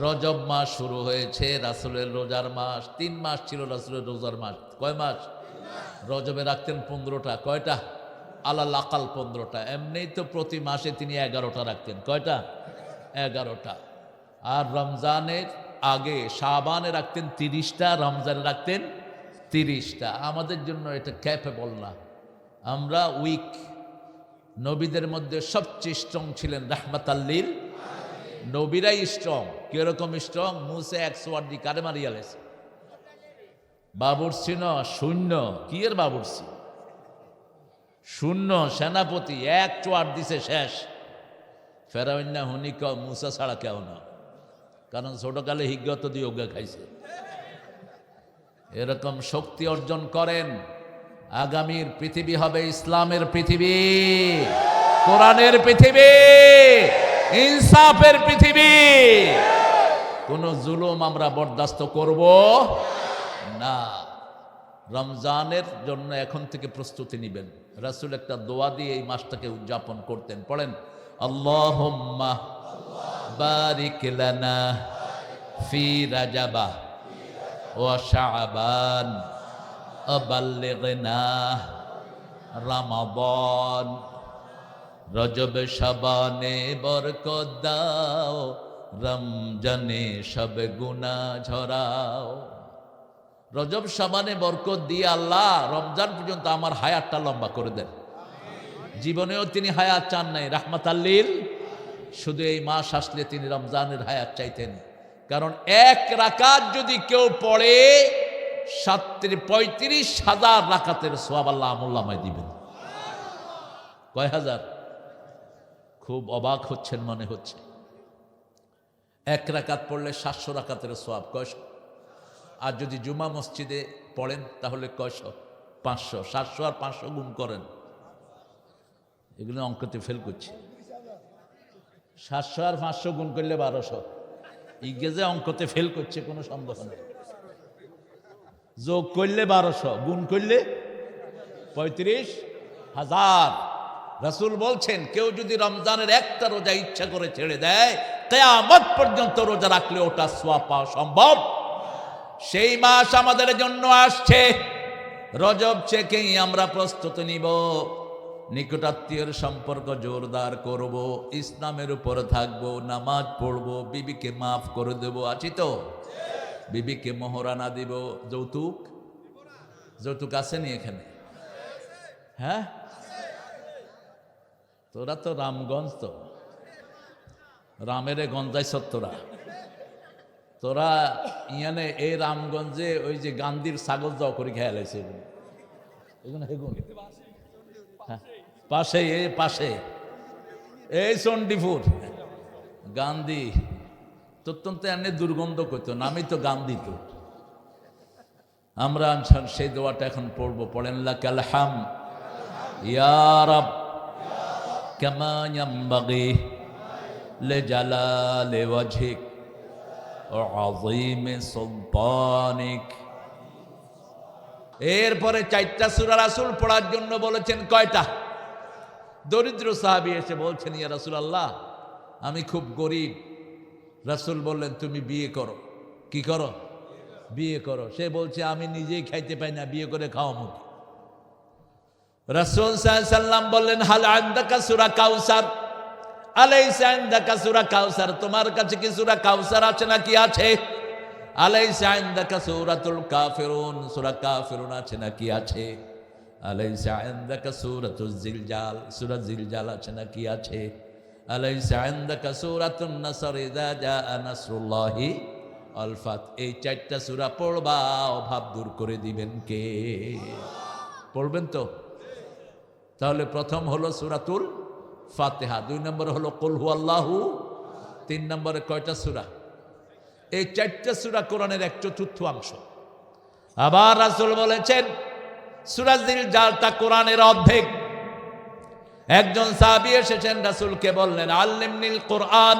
রজব মাস শুরু হয়েছে, রাসূলের রোজার মাস। 3 মাস ছিল রাসূলের রোজার মাস। কয় মাস? রজবে রাখতেন 15টা। কয়টা? আলাল আকাল 15টা। এমনিই তো প্রতি মাসে তিনি 11টা রাখতেন। কয়টা? 11টা। আর রমজানের আগে শাবানে রাখতেন 30টা, রমজানে রাখতেন 30টা। আমাদের জন্য এটা ক্যাপেবল না, আমরা উইক। নবীদের মধ্যে সবচেয়ে স্ট্রং ছিলেন রাহমাতাল্লিল। নবীরাই স্ট্রং। কিরকম স্ট্রং? মুসা 108 দি কারে মারিয়ালেছে। বাবুরসি ন শূন্য। কি এর বাবুরসি? শূন্য। সেনাপতি 108 দিছে, শেষ। ফেরাউন্না হুনিক মুসা ছাড়া কেউ না, কারণ ছোটকালে হিজ্ঞত দিয়ে ওগা খাইছে। এরকম শক্তি অর্জন করেন। আগামীর পৃথিবী হবে ইসলামের পৃথিবী, কোরআনের পৃথিবী, ইনসাফের পৃথিবী। কোন জুলুম আমরা বরদাস্ত করব না। রমজানের জন্য এখন থেকে প্রস্তুতি নেবেন। রাসূল একটা দোয়া দিয়ে এই মাসটাকে উদযাপন করতেন। পড়েন, আল্লাহুম্মা বারিক লানা ফি রাজাবা ওয়া শাবান আবাল্লিগনা রমাদান। রজব শাবানে বরকত দাও, রমজানে সব গুনাহ ঝরাও। রজব শাবানে বরকত দিয়ে আল্লাহ রমজান পর্যন্ত আমার হায়াতটা লম্বা করে দেন। জীবনেও তিনি হায়াত চান নাই, রাহমাতাল্লিল। শুধু এই মাস আসলে তিনি রমজানের হায়াত চাইতেন। কারণ 1 রাকাত যদি কেউ পড়ে 35,000 রাকাতের সওয়াব আল্লাহ আমুল্লামায় দিবেন। কয় হাজার? খুব অবাক হচ্ছেন মনে হচ্ছে। 1 রাকাত পড়লে 700 রাকাতের সওয়াব। কয়শো? আর যদি জুমা মসজিদে পড়েন তাহলে কয়শো? 500। 700 আর 500 গুণ করেন। এগুলো অঙ্কতে ফেল করছে। 700 আর 500 গুণ করলে 1200। ইংরেজে অঙ্কতে ফেল করছে, কোনো সন্দেহ নেই। যোগ করলে 1200, গুণ করলে 35,000। রাসূল বলছেন, কেউ যদি রমজানের একটা রোজা ইচ্ছা করে ছেড়ে দেয়, কিয়ামত পর্যন্ত রোজা রাখলে ওটা সওয়াব পাওয়া সম্ভব। সেই মাস আমাদের জন্য আসছে। রজব থেকেই আমরা প্রস্তুতি নিব। নিকটাত্মীয়ের সম্পর্ক জোরদার করব, ইসলামের উপর থাকবো, নামাজ পড়বো, বিবিকে মাফ করে দেব। আছি তো? বিবিকে মোহরানা দিব। যৌতুক? যৌতুক আসেনি এখানে? হ্যাঁ, তোরা তো রামগঞ্জ, তো রামেরে গঞ্জাই সত্তরা। তোরা ইয়ানে এই রামগঞ্জে ওই যে গান্ধীর ছাগল যাও করে খেয়াল আছে। পাশে, এই পাশে, এই চণ্ডীপুর গান্ধী তত্যন্ত এনে দুর্গন্ধ করতো, নামই তো গান্ধী। তো আমরা সেই দোয়াটা এখন পড়বো। পড়েন, লাকাল হামদ ইয়া রাব কামা ইয়ানবাগি লিজালালি ওয়াজহিক ওয়া আযীমি সুলতানিক। এরপরে 4টা সূরা রাসূল পড়ার জন্য বলেছেন। কয়টা? দরিদ্র সাহাবী এসে বলছেন, ইয়া রাসূলুল্লাহ, আমি খুব গরিব। রাসূল বললেন, তুমি বিয়ে করো। কি করো? বিয়ে করো। সে বলছে, আমি নিজেই খাইতে পাই না, বিয়ে করে খাওয়াবো কি? রাসূল সাল্লাল্লাহু আলাইহি সাল্লাম বললেন, হাল আনদাকা সূরা কাউসার? আলাইসা আনদাকা সূরা কাউসার? তোমার কাছে কি সূরা কাউসার আছে নাকি? আছে। আলাইসা আনদাকা সূরাতুল কাফিরুন? সূরা কাফিরুন আছে নাকি? আছে। আলাইসা আনদাকা সূরাতুল জিলজাল? সূরা জিলজাল আছে নাকি? আছে। আলাইসা আনদাকা সূরাতুন নাসর ইযা জাআ নাসরুল্লাহি ওয়াল ফাত? এই 4টা সূরা পড়বা, অভাব দূর করে দিবেন কে? পড়বেন তো? তাহলে প্রথম হলো সূরাতুল ফাতিহা, 2 নম্বরে হলো কুল হুয়াল্লাহু, 3 নম্বরে কয়টা সূরা? এই 4টা সূরা কোরআনের 1/4 অংশ। আবার রাসূল বলেছেন, সূরা জিলজালটা কোরআনের অর্ধেক। একজন সাহাবী এসেছেন, রাসূলকে বললেন, আল্লিমনিল কোরআন,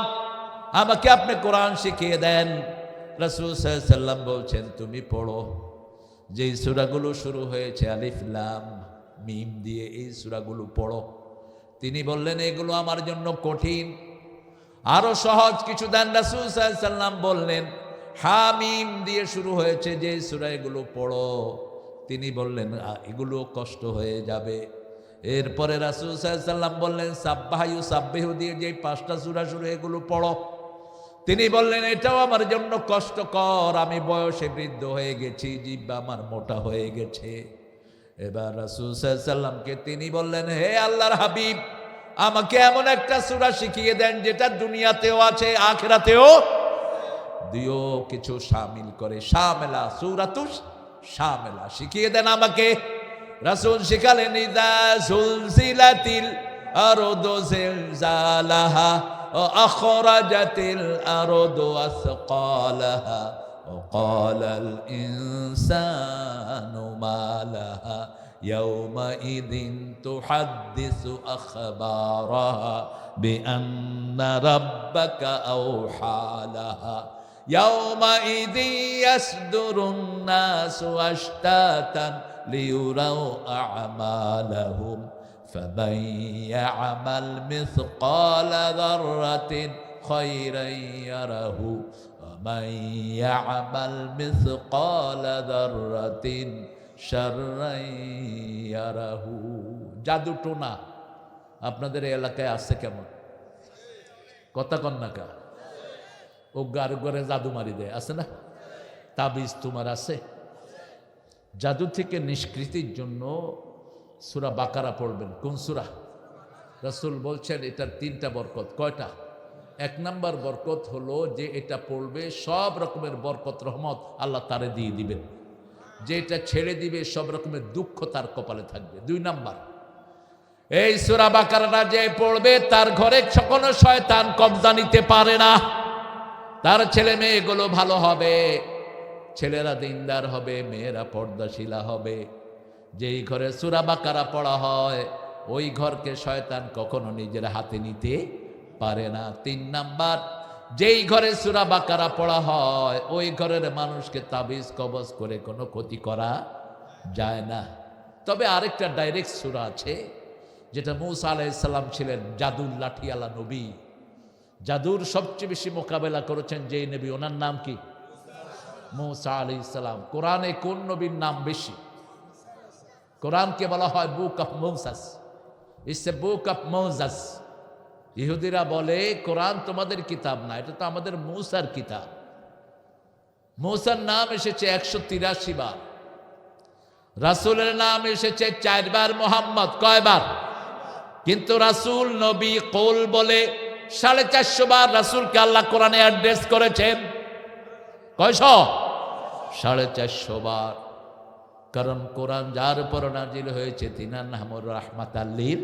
আমাকে আপনি কোরআন শিখিয়ে দেন। রাসূল সাল্লাল্লাহু আলাইহি সাল্লাম বলছেন, তুমি পড়ো যেই সূরাগুলো শুরু হয়েছে আলিফ লাম মিম দিয়ে, এই সূরাগুলো পড়ো। তিনি বললেন, এগুলো আমার জন্য কঠিন। আরো সহজ কিছু দেন। রাসূল সাল্লাল্লাহু আলাইহি সাল্লাম বললেন, হামিম দিয়ে শুরু হয়েছে যে সূরা, এগুলো পড়ো। তিনি বললেন এগুলো কষ্ট হয়ে যাবে। এরপরে রাসূল সাল্লাল্লাহু আলাইহি সাল্লাম বললেন, সাব্বাহা ইউসাব্বিহু দিয়ে যে 5টা সূরা শুরু, এগুলো পড়ো। তিনি বললেন এটাও আমার জন্য কষ্টকর, আমি বয়সে বৃদ্ধ হয়ে গেছি, জিহ্বা আমার মোটা হয়ে গেছে। এবার রাসূল সাল্লাল্লাহু আলাইহি সাল্লামকে তিনি বললেন, হে আল্লাহর হাবিব, আমাকে এমন একটা সূরা শিখিয়ে দেন যেটা দুনিয়াতেও আছে আখিরাতেও দিও কিছু শামিল করে। শামেলা, সূরাতুস শামেলা শিখিয়ে দেন আমাকে। রাসূল শিখালেন, ইযা যুলজিলাতিল আরদু জিলজালাহা ওয়া আখরাজাতিল আরদু আসকালাহা ওয়া ক্বালাল ইনসানু মা লাহা ইয়াওমাইযিন তুহাদ্দিসু আখবারাহা বিআন্না রাব্বাকা আওহা লাহা ইয়াওমাইযিন ইয়াসদুরুন নাসু আশতাতান লিয়ুরাউ আ'মালাহুম ফামান ইয়া'মাল মিসকালা যাররাতিন খায়রান ইয়ারাহু ওয়া মান ইয়া'মাল মিসকালা যাররাতিন শাররান ইয়ারাহু। জাদু টোনা আপনাদের এলাকায় আছে কেমন? কথা কন না কা? ও গার ঘরে জাদু মারি দেয়, আছে না? তাবিজ তোমার আছে? জাদু থেকে নিষ্কৃতির জন্য সূরা বাকারা পড়বেন। কোন সূরা? রাসূল বলছেন এটার 3টা বরকত। কয়টা? 1 নাম্বার বরকত হলো যে এটা পড়বে সব রকমের বরকত রহমত আল্লাহ তারে দিয়ে দিবেন। যে এটা ছেড়ে দিবে সব রকমের দুঃখ তার কপালে থাকবে। 2 নাম্বার, এই সূরা বাকারাটা যে পড়বে তার ঘরে কোনো শয়তান কবজা নিতে পারে না। তার ছেলে মেয়েগুলো ভালো হবে, ছেলেরা দিনদার হবে, মেয়েরা পর্দাশীলা হবে। যেই ঘরে সূরা বাকারা পড়া হয় ওই ঘরকে শয়তান কখনো নিজের হাতে নিতে পারে না। 3 নাম্বার, যেই ঘরে সূরা বাকারা পড়া হয় ওই ঘরের মানুষকে তাবিজ কবজ করে কোনো ক্ষতি করা যায় না। তবে আরেকটা ডাইরেক্ট সূরা আছে যেটা মূসা আলাইহিস সালাম ছিলেন জাদুর লাঠিওয়ালা নবী। জাদুর সবচেয়ে বেশি মোকাবেলা করেছেন যেই নবী, ওনার নাম কি? মূসা আলাইহিস সালাম। কোরআনে কোন নবীর নাম বেশি? কোরআনকে বলা হয় book of Moses, it's a book of Moses. ইহুদিরা বলে কোরআন তোমাদের কিতাব না, এটা তো আমাদের মূসার কিতাব। মূসার নাম এসেছে 183 বার, রাসূলের নাম এসেছে 4 বার, মোহাম্মদ কয়বার? কিন্তু রাসূল নবী কৌল বলে 450 বার রাসূলকে আল্লাহ কোরআনে অ্যাড্রেস করেছেন। কয়শ? 450 বার। কারণ কোরআন যার উপর নাজিল হয়েছে তিনার নাম রাহমাতাল লিল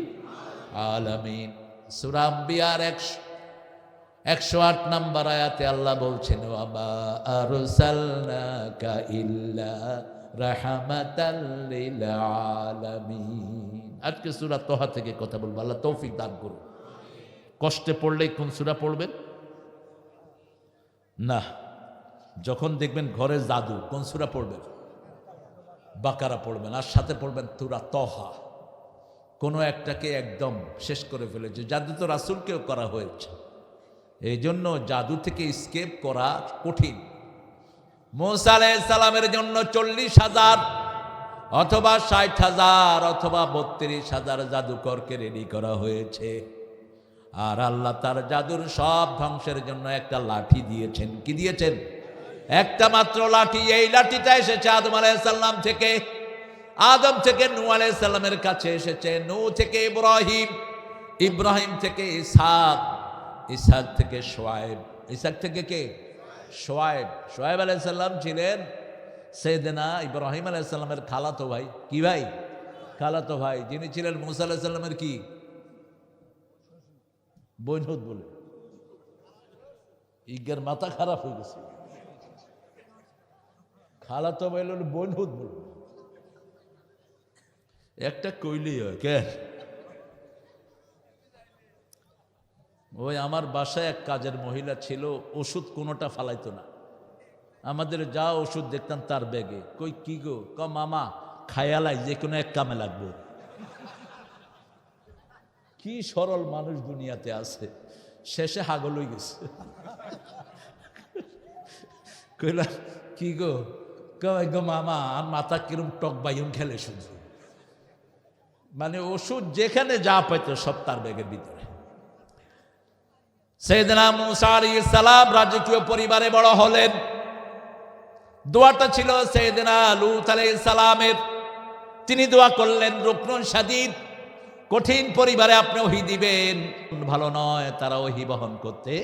আলামিন। সূরা আম্বিয়ার 108 নম্বর আয়াতে আল্লাহ বলছেন, ওয়া মা আরসালনাকা ইল্লা রাহমাতাল লিল আলামিন। আজকে সূরা তোহা থেকে কথা বলবো, আল্লাহ তৌফিক দান করুন। কষ্টে পড়লেই কোন সূরা পড়বেন না, যখন দেখবেন ঘরে জাদু কোন সূরা পড়বেন? বাকারা পড়বেন, আর সাথে পড়বেন সূরা তোহা। কোনো একটাকে একদম শেষ করে ফেলেছে। জাদু তো রাসূলকেও করা হয়েছে, এই জন্য জাদু থেকে স্কেপ করা কঠিন। মূসা আলাইহিস সালামের জন্য 40,000 অথবা 60,000 অথবা 32,000 জাদুকরকে রেডি করা হয়েছে। আর আল্লাহ তার জাদুর সব ধ্বংসের জন্য একটা লাঠি দিয়েছেন। কি দিয়েছেন? একটা মাত্র লাঠি। এই লাঠিটা এসেছে আদম আলাইহিস সালাম থেকে, আদম থেকে নূহ আলাইহিস সালামের কাছে এসেছে, নূহ থেকে ইব্রাহিম, ইব্রাহিম থেকে ইসহাক, ইসহাক থেকে শুআয়ব, ইসহাক থেকে কে? শুআয়ব। শুআয়ব আলাইহিস সালাম ছিলেন সাইয়েদনা ইব্রাহিম আলাইহিস সালামের খালাতো ভাই। কি ভাই? খালাতো ভাই, যিনি ছিলেন মূসা আলাইহিস সালামের কি বোনহুদ বলে। ইগের মাথা খারাপ হয়ে গেছে, খালাতো ভাই হলো বোনহুদ বলে। একটা কইলেই হয় কে? ওই আমার বাসায় এক কাজের মহিলা ছিল, ওষুধ কোনোটা ফালাইতো না। আমাদের যা ওষুধ দেখতাম তার ব্যাগে। কই কি গো? ক মামা খায়ালাই, যে কোনো এক কামে লাগবে। কি সরল মানুষ দুনিয়াতে আছে। শেষে হাগল হয়ে গেছে। কইলা কি গো? কয় গো মামা আর মাথা কিরম টক বাইন খেলে শুধু, মানে ওষুধ যেখানে যা পাইতো সব তার ব্যাগের ভিতরে। সাইয়েদনা মুসা আলাইহিস সালাম রাজকীয় পরিবারে বড় হলেন। দোয়াটা ছিল সাইয়েদনা লূত আলাইহিস সালামের। তিনি দোয়া করলেন, রুকনুন শাদীদ, কঠিন পরিবারে আপনি ওহী দিবেন, ভালো নয়, তারা ওহী বহন করতে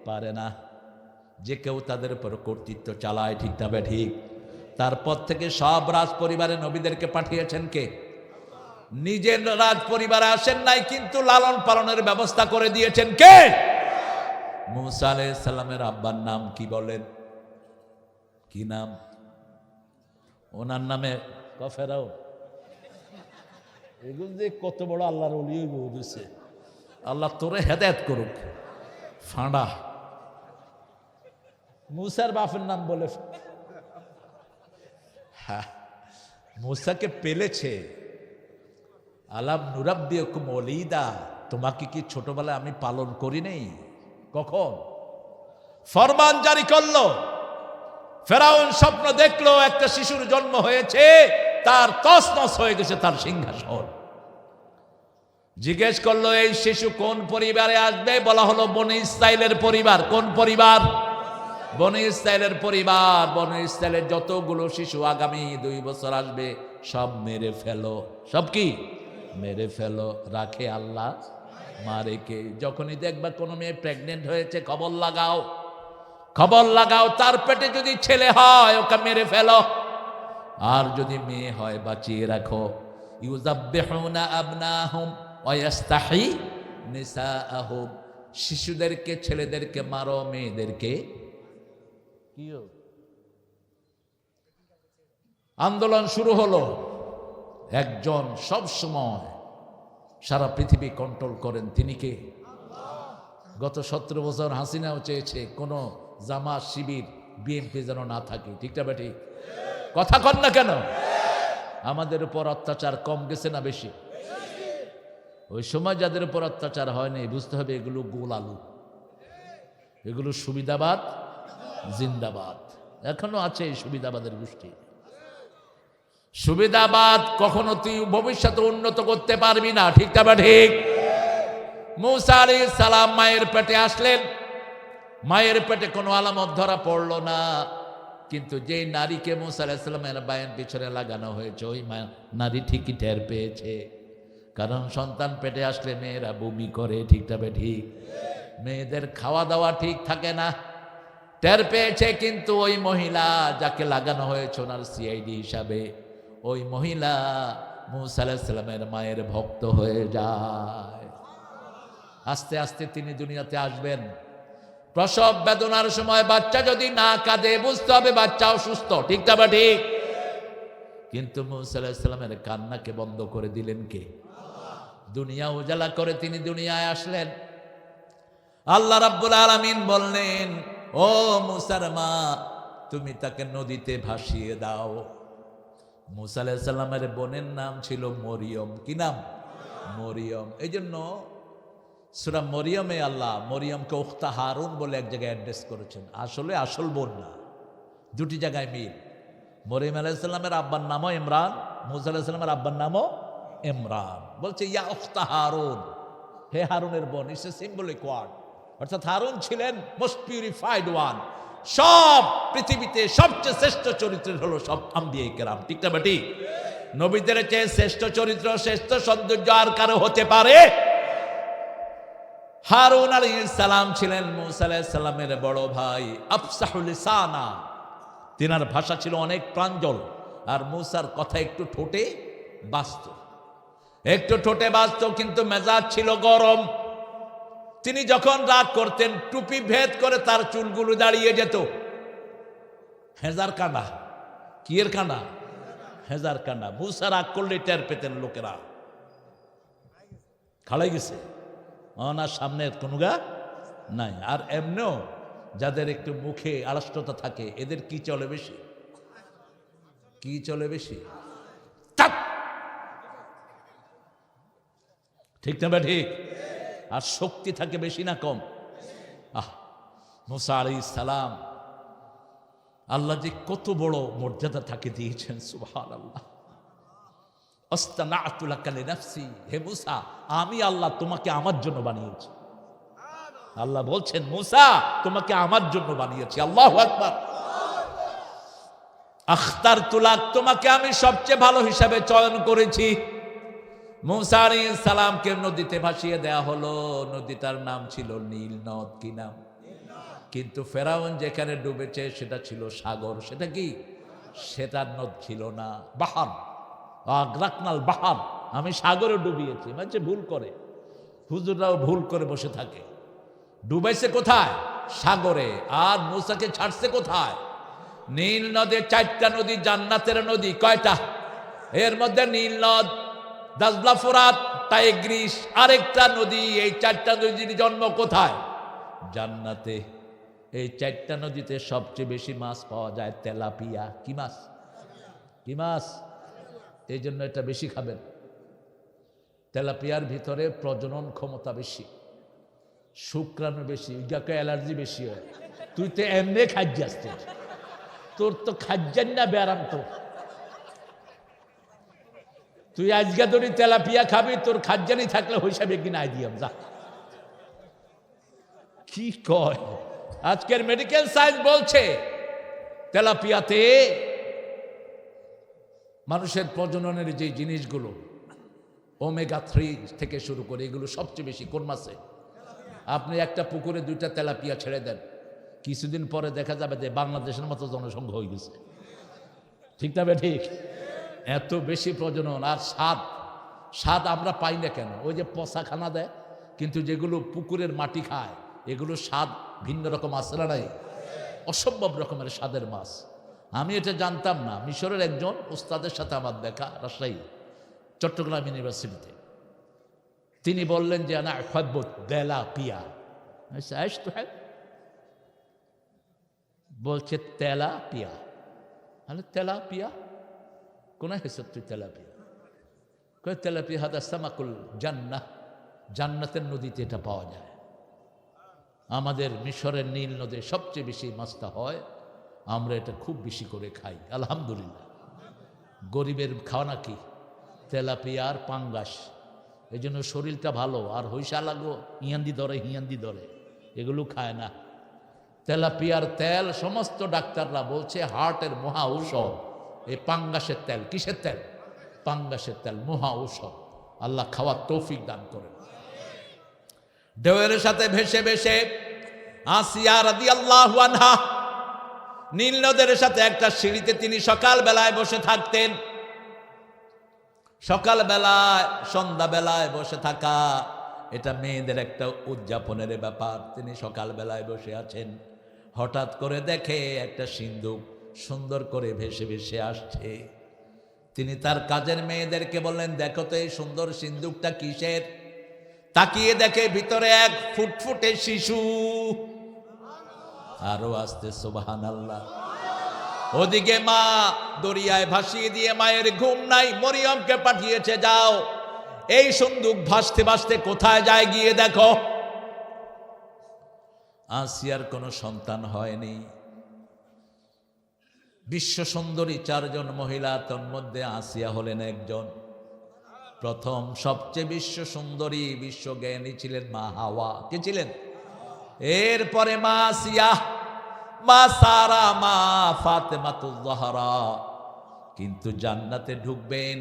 পারে না। যে কেউ তাদের উপর কর্তৃত্ব চালায়, ঠিক না ঠিক? তারপর থেকে সব রাজ পরিবারে নবীদেরকে পাঠিয়েছেন কে? নিজের রাজ পরিবারে আসেন নাই, কিন্তু লালন পালনের ব্যবস্থা করে দিয়েছেন কে? মুসা আলাইহিস সালামের আব্বার নাম কি বলেন? কি নাম? ওনার নামে ফেরাও। এগুলো যে কত বড় আল্লাহর ওলি হইছে, আল্লাহ তোরে হেদায়েত করুক। ফাঁড়া মুসার বাপের নাম বলে। হ্যাঁ, মুসাকে পেলেছে। আলাম নুরাব্বিকুম ওয়ালিদা, তোমাকে কি ছোটবেলায় আমি পালন করি নাই? কখন? ফরমান জারি করলো। ফেরাউন স্বপ্ন দেখলো একটা শিশুর জন্ম হয়েছে, তার তছনছ হয়ে গেছে তার সিংহাসন। জিজ্ঞেস করলো এই শিশু কোন পরিবারে আসবে? বলা হলো বনি ইসরাইলের পরিবার। কোন পরিবার? বনি ইসরাইলের পরিবার। বনি ইসরাইলের যতগুলো শিশু আগামী 2 বছর আসবে সব মেরে ফেলো। সব কি? মেরে ফেলো। রাখে আল্লাহ, মারে কে? যখনই দেখবা কোনো মেয়ে প্রেগনেন্ট হয়েছে, খবর লাগাও, খবর লাগাও। তার পেটে যদি ছেলে হয় ওকে মেরে ফেলো, আর যদি মেয়ে হয় বাঁচিয়ে রাখো। ইউযাব্বিহুনা আবনাহুম ওয়া ইস্তাহি নিসাআহুম, শিশুদেরকে, ছেলেদেরকে মারো, মেয়েদেরকে কি? আন্দোলন শুরু হলো। একজন সব সময় সারা পৃথিবী কন্ট্রোল করেন, তিনি কে? গত 17 বছর হাসিনাও চেয়েছে কোন জামাত, শিবির, বিএনপি যেন না থাকে, ঠিক না বেটি? কথা কন না কেন? আমাদের উপর অত্যাচার কম গেছে না বেশি? ওই সময় যাদের উপর অত্যাচার হয়নি, বুঝতে হবে এগুলো গোল আলু, এগুলো সুবিধাবাদ জিন্দাবাদ। এখনো আছে এই সুবিধাবাদের গোষ্ঠী। সুবিধাবাদ কখনো তুই ভবিষ্যতে উন্নত করতে পারবি না, ঠিক না ঠিক? মুসা আলাইহিস সালাম মায়ের পেটে আসলেন। মায়ের পেটে কোনো আলামত ধরা পড়লো না, কিন্তু যে নারীকে মুসা আলাইহিস সালামের বায়ের পিছনে লাগানো হয়েছে, ওই নারী ঠিকই টের পেয়েছে। কারণ সন্তান পেটে আসলে মেয়েরা বমি করে, ঠিক না ঠিক? মেয়েদের খাওয়া দাওয়া ঠিক থাকে না, টের পেয়েছে। কিন্তু ওই মহিলা যাকে লাগানো হয়েছে ওনার সিআইডি হিসাবে, ওই মহিলা মুসা আলাইহিস সালামের মায়ের ভক্ত হয়ে যায়। আস্তে আস্তে তিনি দুনিয়াতে আসবেন। প্রসব বেদনার সময় বাচ্চা যদি না কাঁদে, বুঝতে হবে বাচ্চা অসুস্থ, ঠিক না ঠিক? কিন্তু মুসা আলাইহিস সালামের কান্নাকে বন্ধ করে দিলেন কে? দুনিয়া উজালা করে তিনি দুনিয়ায় আসলেন। আল্লাহ রাব্বুল আলামিন বললেন, ও মুসার মা, তুমি তাকে নদীতে ভাসিয়ে দাও। মুসা আলাইহিস সালামের বোনের নাম ছিল মরিয়ম। কি নাম? মরিয়ম। এই জন্য সূরা মরিয়মে আল্লাহ মরিয়মকে উখতা হারুন বলে এক জায়গায় অ্যাড্রেস করেছেন। আসলে আসল বোন না, দুটি জায়গায় মিল। মরিয়ম আলাইহিস সালামের আব্বার নামও ইমরান, মুসা আলাইহিস সালামের আব্বার নামও ইমরান। বলছে ইয়া উখতা হারুন, হে হারুনের বোন। It's a symbolic word. অর্থাৎ হারুন ছিলেন মোস্ট পিউরিফাইড ওয়ান। সব পৃথিবীতে সবচেয়ে শ্রেষ্ঠ চরিত্রের হলো সব আম্বিয়া কেরাম, ঠিক না বেটি? নবীদের চেয়ে শ্রেষ্ঠ চরিত্র, শ্রেষ্ঠ সৌন্দর্য আর কারো হতে পারে? হারুন আলাইহিস সালাম ছিলেন মুসা আলাইহিস সালামের বড় ভাই। আফসাহুল লিসানা, তিনার ভাষা ছিল অনেক প্রাঞ্জল। আর মুসার কথা একটু ঠোঁটে বাজত, একটু ঠোঁটে বাজত, কিন্তু মেজাজ ছিল গরম। তিনি যখন রাগ করতেন, টুপি ভেদ করে তার চুলগুলো দাঁড়িয়ে যেত। হেজার কাঁডা। কি এর কাঁডা? হেজার কাঁডা। মুসা রাগ করলে টের পেতেন লোকেরা। খাড়াই গেছে, ওনার সামনে কোনো গা নাই। আর এমনিও যাদের একটু মুখে আড়ষ্টতা থাকে, এদের কি চলে বেশি? কি চলে বেশি? ঠিক না ঠিক? আর শক্তি থাকে বেশি না কম? মুসা আলাইহিস সালাম আল্লাহ যে কত বড় মর্যাদা তাকে দিয়েছেন, সুবহানাল্লাহ। আস্তানাতু লাকা লিনাফসি, হে মুসা আমি আল্লাহ তোমাকে আমার জন্য বানিয়েছি। আল্লাহ বলছেন মুসা তোমাকে আমার জন্য বানিয়েছি। আল্লাহু আকবার। আখতারতু লাক, তোমাকে আমি সবচেয়ে ভালো হিসাবে চয়ন করেছি। মুসা আলাইহিস সালামকে নদীতে ভাসিয়ে দেয়া হলো। নদীটার নাম ছিল নীল নদ। কি নাম? কিন্তু ফেরাউন যেখানে ডুবেছে সেটা ছিল সাগর। সেটা কি? সেটা নদ ছিল না, বাহার। আগ্রাকনাল বাহার, আমি সাগরে ডুবিয়েছি। মানে ভুল করে, হুজুররাও ভুল করে বসে থাকে। ডুবাইছে কোথায়? সাগরে। আর মুসাকে ছাড়ছে কোথায়? নীল নদে। 4টা নদী জান্নাতের নদী। কয়টা? এর মধ্যে নীল নদ, দাজলা, ফোরাত, টাইগ্রিস, আরেকটা নদী। এই 4টা নদীর জন্ম কোথায়? জান্নাতে। এই 4টা নদীতে সবচেয়ে বেশি মাছ পাওয়া যায় তেলাপিয়া। কি মাছ? কি মাছ? এই জন্য এটা বেশি খাবেন। তেলাপিয়ার ভিতরে প্রজনন ক্ষমতা বেশি, শুক্রাণু বেশি, যাকে অ্যালার্জি বেশি হয়। তুই তো এমনি খাদ্য আসতে, তোর তো খাদ্যান না ব্যারাম। তো তুই আজকে ধরি তেলাপিয়া খাবি, তোর খাদ্যানি থাকলে হিসাবে কিনা দিয়াম যা। কি কয়? আজকের মেডিকেল সায়েন্স বলছে তেলাপিয়াতে মানুষের প্রজননের যে জিনিসগুলো ওমেগা 3 থেকে শুরু করে এগুলো সবচেয়ে বেশি কোন মাছে? আপনি একটা পুকুরে 2টা তেলাপিয়া ছেড়ে দেন, কিছুদিন পরে দেখা যাবে যে বাংলাদেশের মতো জনসংখ্যা হয়ে গেছে। ঠিক না বে ঠিক? এত বেশি প্রজনন। আর স্বাদ আমরা পাই না কেন? ওই যে পচা খানা দেয়, কিন্তু যেগুলো পুকুরের মাটি খায় এগুলো স্বাদ ভিন্ন রকম আছে না নাই? অসম্ভব রকমের স্বাদের মাছ। আমি এটা জানতাম না। মিশরের একজন ওস্তাদের সাথে আমার দেখা, রাজশাহী চট্টগ্রাম ইউনিভার্সিটিতে। তিনি বললেন যে আনা উহিব্বু তেলাপিয়া। বলছে তেলাপিয়া। আরে তেলাপিয়া কোনায় হেসে তুই? তেলাপিয়া কই? তেলাপিয়া হাদা সামাকুল জান্নাহ, জান্নাতের নদীতে এটা পাওয়া যায়। আমাদের মিশরের নীল নদে সবচেয়ে বেশি মাছটা হয়, আমরা এটা খুব বেশি করে খাই আলহামদুলিল্লাহ। গরিবের খাওয়া কি? তেলাপিয়া আর পাঙ্গাস। এই জন্য শরীরটা ভালো। আর হইসা লাগো হিয়ান্দি ধরে এগুলো খায় না। তেলাপিয়ার তেল সমস্ত ডাক্তাররা বলছে হার্টের মহা ঔষধ। এই পাঙ্গাসের তেল, কিসের তেল? পাঙ্গাসের তেল মহা ঔষধ। আল্লাহ খাওয়ার তৌফিক দান করে। ঢেউয়ের সাথে ভেসে ভেসে আসিয়া রাদিয়াল্লাহু আনহা নীল নদের সাথে একটা সিঁড়িতে তিনি সকাল বেলায় বসে থাকতেন। সকাল বেলায়, সন্ধ্যা বেলায় বসে থাকা এটা মেয়েদের একটা উদযাপনের ব্যাপার। তিনি সকাল বেলায় বসে আছেন, হঠাৎ করে দেখে একটা সিন্দুক সুন্দর করে ভেসে ভেসে আসছে। তিনি তার কাজের মেয়েদেরকে বললেন, দেখো তো এই সুন্দর সিন্দুকটা কিসের? তাকিয়ে দেখে ভিতরে এক ফুটফুটে শিশু। আরো আসতে সুবহানাল্লাহ। ওদিকে মা দরিয়ায় ভাসিয়ে দিয়ে মায়ের ঘুম নাই, মরিয়মকে পাঠিয়েছে, যাও এই সিন্দুক ভাসতে ভাসতে কোথায় যায় গিয়ে দেখো। আসিয়ার কোনো সন্তান হয়নি। বিশ্ব সুন্দরী 4 জন মহিলা, তন্মধ্যে আসিয়া হলেন একজন। প্রথম সবচেয়ে বিশ্ব সুন্দরী, বিশ্ব জ্ঞানী ছিলেন মা হাওয়া। কে ছিলেন? এরপরে মা আসিয়া, মা সারা, মা ফাতেমাতুজ জাহরা। কিন্তু জান্নাতে ঢুকবেন,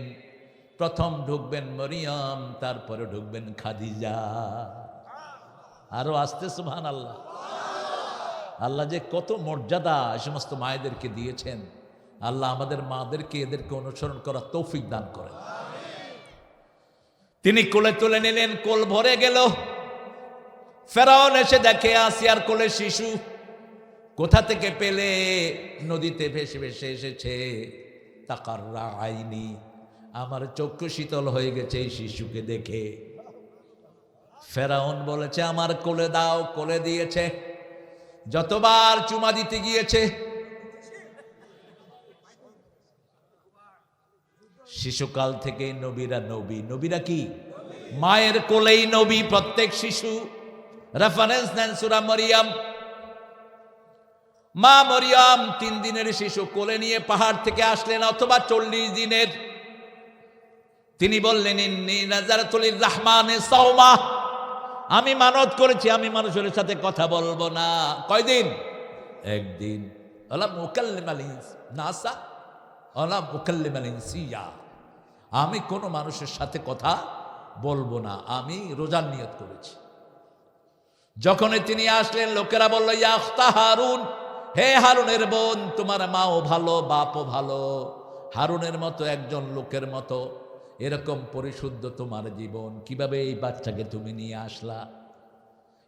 প্রথম ঢুকবেন মরিয়ম, তারপরে ঢুকবেন খাদিজা। আরো আসতে সুবহানাল্লাহ। আল্লাহ যে কত মর্যাদা এই সমস্ত মায়েদেরকে দিয়েছেন। আল্লাহ আমাদের মাদেরকে এদেরকে অনুসরণ করার তৌফিক দান করেন। তিনি কোলে তুলে নিলেন, কোল ভরে গেল। ফেরাউন এসে দেখে আসিয়ার কোলে শিশু। কোথা থেকে পেলে? নদীতে ভেসে ভেসে এসেছে। তাকাররা আইনি, আমার চক্ষু শীতল হয়ে গেছে এই শিশুকে দেখে। ফেরাউন বলেছে আমার কোলে দাও। কোলে দিয়েছে। যতবার চুমা দিতে গিয়েছে শিশুকাল থেকে নবীরা নবী। নবীরা কি? মায়ের কোলেই নবী প্রত্যেক শিশু। রেফারেন্স নেন সূরা মরিয়ম। মা মরিয়ম 3 দিনের শিশু কোলে নিয়ে পাহাড় থেকে আসলেন, অথবা 40 দিনের। তিনি বললেন, ইন্নী নাযারাতু লির-রাহমানি সাওমা, আমি মানত করেছি আমি মানুষের সাথে কথা বলবো না। কয়দিন? একদিন। আলা মুকাল্লিমাল নাসা আলা মুকাল্লিমাল ইনসিয়া, আমি কোনো মানুষের সাথে কথা বলবো না, আমি রোজার নিয়ত করেছি। যখনই তিনি আসলেন, লোকেরা বলল, ইয়া আখতা হারুন, হে হারুনের বোন, তোমার মাও ভালো, বাপও ভালো, হারুনের মতো একজন লোকের মতো এরকম পরিশুদ্ধ তোমার জীবন, কিভাবে এই বাচ্চাকে তুমি নিয়ে আসলা?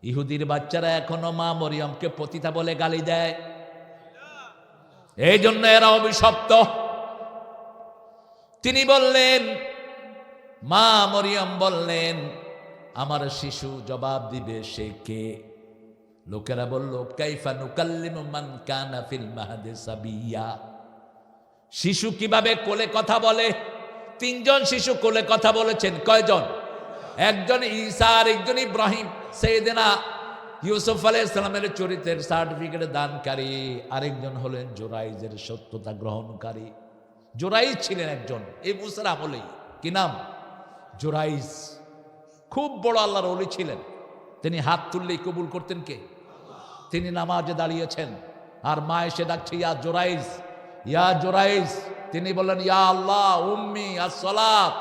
ইহুদির বাচ্চারা এখনো মা মরিয়মকে পতিতা বলে গালি দেয়, এই জন্য এরা অভিশপ্ত। তিনি বললেন, মা মরিয়ম বললেন, আমার শিশু জবাব দিবে সে কে? লোকেরা বলল, কাইফা নুকাল্লিমু মান কানা ফিল মাহদি সাবিয়া, শিশু কিভাবে কোলে কথা বলে? 3 জন শিশু কোলে কথা বলেছেন। কয়জন? একজন ঈসা, আর একজন ইব্রাহিম। সাইয়েদনা ইউসুফ আলাইহিস সালামের চরিত্রের সার্টিফিকেট দানকারী, আরেকজন হলেন জুরাইজের সত্যতা গ্রহণকারী। জুরাইজ ছিলেন একজন এই মুসার আমলেই। কি নাম? জুরাইজ। খুব বড় আল্লাহর ওলি ছিলেন। তিনি হাত তুললেই কবুল করতেন কে? তিনি নামাজে দাঁড়িয়েছেন, আর মা এসে ডাকছে, ইয়া জুরাইজ, ইয়া জুরাইজ। তিনি বললেন, ইয়া আল্লাহ উম্মি আস-সালাত,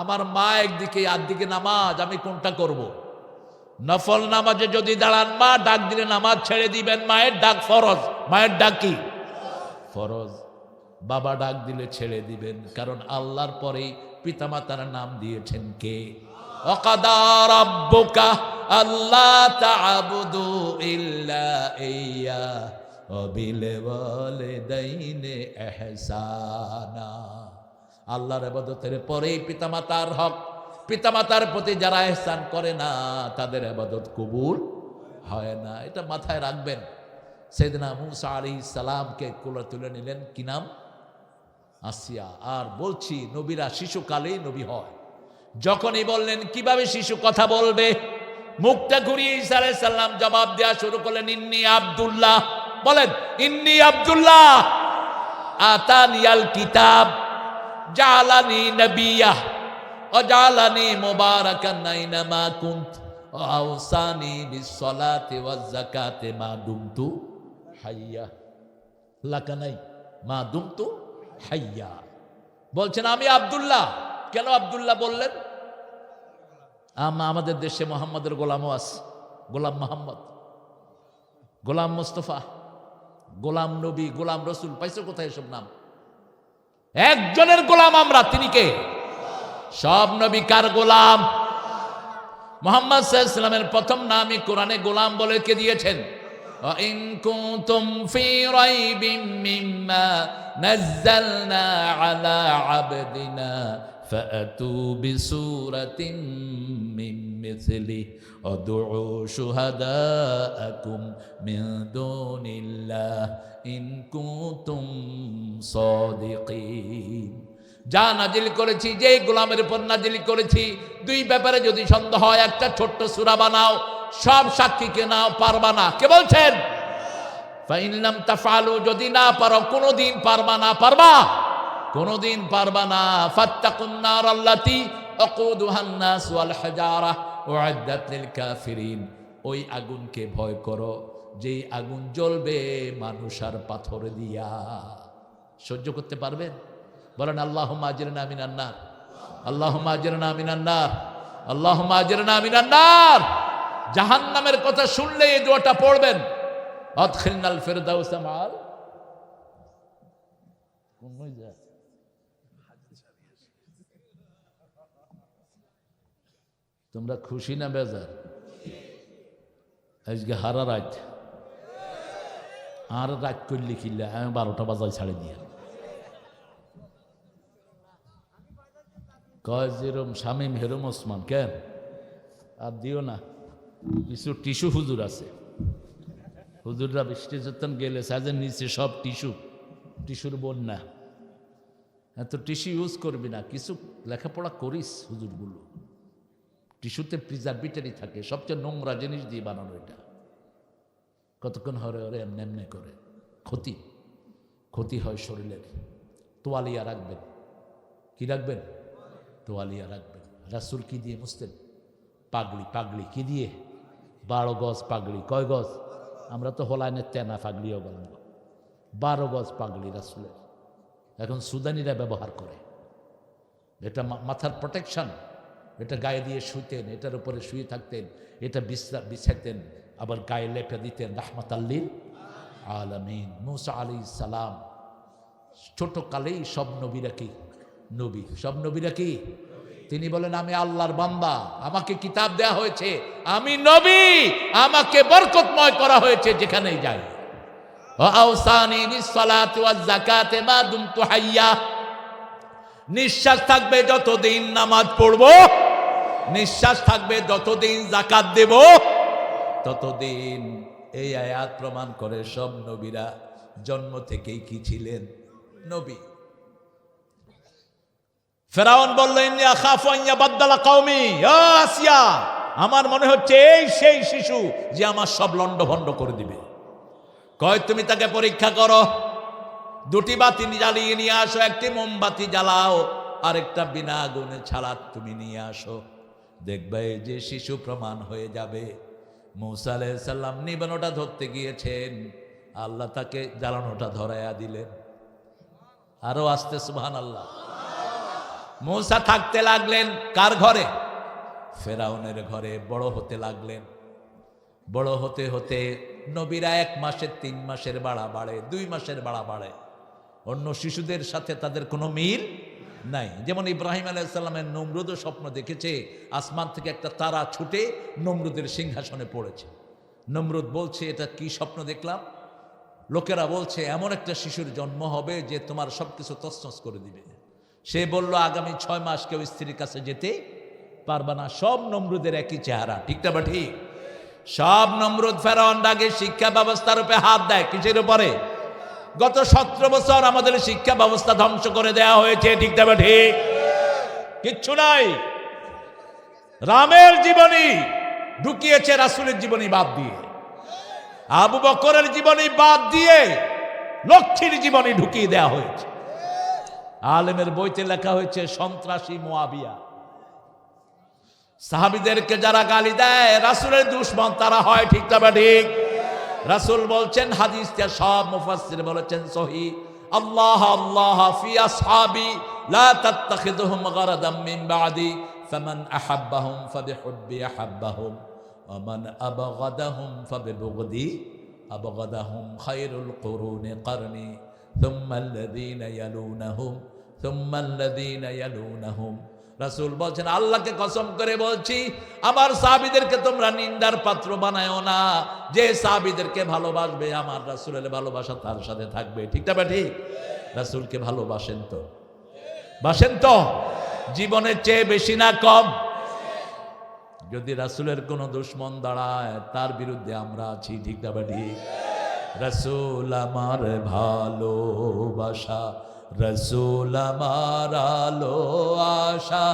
আমার মা একদিকে আরেকদিকে নামাজ, আমি কোনটা করব? নফল নামাজে যদি দাঁড়ান, মা ডাক দিলে নামাজ ছেড়ে দিবেন, মায়ের ডাক ফরজ। মায়ের ডাক কি? ফরজ। বাবা ডাক দিলে ছেড়ে দিবেন, কারণ আল্লাহর পরেই পিতামাতার নাম দিয়েছেন কে? ওয়াকাদা রাব্বুকা আল্লা তা'বুদু ইল্লা ইয়্যা ওয়া বিল ওয়ালিদাইনি ইহসানা। আল্লাহর ইবাদতের পরেই পিতামাতার হক। পিতামাতার প্রতি যারা ইহসান করে না, তাদের ইবাদত কবুল হয় না। এটা মাথায় রাখবেন। সাইয়েদনা মূসা আলাইহিস সালামকে কোলে তুলে নিলেন, কি নাম? আসিয়া। আর বলছি, নবীরা শিশুকালেই নবী হয়। যখনই বললেন কিভাবে শিশু কথা বলবে, মুখটা ঘুরিয়ে ঈসা আলাইহিস সালাম জবাব দেওয়া শুরু করলেন, ইন্নী আব্দুল্লাহ। বলেন, ইন্নী আব্দুল্লাহ, আতানিয়াল কিতাব, জাআলানি নবিয়্যা, ওয়া জাআলানি মুবারাকান আইনামা কুনত, ওয়া আওসানি বিস-সালাতি ওয়াজ-যাকাতি মা দুমতু হাইয়্যা। লাকানাই মা দুমতু হাইয়্যা। বলছেন, আমি আব্দুল্লাহ। কেন আব্দুল্লাহ বললেন? আমাদের দেশে মোহাম্মদের গোলামও আছে। গোলাম মোহাম্মদ, গোলাম মুস্তফা, গোলাম নবী, গোলাম রসুল। পাইছো কোথায় এসব নাম? একজনের গোলাম আমরা, তিনি কে? সব নবী কার গোলাম? মুহাম্মদ সাল্লাল্লাহু আলাইহি ওয়াসাল্লামের প্রথম নামই কোরআনে গোলাম বলে কে দিয়েছেন? ওয়া ইন কুনতুম ফি রাইবিম মিম্মা নাযালনা আলা আবদিনা ফাআতু বিসূরাতিন মিন মিছলিহি ওয়াদউ শুহাদাআকুম মিন দুনিল্লাহ ইন কুনতুম সাদিকিন। যা নাজিল করেছি, যে গোলামের উপর নাজিল করেছি, 2 ব্যাপারে যদি সন্দেহ হয়, একটা ছোট্ট সূরা বানাও, সব সাক্ষীকে নাও, পারবা না। কে বলছেন? ফাইন লাম তাফআলু, যদি না পারো, কোনদিন পারবা না। পারবা? কোনদিন পারবা না। ফাত্তাকুন নার আল্লাতী ওয়াকুদুহান নাস ওয়াল হিজারা উইদ্দাত লিল কাফিরিন, ওই আগুনকে ভয় করো, যেই আগুন জ্বলবে মানুষ আর পাথর দিয়া। সহ্য করতে পারবেন? বলেন, আল্লাহুম্মা আজরিনা মিনান নার, আল্লাহুম্মা আজরিনা মিনান নার, আল্লাহুম্মা আজরিনা মিনান নার। জাহান্নামের কথা শুনলে এই দোয়াটা পড়বেন, আদখিলনাল ফিরদাউসা মাল। তোমরা খুশি না বেজার? আজকে হারা রাত, আর রাত করলে খিল্লা, আমি 12টা বাজায় ছাড়ে দিয়ে কয় যেরম শামীম হেরম ওসমান। কেন আর দিও না? কিছু টিস্যু হুজুর আছে, হুজুররা বৃষ্টি যতন গেলে সাজের নিচে সব টিস্যুর বন্যা। এত টিস্যু ইউজ করবি না, কিছু লেখাপড়া করিস হুজুরগুলো, টিস্যুতে প্রিজারভেটিভই থাকে, সবচেয়ে নোংরা জিনিস দিয়ে বানানো এটা। কতক্ষণ হরে হরে এমনি এমনি করে ক্ষতি হয় শরীরের। তোয়ালিয়া রাখবেন। কি রাখবেন? তোয়ালিয়া রাখবেন। রাসূল কি দিয়ে মুছতেন? পাগড়ি কি দিয়ে? 12 গজ পাগড়ি। কয় গজ? আমরা তো হোলাইনের তেনা পাগড়িও বলেন। 12 গজ পাগড়ি রাসূলের। এখন সুদানিরা ব্যবহার করে। এটা মাথার প্রোটেকশন। এটা গায়ে দিয়ে শুতেন, এটার উপরে শুয়ে থাকতেন, এটা বিছাইতেন, আবার গায়ে লেপে দিতেন। রাহমাতাল লিল আলামিন। মূসা আলাইহিস সালাম ছোট কালেই সব নবীরা কি নবী, সব নবীরা কি? তিনি বলেন আমি আল্লাহর বান্দা, আমাকে কিতাব দেয়া হয়েছে, আমি নবী, আমাকে বরকতময় করা হয়েছে যেখানেই যাই। আওসানি বিসসালাতি ওয়াজ যাকাতি মা দুমতু হাইয়া। নিঃশ্বাস থাকবে যতদিন নামাজ পড়ব, নিঃশ্বাস থাকবে যতদিন যাকাত দেব ততদিন। এই আয়াত প্রমাণ করে সব নবীরা জন্ম থেকেই কি ছিলেন? নবী। ফেরাউন বলল ইন্নী আখাফু আন ইয়াবাদদালা কওমি। আসিয়া, আমার মনে হচ্ছে এই সেই শিশু যে আমার সব লন্ডভন্ড করে দিবে। কয় তুমি তাকে পরীক্ষা করো, 2টি বাতি জ্বালিয়ে নিয়ে আসো, একটি মোমবাতি জ্বালাও, আরেকটা বিনা আগুনে ছাড়া তুমি নিয়ে আসো, দেখবে যে শিশু প্রমাণ হয়ে যাবে। মূসা আলাইহিস সালাম নিবানোটা ধরতে গিয়েছেন, আল্লাহ তাকে জ্বালানোটা ধরাইয়া দিলেন। আরো আসতে সুবহানাল্লাহ। মূসা থাকতে লাগলেন কার ঘরে? ফেরাউনের ঘরে। বড় হতে লাগলেন। বড় হতে হতে নবীরা 1 মাসের 3 মাসের বাড়া বাড়ে, 2 মাসের বাড়া বাড়ে। অন্য শিশুদের সাথে তাদের কোনো মিল নাই। যেমন ইব্রাহিম আলাইহিস সালামের নমরুদও স্বপ্ন দেখেছে, আসমান থেকে একটা তারা ছুটে নমরুদের সিংহাসনে পড়েছে। নমরুদ বলছে এটা কি স্বপ্ন দেখলাম? লোকেরা বলছে এমন একটা শিশুর জন্ম হবে যে তোমার সবকিছু তছনছ করে দিবে। সে বলল আগামী 6 মাস কেউ স্ত্রীর কাছে যেতে পারবে না। সব নমরুদের একই চেহারা, ঠিক না? ঠিক। সব নমরুদ ফেরাউন ডাকে শিক্ষা ব্যবস্থার উপরে হাত দেয়। কিসের উপরে? গত 17 বছর আমাদের শিক্ষা ব্যবস্থা ধ্বংস করে দেয়া হয়েছে, ঠিক না? ঠিক। কিচ্ছু নাই। রামের জীবনী ঢুকিয়েছে রাসূলের জীবনী বাদ দিয়ে, আবু বকরের জীবনী বাদ দিয়ে লক্ষ্মীর জীবনী ঢুকিয়ে দেয়া হয়েছে। আলেমের বইতে লেখা হয়েছে সন্ত্রাসী মুয়াবিয়া। সাহাবীদেরকে যারা গালি দেয় রাসূলের দুশমন তারা হয়, ঠিক না? ঠিক। রাসূল বলছেন, হাদিসটা সব মুফাসসির বলেছেন সহিহ, আল্লাহ আল্লাহ ফি আসহাবি লা তাত্তাখিযুহুম গারাদাম মিন বাদি ফামান আহাব্বাহুম ফাবিহুব্বি আহাব্বাহুম ওয়া মান আবগাদাহুম ফাবিবুগদি আবগাদাহুম খায়রুল কুরুনি করনি সুম্মা আল্লাযীনা ইয়ালুনাহুম সুম্মা আল্লাযীনা ইয়ালুনাহুম। রাসূল বলছেন আল্লাহকে কসম করে বলছি আমার সাহাবীদেরকে তোমরা নিন্দার পাত্র বানায়ো না। যে সাহাবীদেরকে ভালোবাসবে আমার রাসূলের ভালোবাসা তার সাথে থাকবে, ঠিক না? ঠিক। রাসূলকে ভালোবাসেন তো? বাসেন তো? জীবনের চেয়ে বেশি না কম? যদি রাসূলের কোনো দুশমন দাঁড়ায় তার বিরুদ্ধে আমরা আছি, ঠিক না? ঠিক। রাসূল আমার ভালোবাসা, রাসূল আমার আলো আশা।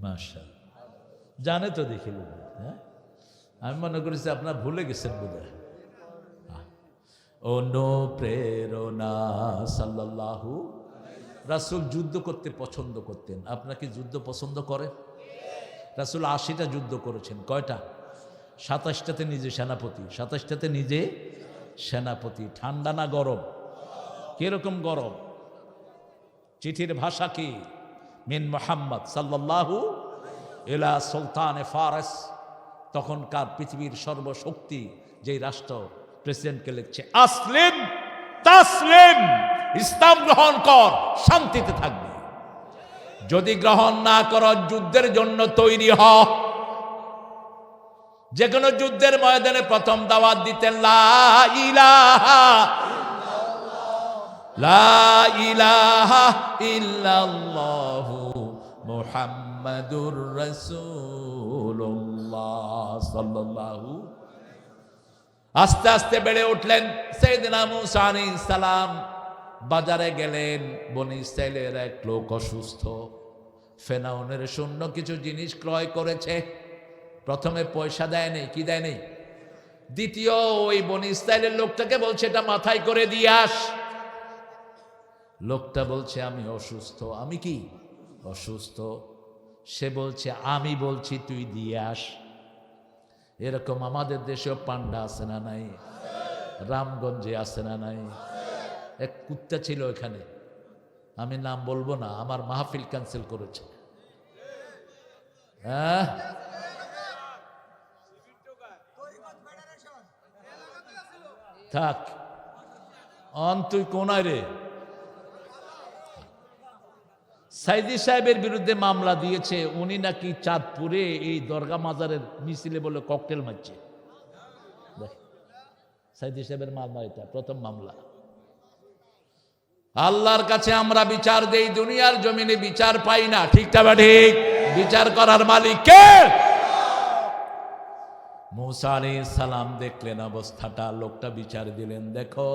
মাশাআল্লাহ, জানে তো দেখি লোক। হ্যাঁ, আমি মনে করেছি আপনার ভুলে গেছেন বোধহয়। অনুপ্রেরণা সাল্লাল্লাহু। রাসূল যুদ্ধ করতে পছন্দ করতেন। আপনাকে যুদ্ধ পছন্দ করেন? রাসূল 80টা যুদ্ধ করেছেন। কয়টা? 27টাতে নিজে সেনাপতি। 27টাতে নিজে সেনাপতি। ঠান্ডা না গরম? কিরকম গরম? চিঠির ভাষা কি? মিন মুহাম্মদ সাল্লাল্লাহু ইলা সুলতানে ফারস। তখনকার পৃথিবীর সর্বশক্তি যেই রাষ্ট্র, প্রেসিডেন্টকে লিখছে আসলিম তাসলিম, ইসলাম গ্রহণ কর, শান্তিতে থাকবে। যদি গ্রহণ না কর যুদ্ধের জন্য তৈরি হ। যে কোনো যুদ্ধের ময়দানে প্রথম দাওয়াত দিতেন লা ইলাহা লা ইলাহা ইল্লাল্লাহু মুহাম্মাদুর রাসূলুল্লাহ সাল্লাল্লাহু। আস্তে আস্তে বেড়ে উঠলেন সাইয়েদনা মূসা আলাইহিস সালাম। বাজারে গেলেন, বনি ইসরাইলের এক লোক অসুস্থ, ফেরাউনের সৈন্য কিছু জিনিস ক্রয় করেছে। প্রথমে পয়সা দেয় নেই, কি দেয় নেই। দ্বিতীয় ওই বনি ইসরাইলের লোকটাকে বলছে এটা মাথায় করে দিয়ে আস। লোকটা বলছে আমি অসুস্থ। আমি কি অসুস্থ? সে বলছে আমি বলছি তুই দিয়ে আস। এরকম আমাদের দেশেও পান্ডা আছে না নাই? রামগঞ্জে আছে না নাই? এক কুত্তা ছিল এখানে, আমি নাম বলবো না, আমার মাহফিল ক্যান্সেল করেছে। হ্যাঁ, থাক তুই কোনায় রে? সাইদি সাহেবের বিরুদ্ধে মামলা দিয়েছে, উনি নাকি চাঁদপুরে এই দরগা মাজারের মিছিলে বলে ককটেল মারছে। সাইদি সাহেবের মামলা, এটা প্রথম মামলা। আল্লাহর কাছে আমরা বিচার দেই, দুনিয়ার জমিনে বিচার পাই না। ঠিকটা বা ঠিক? বিচার করার মালিক কে? মূসা আলাইহিস সালাম দেখলেন অবস্থাটা, লোকটা বিচার দিলেন, দেখো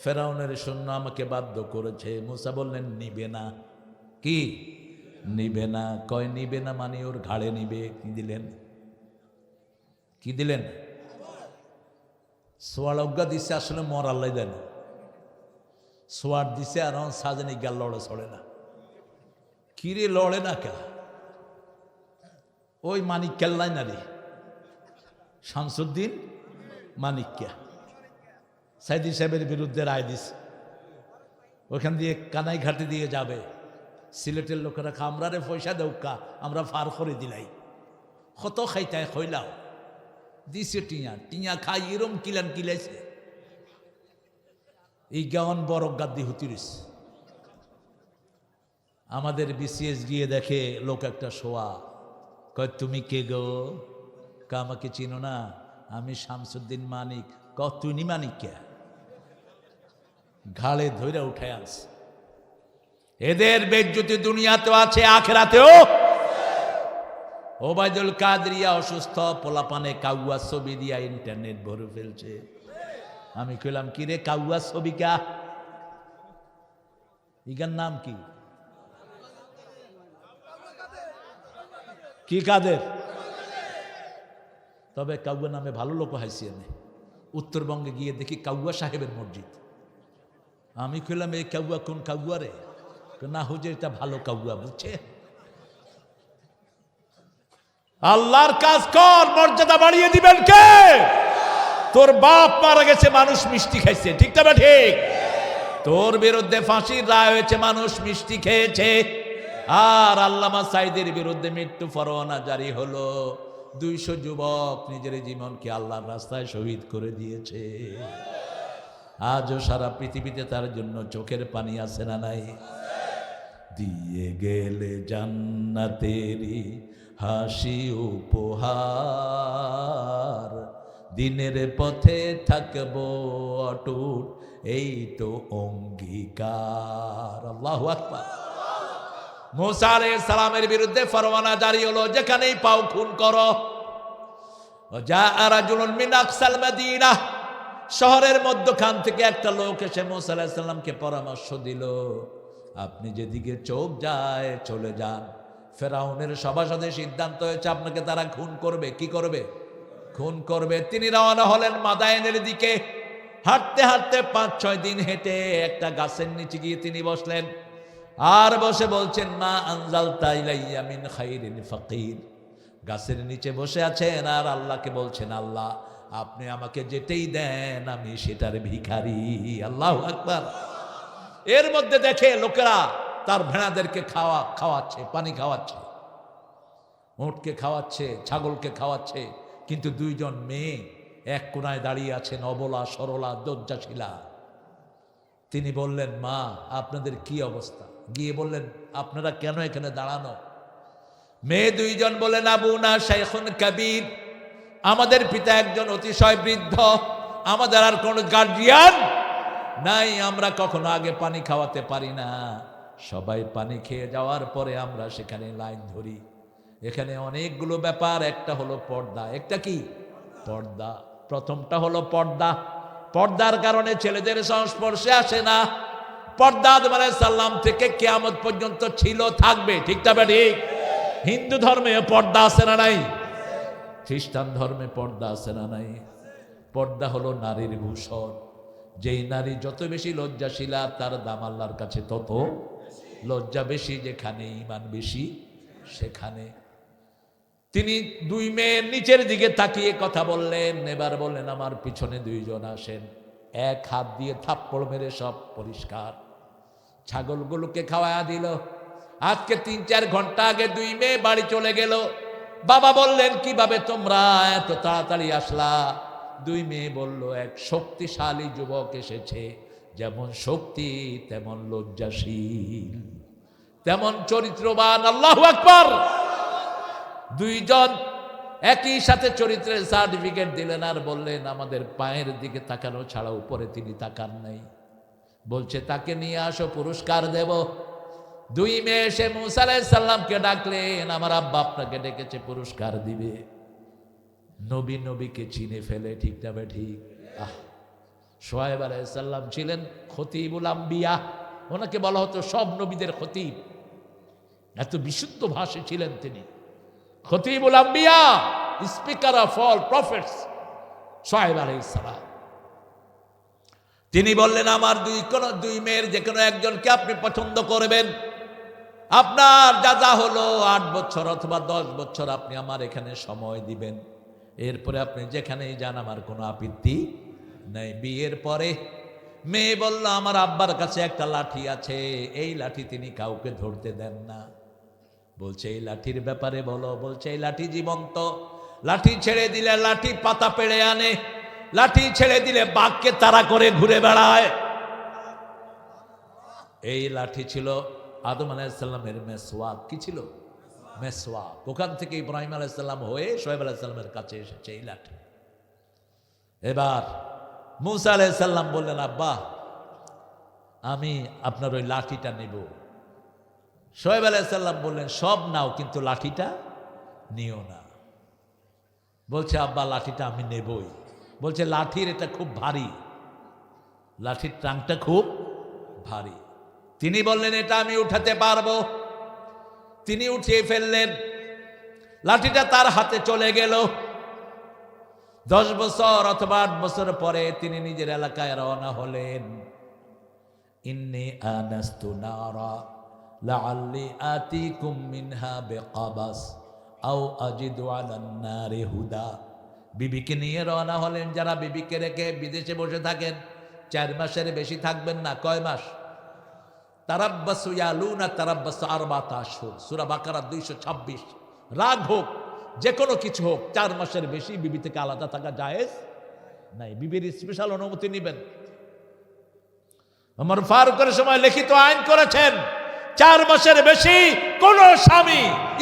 ফেরাউনের সৈন্য আমাকে বাধ্য করেছে। মূসা বললেন নিবে না। কি নিবে না? কয় নিবে না মানে ওর ঘাড়ে নিবে। কি দিলেন? কি দিলেন? সোয়াল অজ্ঞা দিচ্ছে, আসলে মর আল্লাহ দেন। সোয়ার দিছে আর সাজেনি গাল লড়ে ছড়ে না। কিরে লড়ে না কে? ওই মানিক কেল্লাই না রে, শামসুদ্দিন মানিককে সাইদি সাহেবের বিরুদ্ধে রায় দিছে। ওখান দিয়ে কানাই ঘাটে দিয়ে যাবে। সিলেটের লোকেরা খামরারে পয়সা দেউকা, আমরা ফার করে দিলাই। কত খাইতায় খইলাও দিছে, টিয়া টিয়া খাই এরম কিলান কিলাইছে। এই গাওয়ান বড় গাদ্দি হুতিরিস। আমাদের বিসিএস গিয়ে দেখে লোক একটা শোয়া, কয় তুমি কে গো? আমাকে চিনো না? আমি শামসুদ্দিন মানিক। তুই মানিক কে? ঘাড়ে ধইরা উঠায় আনস। এদের বেজ্জতি দুনিয়াতেও আছে, আখেরাতেও। ওবায়দুল কাদরিয়া অসুস্থ, পোলাপানে কাউয়া ছবি দিয়া ইন্টারনেট ভরে ফেলছে। আমি কইলাম কি রে কাউয়া ছবি কা? ইগার নাম কি? কি কাদের? তবে কাউয়া নামে ভালো লোক হাইছি আমি। উত্তরবঙ্গে গিয়ে দেখি কাউয়া সাহেবের মসজিদ। আমি কইলাম এই কাউয়া কোন কাউয়া রে? না হুজুর এটা ভালো কাউয়া, বুঝছে? আল্লাহর কাজ কর, মর্যাদা বাড়িয়ে দিবেন কে? তোর বাপ মারা গেছে, মানুষ মিষ্টি খাইছে। ঠিক না ঠিক? তোর বিরুদ্ধে ফাঁসির রায় হয়েছে, মানুষ মিষ্টি খেয়েছে। আর আল্লামা সাইদের বিরুদ্ধে মৃত্যু পরোয়ানা জারি হলো। 200 যুবক নিজের জীবনকে আল্লাহর রাস্তায় শহীদ করে দিয়েছে। আজও সারা পৃথিবীতে তার জন্য চোখের পানি আছে না নাই? দিয়ে গেলে জান্নাতেরি হাসি উপহার, দিনের পথে থাকবো অটুট, এই তো অঙ্গীকার। আল্লাহু আকবার। মূসা আলাইহিস সালামের বিরুদ্ধে ফরমানা জারি হলো, যেখানেই পাও খুন করো। জাআ রাজুলুন মিন আকসাল মাদিনা, শহরের মধ্যখান থেকে একটা লোক এসে মূসা আলাইহিস সালামকে পরামর্শ দিল, আপনি যেদিকে চোখ যায় চলে যান। ফেরাউনের সভাসদের সিদ্ধান্ত হয়েছে আপনাকে তারা খুন করবে। কি করবে? খুন করবে। তিনি রওনা হলেন মাদায়েনের দিকে। হাঁটতে হাঁটতে 5-6 দিন হেঁটে একটা গাছের নিচে গিয়ে তিনি বসলেন। আর বসে বলছেন, মা আনজালতা ইলাইয়া মিন খাইরিন ফাকির। গাছের নিচে বসে আছেন আর আল্লাহকে বলছেন, আল্লাহ আপনি আমাকে যেতেই দেন, আমি সেটার ভিখারি। আল্লাহু আকবার। এর মধ্যে দেখে লোকেরা তার ভেড়াদেরকে খাওয়াচ্ছে, পানি খাওয়াচ্ছে, উটকে খাওয়াচ্ছে, ছাগলকে খাওয়াচ্ছে। কিন্তু 2জন মেয়ে এক কোনায় দাঁড়িয়ে আছেন, অবলা সরলা লজ্জাশীলা। তিনি বললেন, মা আপনাদের কি অবস্থা? গিয়ে বললেন, আপনারা কেন এখানে দাঁড়ানো? মেয়ে 2জন বলেন, আবুনা শাইখুন কাবীর, আমাদের পিতা একজন অতিশয় বৃদ্ধ, আমাদের আর কোনো গার্জিয়ান নাই, আমরা কখনো আগে পানি খাওয়াতে পারি না। সবাই পানি খেয়ে যাওয়ার পরে আমরা সেখানে লাইন ধরি। এখানে অনেকগুলো ব্যাপার, একটা হলো পর্দা। একটা কি? পর্দা। প্রথমটা হলো পর্দা। পর্দার কারণে ছেলেদের সংস্পর্শে আসে না, পর্দা আদম আলাইহিস সালাম থেকে কিয়ামত পর্যন্ত ছিল, থাকবে। ঠিক তবে ঠিক। হিন্দু ধর্মে পর্দা আছে না নাই? খ্রিস্টান ধর্মে পর্দা আছে না নাই? পর্দা হলো নারীর ভূষণ। যেই নারী যত বেশি লজ্জাশীলা তার দাম আল্লাহর কাছে তত। লজ্জা বেশি যেখানে, ঈমান বেশি সেখানে। তিনি দুই মেয়ের নিচের দিকে তাকিয়ে কথা বললেন। এবার বললেন, আমার পিছনে দুইজন আসেন। এক হাত দিয়ে থাপ্পড় মেরে সব পরিষ্কার। ছাগলগুলোকে খাওয়া দিল। আজকে 3-4 ঘন্টা আগে দুই মেয়ে বাড়ি চলে গেল। বাবা বললেন, কিভাবে তোমরা এত তাড়াতাড়ি আসলা? দুই মেয়ে বলল, এক শক্তিশালী যুবক এসেছে, যেমন শক্তি তেমন লজ্জাশীল, তেমন চরিত্রবান। আল্লাহু আকবার। দুইজন একই সাথে চরিত্রের সার্টিফিকেট দিলেন আর বললেন, আমাদের পায়ের দিকে তাকানো ছাড়া উপরে তিনি তাকান নাই। বলছে, তাকে নিয়ে আসো, পুরস্কার দেব। দুই মেয়ে এসে মুসা আলাইহিস সালামকে ডাকলেন, আমার আব্বা আপনাকে ডেকেছে, পুরস্কার দিবে। নবী নবীকে চিনে ফেলে। ঠিক না ঠিক? শুআয়ব আলাইহিস সালাম ছিলেন খতিবুল আম্বিয়া, ওনাকে বলা হতো সব নবীদের খতিব। এত বিশুদ্ধ ভাষী ছিলেন তিনি। খতিবুল আম্বিয়া, স্পিকার অফ অল প্রফেটস, শুআয়ব আলাইহিস সালাম। তিনি বললেন, আমার দুই মেয়ের যে কোনো একজনকে আপনি পছন্দ করবেন। আপনার যা হলো 8 বছর অথবা 10 বছর আপনি আমার এখানে সময় দিবেন। এরপরে আপনি যেখানেই যান, আমার কোনো আপত্তি নেই। বিয়ের পরে মেয়ে বলল, আমার আব্বার কাছে একটা লাঠি আছে, এই লাঠি তিনি কাউকে ধরতে দেন না। বলছে, এই লাঠির ব্যাপারে বলো। বলছে, এই লাঠি জীবন্ত। লাঠি ছেড়ে দিলে লাঠি পাতা পেড়ে আনে, লাঠি ছেড়ে দিলে বাঘকে তাড়া করে ঘুরে বেড়ায়। এই লাঠি ছিল আদম আলাইহিস সালামের মেসওয়াক। কি ছিল? মেসওয়াক। ওখান থেকে ইব্রাহিম আলাইহিস সালাম হয়ে শুআয়ব আলাইহিস সালামের কাছে এসেছে এই লাঠি। এবার মুসা আলাইহিস সালাম বললেন, আব্বা আমি আপনার ওই লাঠিটা নেব। শুআয়ব আলাইহিস সালাম বললেন, সব নাও, কিন্তু লাঠিটা নিও না। বলছে, আব্বা লাঠিটা আমি নেবই। বলছে, লাঠির এটা খুব ভারী, লাঠির ট্রাংটা খুব ভারী। তিনি বললেন, এটা আমি উঠাতে পারবো। তিনি উঠিয়ে ফেললেন। লাঠিটা তার হাতে চলে গেল। 10 বছর অথবা 8 বছর পরে তিনি নিজের এলাকায় রওনা হলেন। ইন্নী আনাস্তু নারা লাআল্লি আতিকুম মিনহা বিকাবাস আও আজিদু আলান নারি হুদা। বিবিকে নিয়ে রওনা হলেন। যারা বিবিকে রেখে বিদেশে বসে থাকেন, 4 মাসের বেশি থাকবেন না। কয় মাস? তারাব্বাসু ইয়ালুনা তারাব্বাসু 4 আশহুর, সূরা বাকারা 226। রাগ হোক, যে কোনো কিছু হোক, 4 মাসের বেশি বিবি থেকে আলাদা থাকা জায়েজ নাই। বিবির স্পেশাল অনুমতি নেবেন। ওমর ফারুকের সময় লিখিত আইন করেছেন, 4 মাসের বেশি কোন স্বামী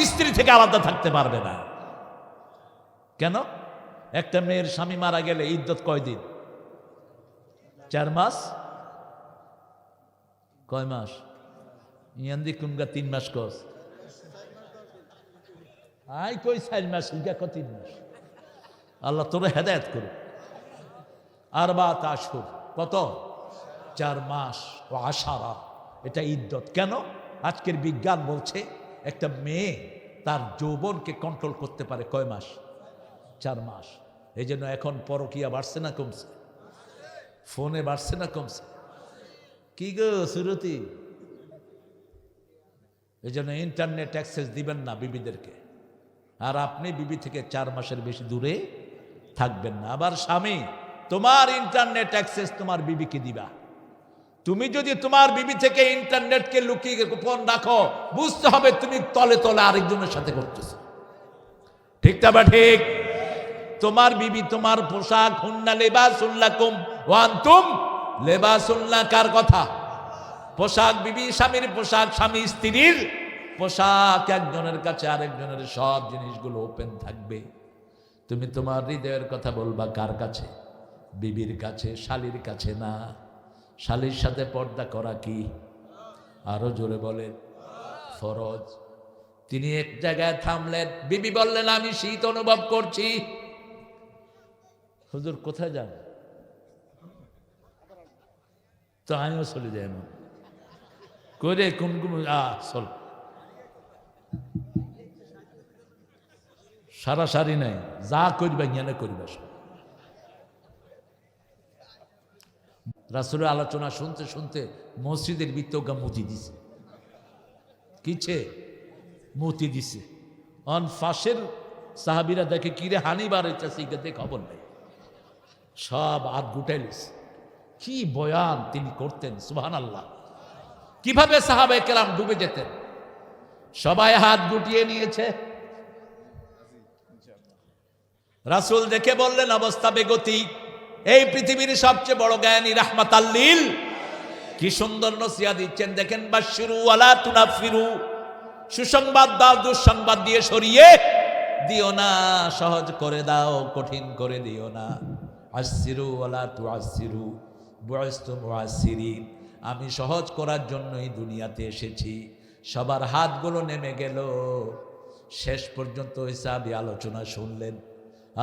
স্ত্রী থেকে আলাদা থাকতে পারবে না। কেন? একটা মেয়ের স্বামী মারা গেলে ইদ্যত কয়দিন? 4 মাস। কয় মাস? ইয়ান্দি কুনগা 3 মাস কস। আই কই 4 মাস, ইগা কত 3 মাস। আল্লাহ তোরে হেদায়েত করুক। 4 আশহুর, কত? 4 মাস ও আশারা, এটা ইদ্যত। কেন? আজকের বিজ্ঞান বলছে একটা মেয়ে তার যৌবনকে কন্ট্রোল করতে পারে কয় মাস? 4 মাস। এই জন্য এখন পরকিয়া বাড়ছে না কমছে? ফোনে বাড়ছে না কমছে? কি গো সুরতি? এই জন্য ইন্টারনেট অ্যাক্সেস দিবেন না বিবিদেরকে। আর আপনি বিবি থেকে 4 মাসের বেশি দূরে থাকবেন না। আবার স্বামী, তোমার ইন্টারনেট অ্যাক্সেস তোমার বিবিকে দিবা। তুমি যদি তোমার বিবি থেকে ইন্টারনেটকে লুকিয়ে গোপন রাখো, বুঝতে হবে তুমি তলে তলে আরেকজনের সাথে করতেছো। ঠিক না বা ঠিক? তোমার বিবি তোমার পোশাক, হুন্না লিবাসুল লাকুম ওয়া আনতুম লিবাসুল লাহুন্না। কার কথা? পোশাক বিবি স্বামীর পোশাক, স্বামী স্ত্রীর পোশাক। একজনের কাছে আরেকজনের সব জিনিসগুলো ওপেন থাকবে। তুমি তোমার হৃদয়ের কথা বলবা কার কাছে? বিবির কাছে, শালীর কাছে না। শালীর সাথে পর্দা করা কি? আরো জোরে বলেন, ফরজ। তিনি এক জায়গায় থামলেন। বিবি বললেন, আমি শীত অনুভব করছি। হুজুর কোথায় যান? তো আমিও চলে যাই। এমন করে কোন কোন চল সারাসারি নাই, যা করবা জ্ঞানে করবা। রাসূলের আলোচনা শুনতে শুনতে মসজিদের ভিতরে মুতি দিছে। কিছে মুতি দিছে। অন ফাঁসের সাহাবিরা দেখে কিরে হানি বার হইতেছে, দেখে খবর নেই, সব হাত গুটাইলিস। কি বয়ান তিনি করতেন, সুবহানাল্লাহ। কিভাবে সাহাবায়ে কেরাম ডুবে যেতেন, সবাই হাত গুটিয়ে নিয়েছে। রাসূল দেখে বললেন অবস্থা বেগতিক, এই পৃথিবীর সবচেয়ে বড় জ্ঞানী রাহমাতাল লিল কি সুন্দর নসিহত দিচ্ছেন। দেখেন, বাশিরু ওয়ালা তুনাফিরু, সুসংবাদ দাও, দুঃসংবাদ দিয়ে সরিয়ে দিও না, সহজ করে দাও, কঠিন করে দিও না। আশিরু ওয়ালা তুআসিরু, বুইস্তু মুআসিরিন, আমি সহজ করার জন্যই দুনিয়াতে এসেছি। সবার হাতগুলো নেমে গেল। শেষ পর্যন্ত ওই সাহাবী আলোচনা শুনলেন।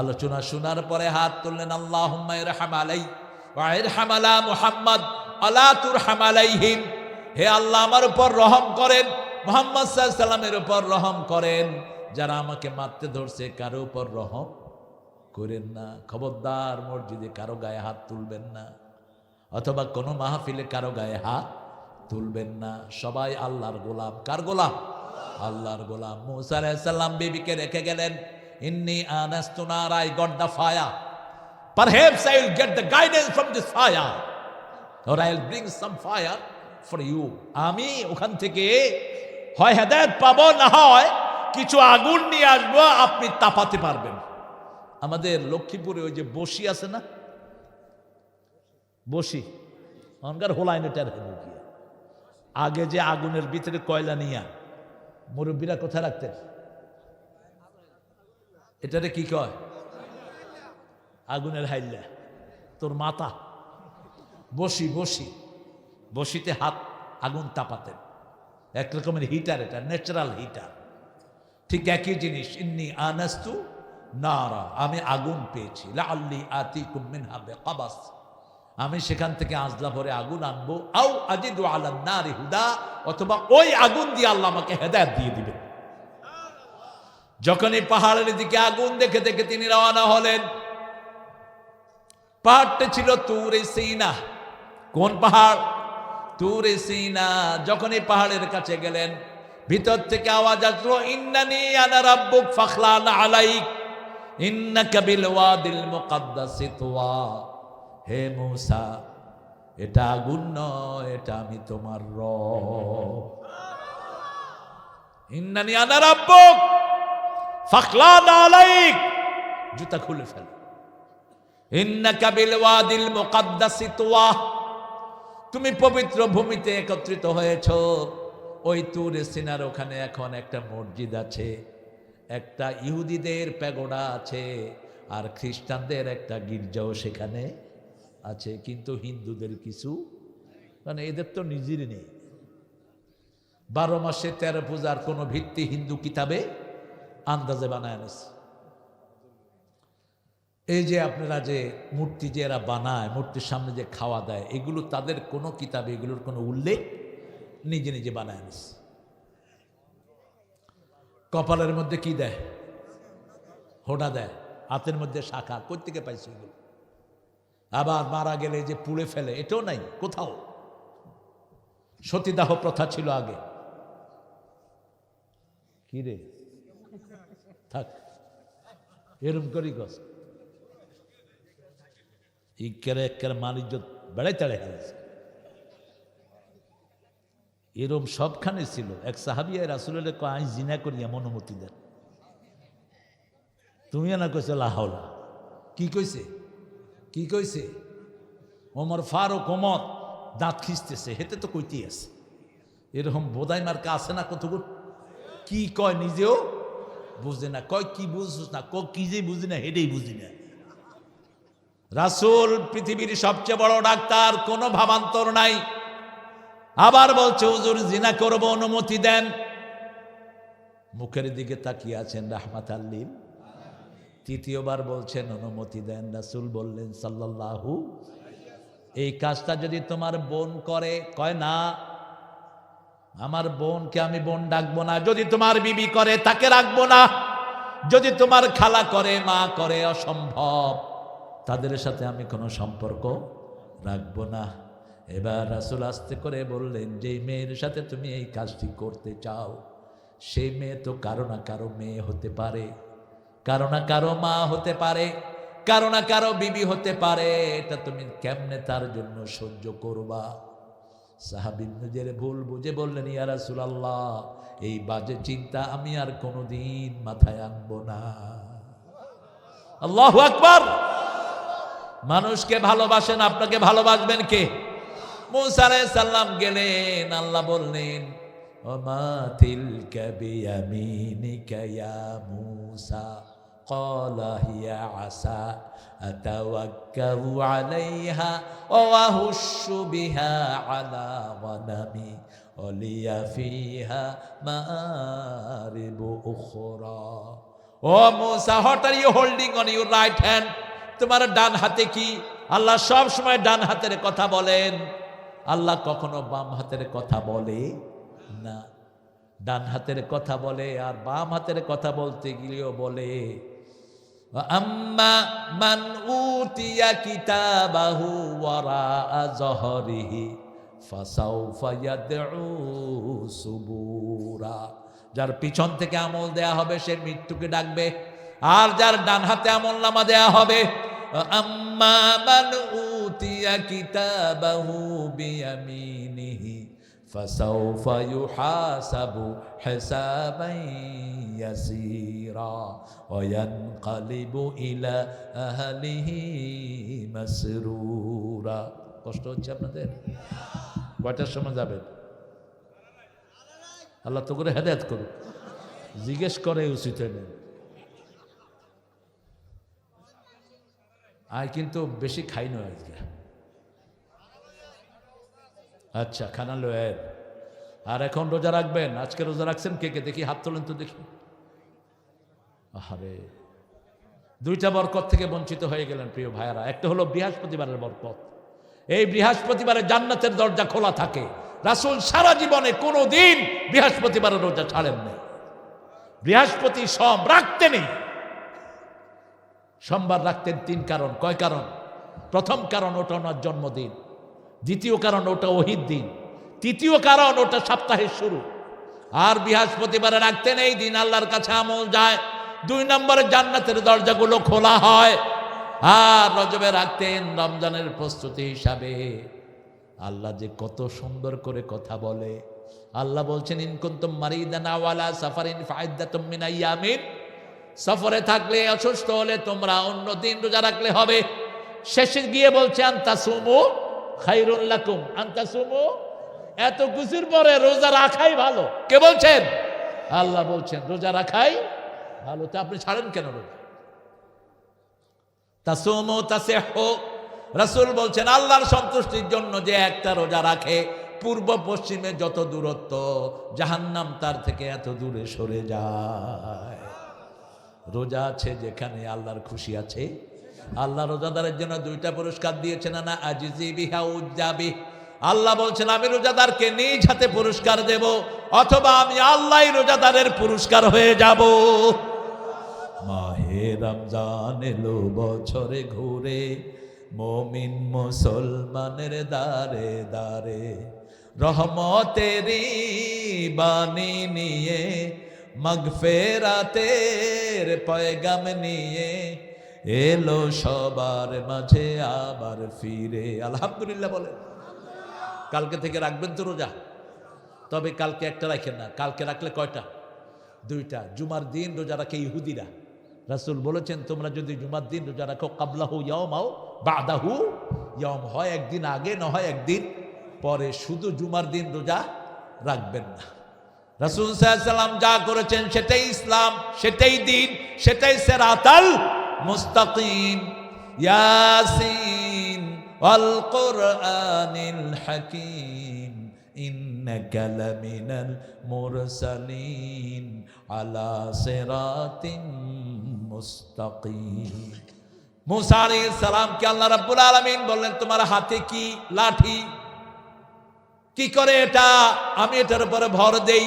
আলোচনা শোনার পরে হাত তুললেন, আল্লাহুম্মা ইরহাম আলাই ওয়া ইরহাম আলা মুহাম্মদ আলা তুরহাম আলাইহিম, হে আল্লাহ আমার উপর রহম করেন, মুহাম্মদ সাল্লাল্লাহু আলাইহি সাল্লামের উপর রহম করেন। যারা আমাকে মারতে ধরছে কারো উপর রহম করেন না। খবরদার মসজিদে কারো গায়ে হাত তুলবেন না, অথবা কোনো মাহফিলে কারো গায়ে হাত তুলবেন না। সবাই আল্লাহর গোলাম। কার গোলাম? আল্লাহর গোলাম। মুসা আলাইহিস সালাম বিবিকে রেখে গেলেন, inni anastu nara, I got the fire, perhaps I will get the guidance from this fire, or I will bring some fire for you. আমি ওখান থেকে হয় হেদায়েত পাবো, না হয় কিছু আগুন নিয়ে আসবো, আপনি তাপাতে পারবেন। আমাদের লক্ষ্মীপুরে ওই যে বসি আছে না, বসি অনকার হোলাইনেটার ঢুকিয়ে, আগে যে আগুনের ভিতরে কয়লা নিয়া মুরব্বীরা কোথায় রাখতেন, এটারে কি কয়? আগুনের হাইল্লা। তোর মাথা বসি, বসি বসিতে হাত আগুন তাপাতেন, এক রকমের হিটার, এটা ন্যাচারাল হিটার। ঠিক একই জিনিস, ইন্নি আনাস্তু নারা, আমি আগুন পেয়েছি, লাআল্লি আতিকুম মিনহা বিকাবাস, আমি সেখান থেকে আজলা ভরে আগুন আনবো, আও আজিদু আলান নারি হুদা, অথবা ওই আগুন দিয়ে আল্লাহ আমাকে হেদায়েত দিয়ে দিবেন। যখনই পাহাড়ের দিকে আগুন দেখে দেখে তিনি রওনা হলেন। পাহাড়টা ছিল তুরে সিনা। কোন পাহাড়? তুরে সিনা। যখনই পাহাড়ের কাছে গেলেন, ভিতর থেকে আওয়াজ আসলো, ইন্নানি আনা রাব্বুক ফাখলানা আলাইক ইন্নাকা বিল ওয়াদিল মুকাদ্দাসি তুওয়া, হে মূসা, এটা আগুন নয়, এটা আমি তোমার রব। ইন্নানি আনা রাব্বুক ফাখলানা আলাইক, জুতা খুলে ফেল। ইন্নাকা বিল ওয়াদিল মুকাদ্দাসি তুওয়া, তুমি পবিত্র ভূমিতে একত্রিত হয়েছ। ওই তুরে সিনার ওখানে এখন একটা মসজিদ আছে, একটা ইহুদিদের প্যাগোডা আছে, আর খ্রিস্টানদের একটা গির্জাও সেখানে আছে, কিন্তু হিন্দুদের কিছু, মানে এদের তো নিজেরই নেই। 12 মাসে 13 পূজার কোনো ভিত্তি হিন্দু কিতাবে আন্দাজে বানায় নিছে। এই যে আপনারা যে মূর্তি যে এরা বানায়, মূর্তির সামনে যে খাওয়া দেয়, এগুলো তাদের কোনো কিতাবে এগুলোর কোনো উল্লেখ, নিজে নিজে বানায় নিছে। কপালের মধ্যে কি দেয়? হোঁড়া দেয়, হাতের মধ্যে শাখা, কই থেকে পাইছে এগুলো? আবার মারা গেলে যে পুড়ে ফেলে, এটাও নাই কোথাও। সতীদাহ প্রথা ছিল আগে। কি রে থাক, এরম করি গছ ইকের মানিজ্য বেড়াই তাড়ে হারাইছে। এরম সবখানে ছিল। এক সাহাবিয়া রাসূলের কয়, আমি জিনা করি, এমন অনুমতি দেন। তুমি না কইছে লা হাওলা। কি কইছে? কি কইছে? ওমর ফারুক ওমর দাঁত খিঁচতেছে, হেতে তো কইতেই আছে। এরকম বোধাই মার্কা আছে না কতগুলো? কি কয় নিজেও বুঝে না, কয় কি বুঝছিস না, কি যে বুঝি না, হেডেই বুঝি না। রাসূল পৃথিবীর সবচেয়ে বড় ডাক্তার, কোনো ভাবান্তর নাই। আবার বলছে, হুজুর জিনা করব, অনুমতি দেন। মুখের দিকে তাকিয়ে আছেন রাহমাতাল লিল। তৃতীয়বার বলছেন, অনুমতি দেন। রাসূল বললেন সাল্লাল্লাহু, এই কাজটা যদি তোমার বোন করে, কয় না, আমার বোনকে আমি বোন ডাকবো না, যদি তোমার বিবি করে তাকে রাখবো না, যদি তোমার খালা করে মা করে অসম্ভব, তাদের সাথে আমি কোনো সম্পর্ক রাখবো না। এবার রাসূল আস্তে করে বললেন, যে মেয়ের সাথে তুমি এই কাজটি করতে চাও সেই মেয়ে তো কারো না কারো মেয়ে হতে পারে, কারো না কারো মা হতে পারে, কারো না কারো বিবি হতে পারে, এটা তুমি কেমনে তার জন্য সহ্য করবা? সাহাবী নিজের ভুল বুঝে বললেন, ইয়া রাসূলুল্লাহ, এই বাজে চিন্তা আমি আর কোনোদিন মাথায় আনবো না। আল্লাহু আকবার। মানুষকে ভালোবাসেন, আপনাকে ভালোবাসবেন কে? মূসা আলাইহিস সালাম গেলেন, আল্লাহ বললেন, ওমা তিলকা বিয়ামিনিকা ইয়া মূসা, ক্বালা হিয়া আসা আতাওয়াক্কালু আলাইহা ওয়া আহুশশু বিহা আলা গনামি ওয়ালিয়া ফিহা মাআরিবু উখরা। ও মূসা, what are you holding on your right hand? তোমার ডান হাতে কি? আল্লাহ সব সময় ডান হাতের কথা বলেন, আল্লাহ কখনো বাম হাতের কথা বলে না। ডান হাতের কথা বলে, আর বাম হাতের কথা বলতে গিয়েও বলে, আম্মা মান উতিয়া কিতাবাহু ওয়ারা যহরিহি ফাসাউফা ইয়াদউ সুবুরা। যার পিছন থেকে আমল দেয়া হবে সে মৃত্যুকে ডাকবে, আর যার ডান হাতে আমল নামা দেয়া হবে, আম্মা মান উতিয়া কিতাবাহু বিয়ামিনিহি ফাসাউফা ইউহাসাবু হিসাবান ইয়াসীরা ওয়া ইয়ানকালিবু ইলা আহলিহি মাসরুরা। কষ্ট হচ্ছে আপনাদের? কয়টার সময় যাবেন? আল্লাহ তো করে হেদায়েত করুক। জিজ্ঞেস করে উচিত নেই। আর কিন্তু বেশি খাই নয় আজকে। আচ্ছা, খানা লয়ের। আর এখন রোজা রাখবেন? আজকে রোজা রাখছেন কে কে? দেখি হাত তোলেন তো দেখি। আরে, দুইটা বরকত থেকে বঞ্চিত হয়ে গেলেন প্রিয় ভাইয়ারা। একটা হলো বৃহস্পতিবারের বরকত। এই বৃহস্পতিবারে জান্নাতের দরজা খোলা থাকে। রাসূল সারা জীবনে কোনো দিন বৃহস্পতিবারের রোজা ছাড়েন নাই। বৃহস্পতি সোম রাখতে নেই। সোমবার রাখতেন তিন কারণ। কয় কারণ? প্রথম কারণ, ওটা ওনার জন্মদিন। দ্বিতীয় কারণ, ওটা ওহিদ দিন। তৃতীয় কারণ, ওটা সপ্তাহের শুরু। আর বৃহস্পতিবারে রাখতেন, এই দিন আল্লাহর কাছে আমল যায়। 2 নম্বরে জান্নাতের দরজাগুলো খোলা হয়। আর রজবে রাখতেন রমজানের প্রস্তুতি হিসাবে। আল্লাহ যে কত সুন্দর করে কথা বলে। আল্লাহ বলছেন, ইন কুনতুম মারিদান আও আলা সাফারিন ফাইদ্দাতুম মিন আইয়ামিন। সফরে থাকলে, অসুস্থ হলে তোমরা অন্য দিন রোজা রাখলে হবে। শেষে গিয়ে বলছে, আনতাসুমু খায়রুল লাকুম। আনতাসুমু, এত কিছুর পরে রোজা রাখাই ভালো। কে বলছেন? আল্লাহ বলছেন রোজা রাখাই ভালো। তো আপনি ছাড়েন কেন রোজা? তাসুমু তাসিহু। রাসূল বলছেন, আল্লাহর সন্তুষ্টির জন্য যে একটা রোজা রাখে, পূর্ব পশ্চিমে যত দূরত্ব, জাহান্নাম তার থেকে এত দূরে সরে যায়। রোজা আছে যেখানে আল্লাহর খুশি আছে। আল্লাহ রোজাদারের জন্য 2টা পুরস্কার দিয়েছেন, না আজিজি বিহা উজ্জাবি। আল্লাহ বলছেন, আমি রোজাদারকে নিজ হাতে পুরস্কার দেব, অথবা আমি আল্লাহই রোজাদারের পুরস্কার হয়ে যাব। মাহে রমজান এলো বছরে ঘুরে, মুমিন মুসলমানের দারে দারে, রহমতেরই বাণী নিয়ে, মাগফিরাতের পয়গাম নিয়ে, এলো সবার মাঝে আবার ফিরে। আলহামদুলিল্লাহ বলে। কালকে থেকে রাখবেন তো রোজা? তবে কালকে একটা রাখেন না। কালকে রাখলে কয়টা? 2টা। জুমার দিন রোজা রাখে ইহুদিরা। রাসূল বলেছেন, তোমরা যদি জুমার দিন রোজা রাখো, কাবলাহু ইয়াওম আও বাদাহু ইয়াওম, হয় একদিন আগে না হয় একদিন পরে, শুধু জুমার দিন রোজা রাখবেন না। রাসূল সাল্লাল্লাহু আলাইহি ওয়াসাল্লাম যা করেছেন সেটাই ইসলাম, সেটাই দিন, সেটাই সিরাতাল মুস্তাকিম। ইয়াসিন ওয়াল কুরআনিল হাকীম, ইন্নাকা লামিনাল মুরসালিন আলা সিরাতিন মুস্তাকিম। মূসা আলাইহিস সালামকে আল্লাহ রাব্বুল আলামিন বললেন, তোমার হাতে কি? লাঠি। কি করে এটা? আমি এটার উপরে ভর দেই,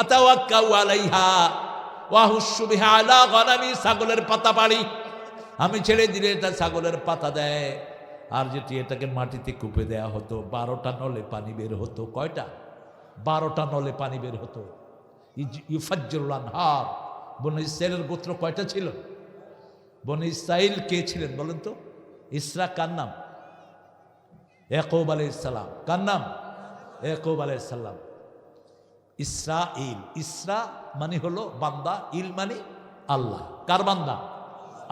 আতাওয়াক্কাউ আলাইহা ওয়া হুশু বিহা আলা গনামি, ছাগলের পাতা পাড়ি, আমি ছেড়ে দিলে এটা ছাগলের পাতা দেয়। আর যেটি এটাকে মাটিতে কুপে দেয়া হতো, 12টা নলে পানি বের হতো। কয়টা? 12টা নলে পানি বের হতো। ইউফাজ্জিরুল আনহার। বনি ইসরাইলের গোত্র কয়টা ছিল? বনি ইসরাইল কে ছিলেন বলেন তো? ইসরা কার নাম? ইয়াকুব আলাইহিস সালাম। কার নাম? ইয়াকুব আলাইহিস সালাম। ইসরাইল, ইসরা মানে হলো বান্দা, ইল মানে আল্লাহ। কার বান্দা?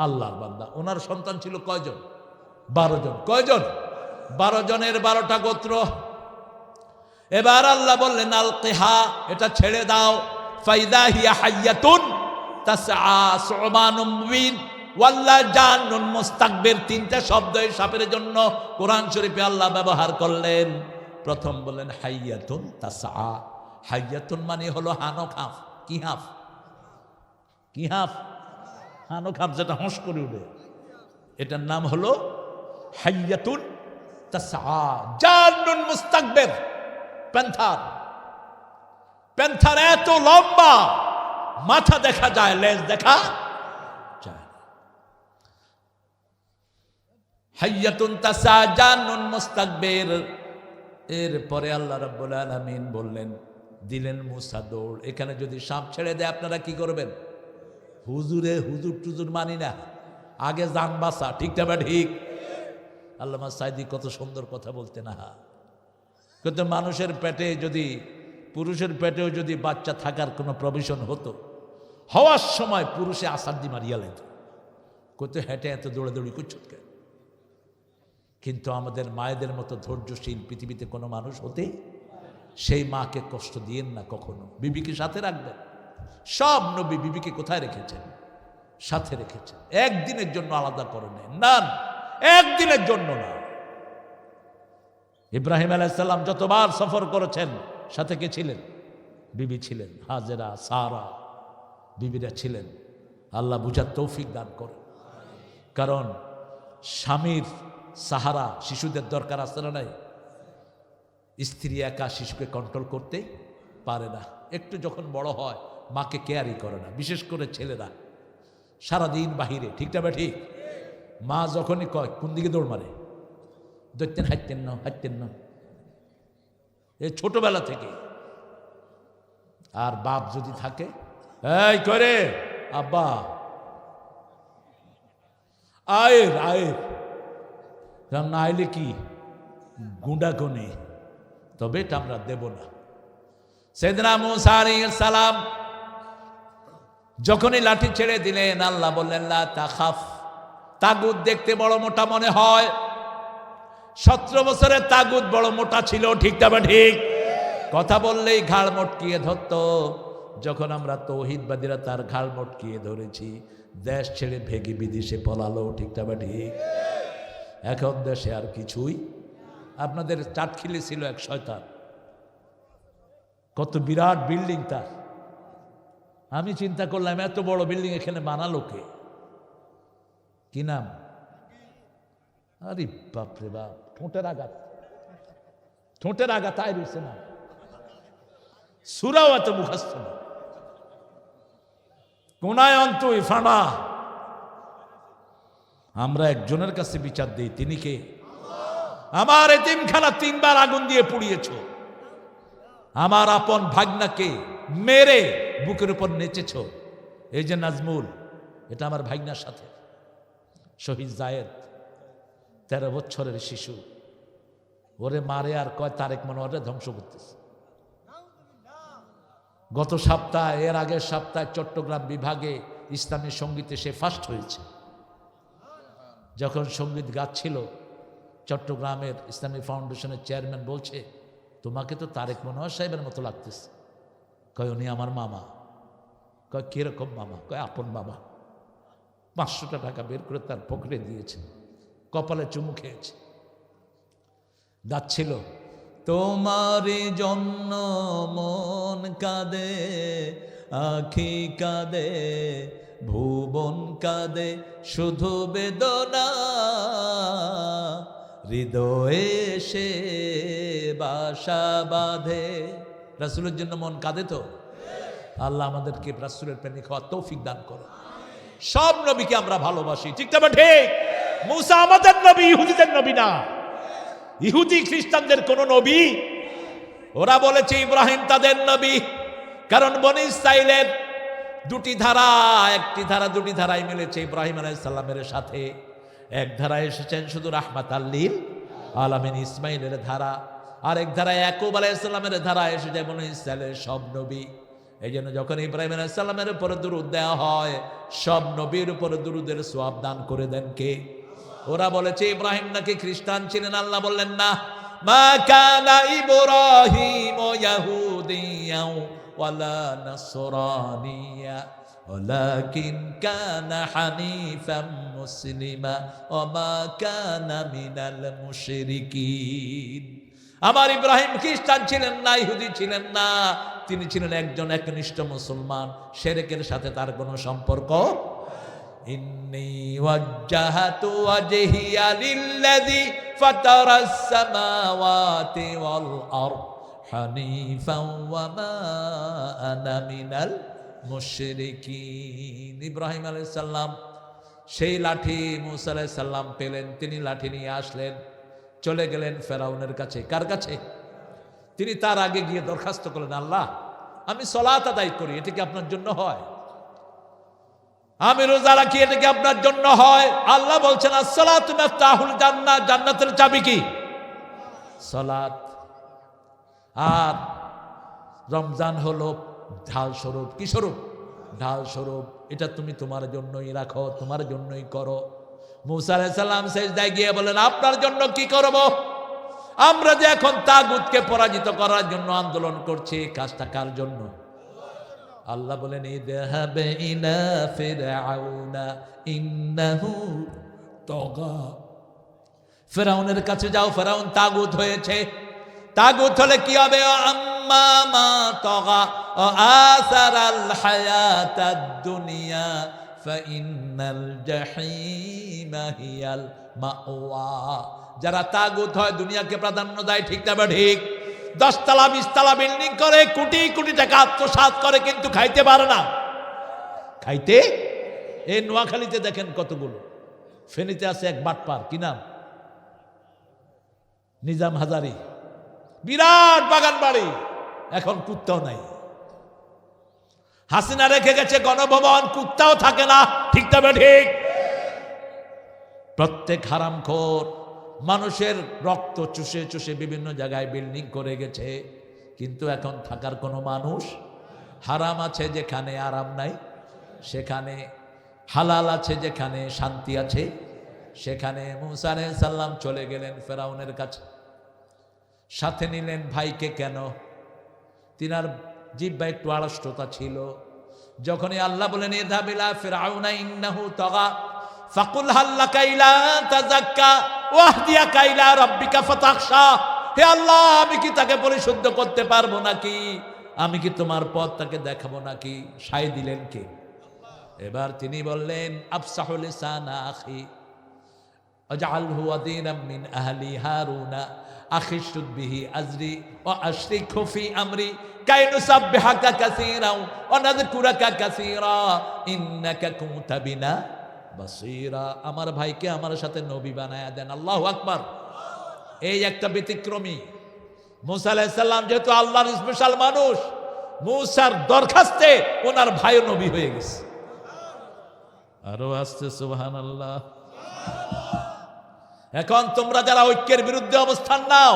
আল্লাহর বান্দা। ওনার সন্তান ছিল কয়জন? 12 জন। কয়জন? 12 জনের 12টা গোত্র। এবার আল্লাহ বললেন আলকিহা, এটা ছেড়ে দাও। ফাইদা হিয়া হাইয়াতুন তাসআ সুবানুম মুবিন ওয়াল্লা জান্নুন মুস্তাকবির। 3টা শব্দ এই সাপের জন্য কোরআন শরীফে আল্লাহ ব্যবহার করলেন। প্রথম বললেন হাইয়াতুন তাসআ। হাইয়াতুন মানে হলো হানক হাফ। কি হাফ? কি হাফ? হানক হাফ, যেটা হোঁশ করে উঠে, এটার নাম হলো হাইয়াতুন তাসআ। জান্নুন মুস্তাকবির, প্যান্থার। প্যান্থার এত লম্বা, মাথা দেখা যায়, লেজ দেখা যায়। হাইয়াতুন তাসআ জান্নুন মুস্তাকবির। এরপরে আল্লাহ রাব্বুল আলামিন বললেন, দিলেন মুসা দৌড়। এখানে যদি সাপ ছেড়ে দেয় আপনারা কি করবেন? হুজুরে হুজুর টুজুর মানি না, আগে জান বাঁচা। ঠিক না? ঠিক। আল্লামা সাইদি কত সুন্দর কথা বলতেন। কিন্তু মানুষের পেটে যদি, পুরুষের পেটেও যদি বাচ্চা থাকার কোনো প্রভিশন হতো, হওয়ার সময় পুরুষে আসার দি মারিয়া লেত। কত হেঁটে এত দৌড়াদৌড়ি করছো কেন? কিন্তু আমাদের মায়েদের মতো ধৈর্যশীল পৃথিবীতে কোনো মানুষ হতে, সেই মাকে কষ্ট দিয়েন না কখনো। বিবিকে সাথে রাখবেন। সব নবী বিবিকে কোথায় রেখেছেন? সাথে রেখেছেন। একদিনের জন্য আলাদা করে নেন না, একদিনের জন্য না। ইব্রাহিম আলাইহিস সালাম যতবার সফর করেছেন, সাথে কে ছিলেন? বিবি ছিলেন। হাজেরা, সারা বিবিরা ছিলেন। আল্লাহ বুঝার তৌফিক দান করে। কারণ স্বামীর সাহারা শিশুদের দরকার আছে না নাই? স্ত্রী একা শিশুকে কন্ট্রোল করতে পারে না। একটু যখন বড় হয় মাকে কেয়ারই করে না, বিশেষ করে ছেলেরা সারাদিন বাহিরে। ঠিক না? ঠিক। মা যখনই কয় কোন দিকে দৌড় মারে, দেখতেন হাঁটতেন না, হাঁটতেন না, এই ছোটবেলা থেকে। আর বাপ যদি থাকে, এই করে আব্বা আয়ের আয়ের, না আইলে কি গুন্ডা গনে, তবে এটা আমরা দেব না। সাইয়েদনা মুসা আলাইহিস সালাম যখনই লাঠি ছেড়ে দিলেন, আল্লাহ বললেন লা তাখাফ। তাগুত দেখতে বড় মোটা মনে হয়, 17 বছরের তাগুত বড় মোটা ছিল। ঠিক না? ঠিক। কথা বললেই ঘাড় মটকিয়ে ধরত। যখন আমরা তৌহিদবাদীরা তার ঘাড় মটকিয়ে ধরেছি, দেশ ছেড়ে ভেগে বিদেশে পলালো। ঠিক না? ঠিক। এখন দেশে আর কিছুই। আপনাদের চাটখিলে ছিল এক শয়তান, কত বিরাট বিল্ডিং তার। আমি চিন্তা করলাম এত বড় বিল্ডিং এখানে বানালো কে? কি নাম? আরে বাপরে বাপ, ঠোঁটের আঘাত, ঠোঁটের আঘাত আয় রয়েছে না, সুরাও এত মুখস্থ না, কোনায় অন্তই ফানা। আমরা একজনের কাছে বিচার দিই, তিনি কে? আমার এতিমখানা 3 বার আগুন দিয়ে পুড়িয়েছ। আমার আপন ভাগনাকে মেরে বুকের উপর নেচেছ। এই যে নাজমুল, এটা আমার ভাগনার সাথে। শহীদ জায়েদ 13 বছরের শিশু, ওরে মারে আর কয় তারেক মনোয়ারে ধ্বংস করতেছে। গত সপ্তাহে, এর আগের সপ্তাহে চট্টগ্রাম বিভাগে ইসলামী সঙ্গীতে সে ফার্স্ট হয়েছে। যখন সঙ্গীত গাচ্ছিল, চট্টগ্রামের ইসলামী ফাউন্ডেশনের চেয়ারম্যান বলছে, তোমাকে তো তারেক মনোয়ার সাহেবের মতো লাগতেছে। কয় উনি আমার মামা। কয় কিরকম মামা? কয় আপন মামা। 500 টাকা বের করে তার পকেটে দিয়েছে, কপালে চুমু খেয়েছে। গাচ্ছিল, তোমার জন্য মন কাঁদে, আখি কাঁদে, ভুবন কাঁদে, শুধু বেদনা, হৃদয়ে সে বাসা বাঁধে। রাসূলের জন্য মন কাঁদে তো? আল্লাহ আমাদেরকে রাসূলের প্রেমিক হওয়ার তৌফিক দান করো। সব নবীকে আমরা ভালোবাসি, ঠিক না ঠিক? মুসা আমাদের নবী, ইহুদিদের নবী না। ইহুদি খ্রিস্টানদের কোন নবী? ওরা বলেছে ইব্রাহিম তাদের নবী, কারণ বনী ইসরাইলের দুটি ধারা, একটি ধারা দুটি ধারায় মিলেছে ইব্রাহিম আলাইহিস সালামের সাথে। এক ধারায় এসেছেন শুধু রাহমাতাল লিল আলামিন ইসমাইলের ধারা, আর এক ধারায় ইয়াকুব আলাইহিস সালামের ধারা এসেছে বনী ইসরাইলের সব নবী। এই জন্য যখন ইব্রাহিম আলাইহিস সালামের উপর দুরূদ দেওয়া হয়, সব নবীর উপর দুরূদের সওয়াব দান করে দেন কে? ওরা বলেছে ইব্রাহিম নাকি খ্রিস্টান ছিলেন। আল্লাহ বললেন না, মা কানা ইব্রাহিম ইয়াহুদিয়া ওয়ালা নাসরানিয়া ওয়ালাকিন কানা হানিফাম মুসলিমা ওয়া মা কানা মিনাল মুশরিকিন। আমার ইব্রাহিম খ্রিস্টান ছিলেন না, ইহুদি ছিলেন না, তিনি ছিলেন একজন একনিষ্ঠ মুসলমান। শিরকের সাথে তার কোনো সম্পর্ক। ইন্নী ওয়াজ্জাহাতু ওয়াজহিয়া লিল্লাযী ফাতারাস সামাওয়াতি ওয়াল আরদ হানিফান ওয়া মা আনা মিনাল মুশরিকিন। ইব্রাহিম আলাইহিস সালাম সেই লাঠি মুসা আলাইহিস সালাম পেলেন, তিনি লাঠি নিয়ে আসলেন, চলে গেলেন ফেরাউনের কাছে। কার কাছে? তিনি তার আগে গিয়ে দরখাস্ত করলেন, আল্লাহ আমি সালাত আদায় করি, এটা কি আপনার জন্য হয়? আমি রোজা রাখি, এটা কি আপনার জন্য হয়? আল্লাহ বলছেন আসসালাতু মিফতাহুল জান্নাহ, জান্নাতের চাবি কি? সালাত। আর রমজান হলো ঢাল স্বরূপ। কি স্বরূপ? ঢাল স্বরূপ। এটা তুমি তোমার জন্যই রাখো, তোমার জন্যই করো। মুসা আলাইহিস সালাম সেজদায় গিয়ে বলেন, আপনার জন্য কি করব? আমরা যে এখন তাগুতকে পরাজিত করার জন্য আন্দোলন করছি, কাজটা কার জন্য? আল্লাহ বলেন, ইযহাব ইলা ফিরআউনা ইন্নাহু তাগা। ফেরাউনের কাছে যাও, ফেরাউন তাগুত হয়েছে। তাগুত হলে কি হবে? আম্মা মা তাগা ও আসারাল হায়াতাদ দুনিয়া ফাইন্নাল জাহিমা হিয়াল মাওয়া। যারা তাগুত হয় দুনিয়াকে প্রাধান্য দেয়, ঠিক না ঠিক? 10 তলা 20 তলা বিল্ডিং করে, কোটি কোটি টাকা আত্মসাৎ করে, কিন্তু খাইতে পারে না। খাইতে এই নোয়াখালীতে দেখেন কতগুলো, ফেনীতে আছে এক বাটপার, কি নাম? নিজাম হাজারি, বিরাট বাগান বাড়ি, এখন কুত্তাও নাই। হাসিনা রেখে গেছে গণভবন, কুত্তাও থাকে না, ঠিক তবে ঠিক? প্রত্যেক হারামখোর মানুষের রক্ত চুষে চুষে বিভিন্ন জায়গায় বিল্ডিং করে গেছে, কিন্তু এখন থাকার কোনো মানুষ। হারাম আছে যেখানে আরাম নাই, সেখানে হালাল আছে যেখানে শান্তি আছে, সেখানে মুসা আলাইহিস সালাম চলে গেলেন ফেরাউনের কাছে। সাথে নিলেন ভাইকে। কেন? তিনার জিহ্বা একটু আড়ষ্টতা ছিল। যখনই আল্লাহ বলেন ইযহাব ইলা ফিরআউনা ইন্নাহু তাগা ফাকুল হাল লাকা ইলা তাযাক্কা ওয়াহদিয়াকা ইলা রাব্বিকা ফাতাখশা। হে আল্লাহ, আমি কি তাকে পরিশুদ্ধ করতে পারবো নাকি? আমি কি তোমার পথ তাকে দেখাবো নাকি? সায় দিলেন কে? এবার তিনি বললেন, আফসাহু লিসানা আখি আজআলহু ওয়াদিনাম মিন আহলি হারুনা আখিশুদ বিহি আজরি ওয়া আশরিকহু ফি আমরি কাই নুসাব্বিহাকা কাসীরা ওয়া নাযকুরাকা কাসীরা ইন্নাকা কুনতা বিনা বাসীরা। আমার ভাইকে আমার সাথে নবী বানায়া দেন। আল্লাহু আকবার। এই একটা ব্যতিক্রমী। মুসা আলাইহিস সালাম যেহেতু আল্লাহর স্পেশাল মানুষ, মুসার দরখাস্তে ওনার ভাইও নবী হয়ে গেছে। আরো আসছে সুবহানাল্লাহ। এখন তোমরা যারা ঐক্যের বিরুদ্ধে অবস্থান নাও,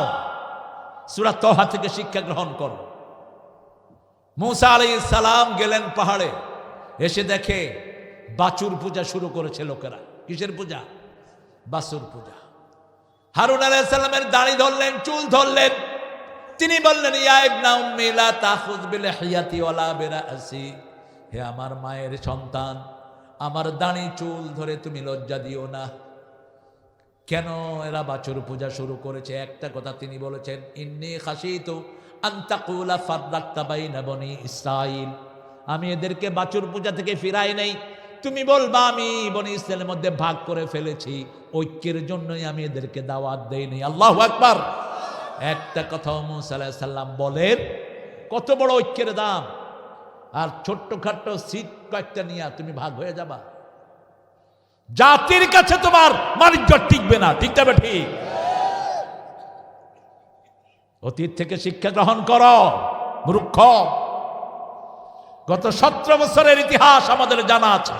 সূরা তাহা থেকে শিক্ষা গ্রহণ করো। মুসা আলাইহিস সালাম গেলেন পাহাড়ে, এসে দেখে বাছুর পূজা শুরু করেছে লোকেরা। কিসের পূজা? বাছুর পূজা। হারুন আলাইহিস সালামের দাড়ি ধরলেন, চুল ধরলেন। তিনি বললেন, ইয়া ইবনা উম্মি লা তাখুয বিলিহিয়াতি ওয়ালা বিরাসি। হে আমার মায়ের সন্তান, আমার দাড়ি চুল ধরে তুমি লজ্জা দিও না। কেন এরা বাছুর পূজা শুরু করেছে? একটা কথা তিনি বলেছেন, ইন্নী খাশিতু আন তাকুলা ফাররাকতা বাইনা বনি ইসরাঈল। আমি এদেরকে বাছুর পূজা থেকে ফিরাই নাই, তুমি বলবা আমি বনি ইসরায়েলের মধ্যে ভাগ করে ফেলেছি, ঐক্যের জন্যই আমি এদেরকে দাওয়াত দেইনি। আল্লাহু আকবার। একটা কথা মুসা আলাইহিস সালাম বলেন, কত বড় ঐক্যের দাম, আর ছোট্টখাট্ট সিট কয়েকটা নিয়ে তুমি ভাগ হয়ে যাবা। জাতির কাছে তোমার বাণিজ্য টিকবে না, ঠিক তবে ঠিক। অতীত থেকে শিক্ষা গ্রহণ করো মূর্খ। গত 17 বছরের ইতিহাস আমাদের জানা আছে।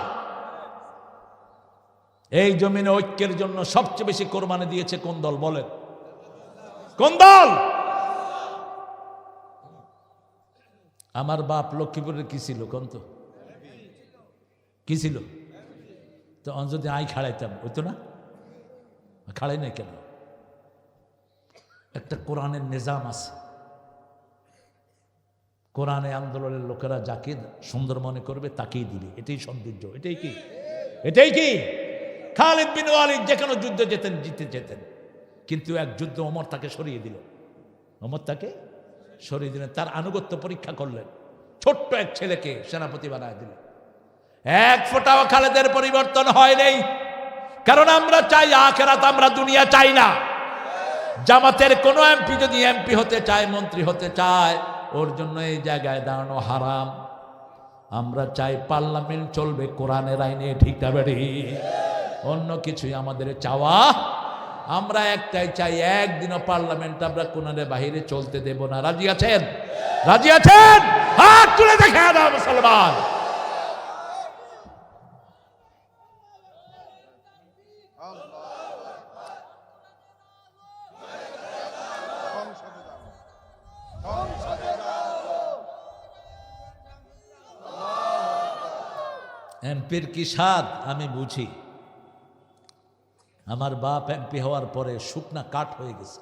এই জমিনে ঐক্যের জন্য সবচেয়ে বেশি কোরবানি দিয়েছে কোন দল বলেন? কোন দল? আমার বাপ লক্ষ্মীপুরের কি ছিল কোন তো? কি ছিল? তো যদি আই খাড়াইতাম হইতো না? খাড়াই নাই কেন? একটা কোরআনের নিজাম আছে। কোরআনে আন্দোলনের লোকেরা যাকে সুন্দর মনে করবে তাকেই দিবে, এটাই সৌন্দর্য। এটাই কি? এটাই কি? খালিদ বিন ওয়ালিদ যে কোনো যুদ্ধ জিতে যেতেন, কিন্তু এক যুদ্ধ ওমর তাকে সরিয়ে দিল। ওমর তাকে সরিয়ে দিলেন, তার আনুগত্য পরীক্ষা করলেন, ছোট্ট এক ছেলেকে সেনাপতি বানায় দিলেন। এক ফোঁটাও খালেদের পরিবর্তন হয় নাই, কারণ আমরা চাই আখিরাত, আমরা দুনিয়া চাই না। জামাতের কোন এমপি যদি এমপি হতে চায়, মন্ত্রী হতে চায়, ওর জন্য এই জায়গায় দাঁড়ানো হারাম। আমরা চাই পার্লামেন্ট চলবে কোরআনের আইনে, ঠিক না বেড়ি? অন্য কিছুই আমাদের চাওয়া। আমরা একটাই চাই, একদিনও পার্লামেন্ট আমরা কোরআনের বাহিরে চলতে দেব না। রাজি আছেন? রাজি আছেন? হাত তুলে দেখা দাও মুসলমান। এমপির কি স্বাদ আমি বুঝি। আমার বাপ এমপি হওয়ার পরে শুকনা কাঠ হয়ে গেছে।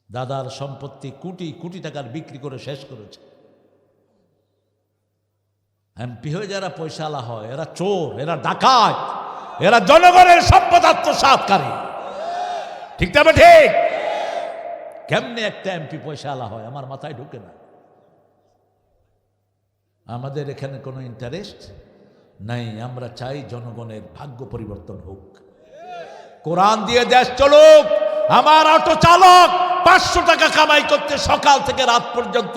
দাদার সম্পত্তি কোটি কোটি টাকার বিক্রি করে শেষ করেছে। এমপি হয়ে যারা পয়সাওয়ালা হয়, এরা চোর, এরা ডাকাত, এরা জনগণের সম্পদ আত্মসাৎকারী, ঠিক তবে ঠিক। কেমনে একটা এমপি পয়সাওয়ালা হয় আমার মাথায় ঢুকে না। আমাদের এখানে কোনো ইন্টারেস্ট নাই। আমরা চাই জনগণের ভাগ্য পরিবর্তন হোক, কোরআন দিয়ে দেশ চলুক। আমার অটো চালক 500 টাকা কামাই করতে সকাল থেকে রাত পর্যন্ত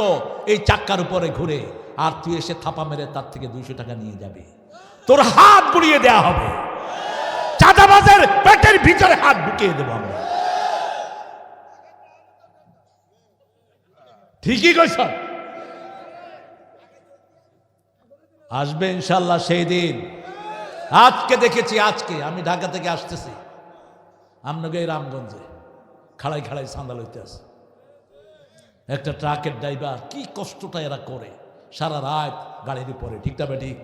এই চাক্কার উপরে ঘুরে, আর তুই এসে থাপা মেরে তার থেকে 200 টাকা নিয়ে যাবে, তোর হাত গুড়িয়ে দেয়া হবে। চাঁদাবাজের পেটের ভিতরে হাত ঢুকিয়ে দেবো আমরা। ঠিকই কইছ। আসবে ইনশাল্লাহ সেই দিন। আজকে দেখেছি, আজকে আমি ঢাকা থেকে আসতেছি, আমনগে রামগঞ্জে খাড়াই খাড়াই চাঁদা লইতে আছে একটা ট্রাকের ড্রাইভার। কি কষ্টটা এরা করে সারা রাত গাড়ির উপরে, ঠিক তবে ঠিক।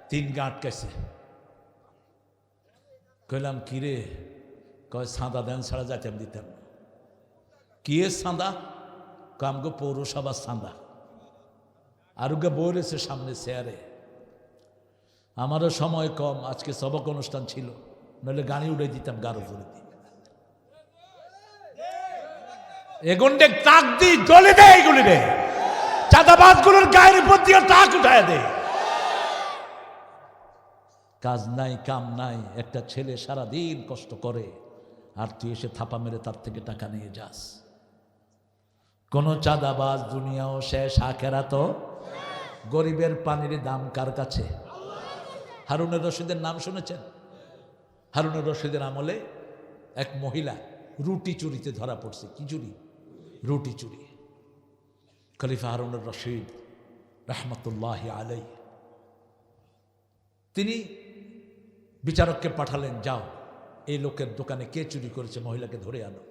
3 গা আটকাইছে। কইলাম কিরে? কয় চাঁদা দেন, ছাড়া যাইতাম দিতাম। কি চাঁদা? কামগো পৌরসভার চাঁদা। আর ওকে বই রয়েছে সামনে চেয়ারে। আমারও সময় কম, আজকে সবক অনুষ্ঠান ছিল, নইলে গাড়ি উড়ে দিতাম গারো করে দিই। এগুন্ডে টাক দি জ্বলে দেয়, এগুলি রে চাঁদাবাজগুলোর গায়ের উপর দিয়ে টাক উঠায় দেয়। কাজ নাই, কাম নাই, একটা ছেলে সারাদিন কষ্ট করে, আর তুই এসে থাপা মেরে তার থেকে টাকা নিয়ে যাস। কোন চাঁদাবাজ দুনিয়াও শেষ, আখেরাত। গরিবের পানির দাম কার কাছে? হারুনুর রশিদের নাম শুনেছেন? হারুনুর রশিদের আমলে এক মহিলা রুটি চুরিতে ধরা পড়ছে। কি চুরি? রুটি চুরি। খলিফা হারুনুর রশিদ রহমতুল্লাহি আলাইহি তিনি বিচারককে পাঠালেন, যাও এই লোকের দোকানে কে চুরি করেছে মহিলাকে ধরে আনো।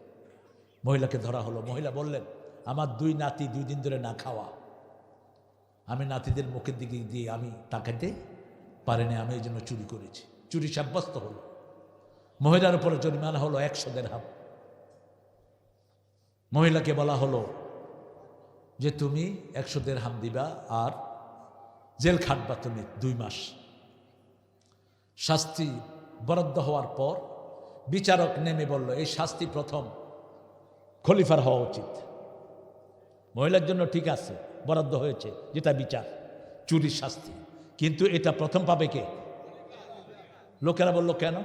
মহিলাকে ধরা হলো। মহিলা বললেন, আমার 2 নাতি 2 দিন ধরে না খাওয়া, আমি নাতিদের মুখের দিকে দিয়ে আমি তাকাতে পারিনি, আমি এই জন্য চুরি করেছি। চুরি সাব্যস্ত হলো। মহিলার উপরে জরিমানা হলো 100 দিরহাম। মহিলাকে বলা হলো যে তুমি 100 দিরহাম দিবা আর জেল খাটবা তুমি 2 মাস। শাস্তি বরাদ্দ হওয়ার পর বিচারক নেমে বলল, এই শাস্তি প্রথম খলিফার হওয়া উচিত। মহিলার জন্য ঠিক আছে, বরাদ্দ হয়েছে, যেটা বিচার, চুরির শাস্তি। কিন্তু এটা প্রথম পাবে কে? লোকেরা বলল কেন?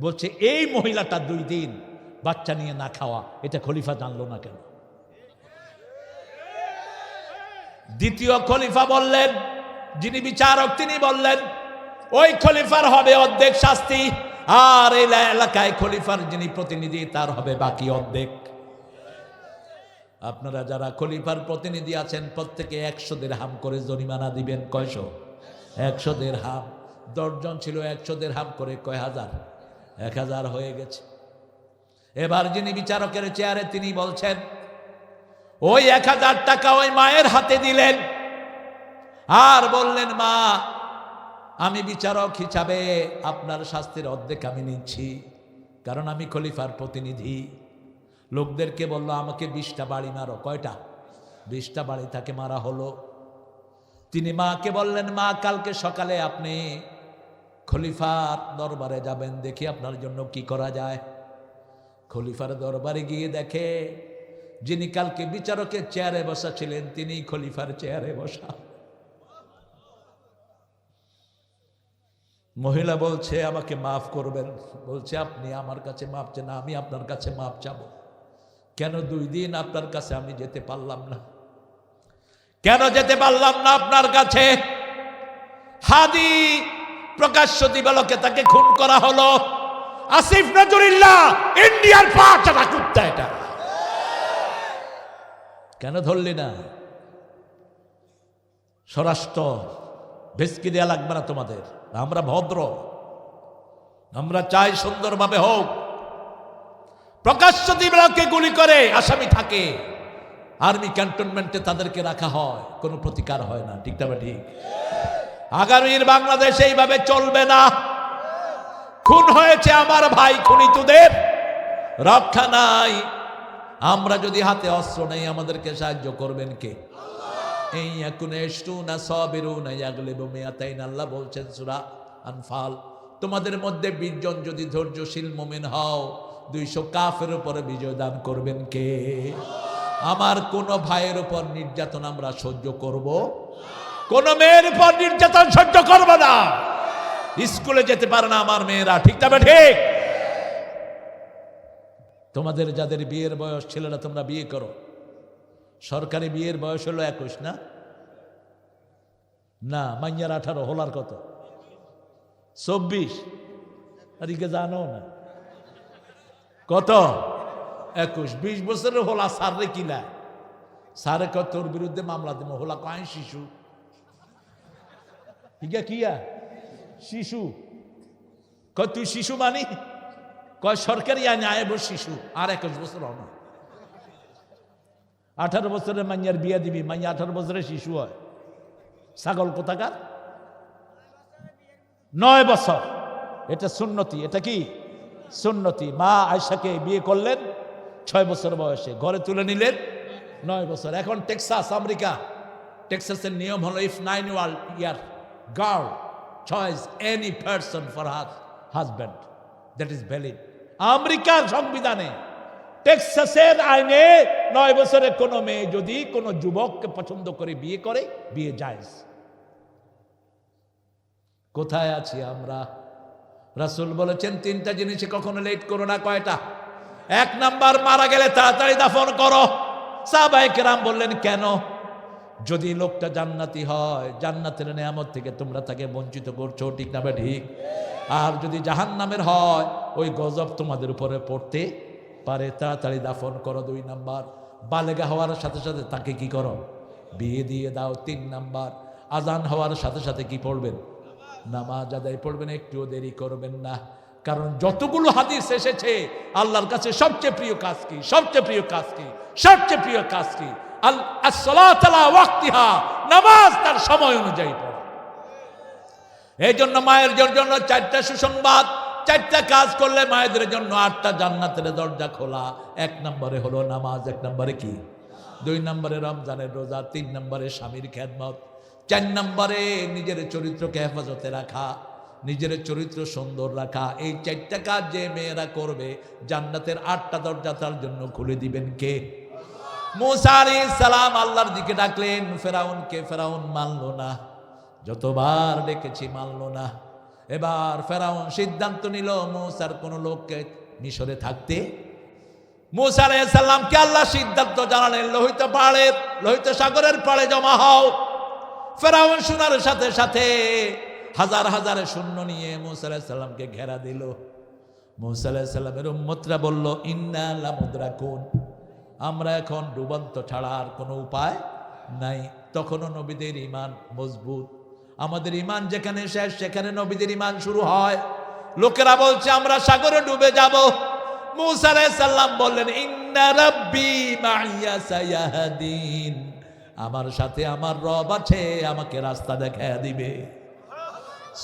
বলছে এই মহিলাটা 2 দিন বাচ্চা নিয়ে না খাওয়া, এটা খলিফা জানলো না কেন? দ্বিতীয় খলিফা বললেন, যিনি বিচারক তিনি বললেন ওই খলিফার হবে অর্ধেক শাস্তি, আর এই এলাকায় খলিফার যিনি প্রতিনিধি তার হবে বাকি অর্ধেক। আপনারা যারা খলিফার প্রতিনিধি আছেন প্রত্যেকে 100 দিরহাম করে জরিমানা দিবেন। কয়শো? 100 দিরহাম। 10 জন ছিল, 100 দিরহাম করে কয় হাজার? 1000 হয়ে গেছে। এবার যিনি বিচারকের চেয়ারে তিনি বলছেন ওই 1000 টাকা ওই মায়ের হাতে দিলেন আর বললেন, মা আমি বিচারক হিসাবে আপনার শাস্তির অর্ধেক আমি নিচ্ছি, কারণ আমি খলিফার প্রতিনিধি। লোকদেরকে বলল আমাকে 20টা বাড়ি মারো। কয়টা? 20টা বাড়ি তাকে মারা হলো। তিনি মাকে বললেন, মা কালকে সকালে আপনি খলিফার দরবারে যাবেন, দেখি আপনার জন্য কি করা যায়। খলিফার দরবারে গিয়ে দেখে যিনি কালকে বিচারকের চেয়ারে বসা ছিলেন তিনি খলিফার চেয়ারে বসা। মহিলা বলছে আমাকে মাফ করবেন। বলছে আপনি আমার কাছে মাফ চান না, আমি আপনার কাছে মাফ চাবো। কেন 2 দিন আপনার কাছে আমি যেতে পারলাম না? কেন যেতে পারলাম না আপনার কাছে? হাদি প্রকাশ্য দিবালোকে তাকে খুন করা হলো। আসিফ নজরুল্লাহ ইন্ডিয়ার পাঁচটা কুত্তা। এটা কেন ধরলি না? স্বরাষ্ট্র ভেস্কি দেয়া লাগবে না তোমাদের। আমরা ভদ্র, আমরা চাই সুন্দরভাবে হোক। প্রকাশ্য দিবালোকে গুলি করে আসামি থাকে, আর্মি ক্যান্টনমেন্টে তাদেরকে রাখা হয়, কোনো প্রতিকার হয় না। ঠিক না ঠিক? আগামীর বাংলাদেশ এইভাবে চলবে না। খুন হয়েছে আমার ভাই, খুনিতুদের রক্ষা নাই। আমরা যদি হাতে অস্ত্র নেই আমাদেরকে সাহায্য করবেন কে? এই এখন এসটুনা সাবিরুনা ইয়াগলিবু মিয়াতাইন। আল্লাহ বলছেন সূরা আনফাল, তোমাদের মধ্যে 20 জন যদি ধৈর্যশীল মুমিন হও 200 কাফের উপরে বিজয় দান করবেন কে? আমার কোন ভাইয়ের উপর নির্যাতন আমরা সহ্য করব, কোন মেয়ের উপর নির্যাতন সহ্য করব না। স্কুলে যেতে পারে না আমার মেয়েরা। ঠিক না ঠিক? তোমাদের যাদের বিয়ের বয়স, ছেলেরা তোমরা বিয়ে করো। সরকারি বিয়ের বয়স হলো 21 না? না, মাইয়ার 18। হলার কত? 24। আর ইকে জানো না কত? 21। 20 বছরের হোলা সারে কিলা সারে কয় তোর বিরুদ্ধে মামলা দেবো। হোলা কয় শিশু। ইকা কিয়া শিশু কয় তুই শিশু মানি? কয় সরকারি আইনে আয়ব শিশু। আর 21 বছর হন। 18 বছরের মাইয়ার বিয়া দিবি, মাইয়া 18 বছরের শিশু হয়। ছাগল কোথাকার। 9 বছর। এটা সুন্নতি। এটা কি সুন্নতি? মা আয়েশাকে বিয়ে করলেন 6 বছর বয়সে, ঘরে তুলে নিলেন 9 বছর। এখন টেক্সাস, আমেরিকা, টেক্সাসের নিয়ম হলো if 9 year girl choose any person for her husband that is valid। আমেরিকার সংবিধানে, টেক্সাসের আইনে 9 বছরের কোনো মেয়ে যদি কোনো যুবককে পছন্দ করে বিয়ে করে, বিয়ে জায়েজ। কোথায় আছি আমরা? রাসূল বলেছেন 3টা জিনিসে কখনো লেট করো না। কয়টা? 1 নাম্বার, মারা গেলে তাড়াতাড়ি দাফন করো। সাহাবায়ে কেরাম বললেন কেন? যদি লোকটা জান্নাতি হয়, জান্নাতের নেয়ামত থেকে তোমরা তাকে বঞ্চিত করছো। ঠিক না ঠিক? আর যদি জাহান্নামের হয় ওই গজব তোমাদের উপরে পড়তে পারে। তাড়াতাড়ি দাফন করো। 2 নাম্বার, বালেগা হওয়ার সাথে সাথে তাকে কি করো? বিয়ে দিয়ে দাও। 3 নাম্বার, আজান হওয়ার সাথে সাথে কি পড়বেন? নামাজ আদায় পড়বেন। একটুও দেরি করবেন না। কারণ যতগুলো হাদিস এসেছে আল্লাহর কাছে সবচেয়ে প্রিয় কাজ কি? সবচেয়ে প্রিয় কাজ কি? সবচেয়ে প্রিয় কাজ কি? আস-সালাতু আলা ওয়াক্তিহা, নামাজ তার সময় অনুযায়ী পড়া। এই জন্য মায়ের জন্য 4টা সুসংবাদ। 4টা কাজ করলে মায়েদের জন্য 8টা জান্নাতের দরজা খোলা। 1 নম্বরে হলো নামাজ। 1 নম্বরে কি? 2 নম্বরে রমজানের রোজা। 3 নম্বরে স্বামীর খেদমত। 4 নম্বরে নিজের চরিত্রকে হেফাজতে রাখা, নিজের চরিত্র সুন্দর রাখা। এই 4টা কাজ যে মেয়েরা করবে জান্নাতের 8টা দরজা তার জন্য খুলে দিবেন কে? মুসা আলাইহিস সালাম আল্লাহর দিকে ডাকলেন ফেরাউনকে। ফেরাউন মানলো না। যতবার ডেকেছি মানল না। এবার ফেরাউন সিদ্ধান্ত নিল মূসার কোন লোককে মিশরে থাকতে। মূসা আলাইহিস সালামকে আল্লাহ সিদ্ধান্ত জানালেন, লোহিত সাগরের পাড়ে জমা হও। ফেরাউন শোনার সাথে সাথে হাজার হাজার সৈন্য নিয়ে মূসা আলাইহিস সালামকে ঘেরা দিল। মূসা আলাইহিস সালামের উম্মতরা বলল, ইন্না লামুদরাকুন, আমরা এখন ডুবন্ত ছাড়া আর কোনো উপায় নাই। তখনও নবীদের ঈমান মজবুত, আমাদের ঈমান যেখানে শেষ সেখানে নবীদের ঈমান শুরু হয়। লোকেরা বলছে আমরা সাগরে ডুবে যাব। মূসা আলাইহিস সালাম বললেন, ইন্না রাব্বি মাইয়া সায়াহদিন, আমার সাথে আমার রব আছে, আমাকে রাস্তা দেখায় দিবে।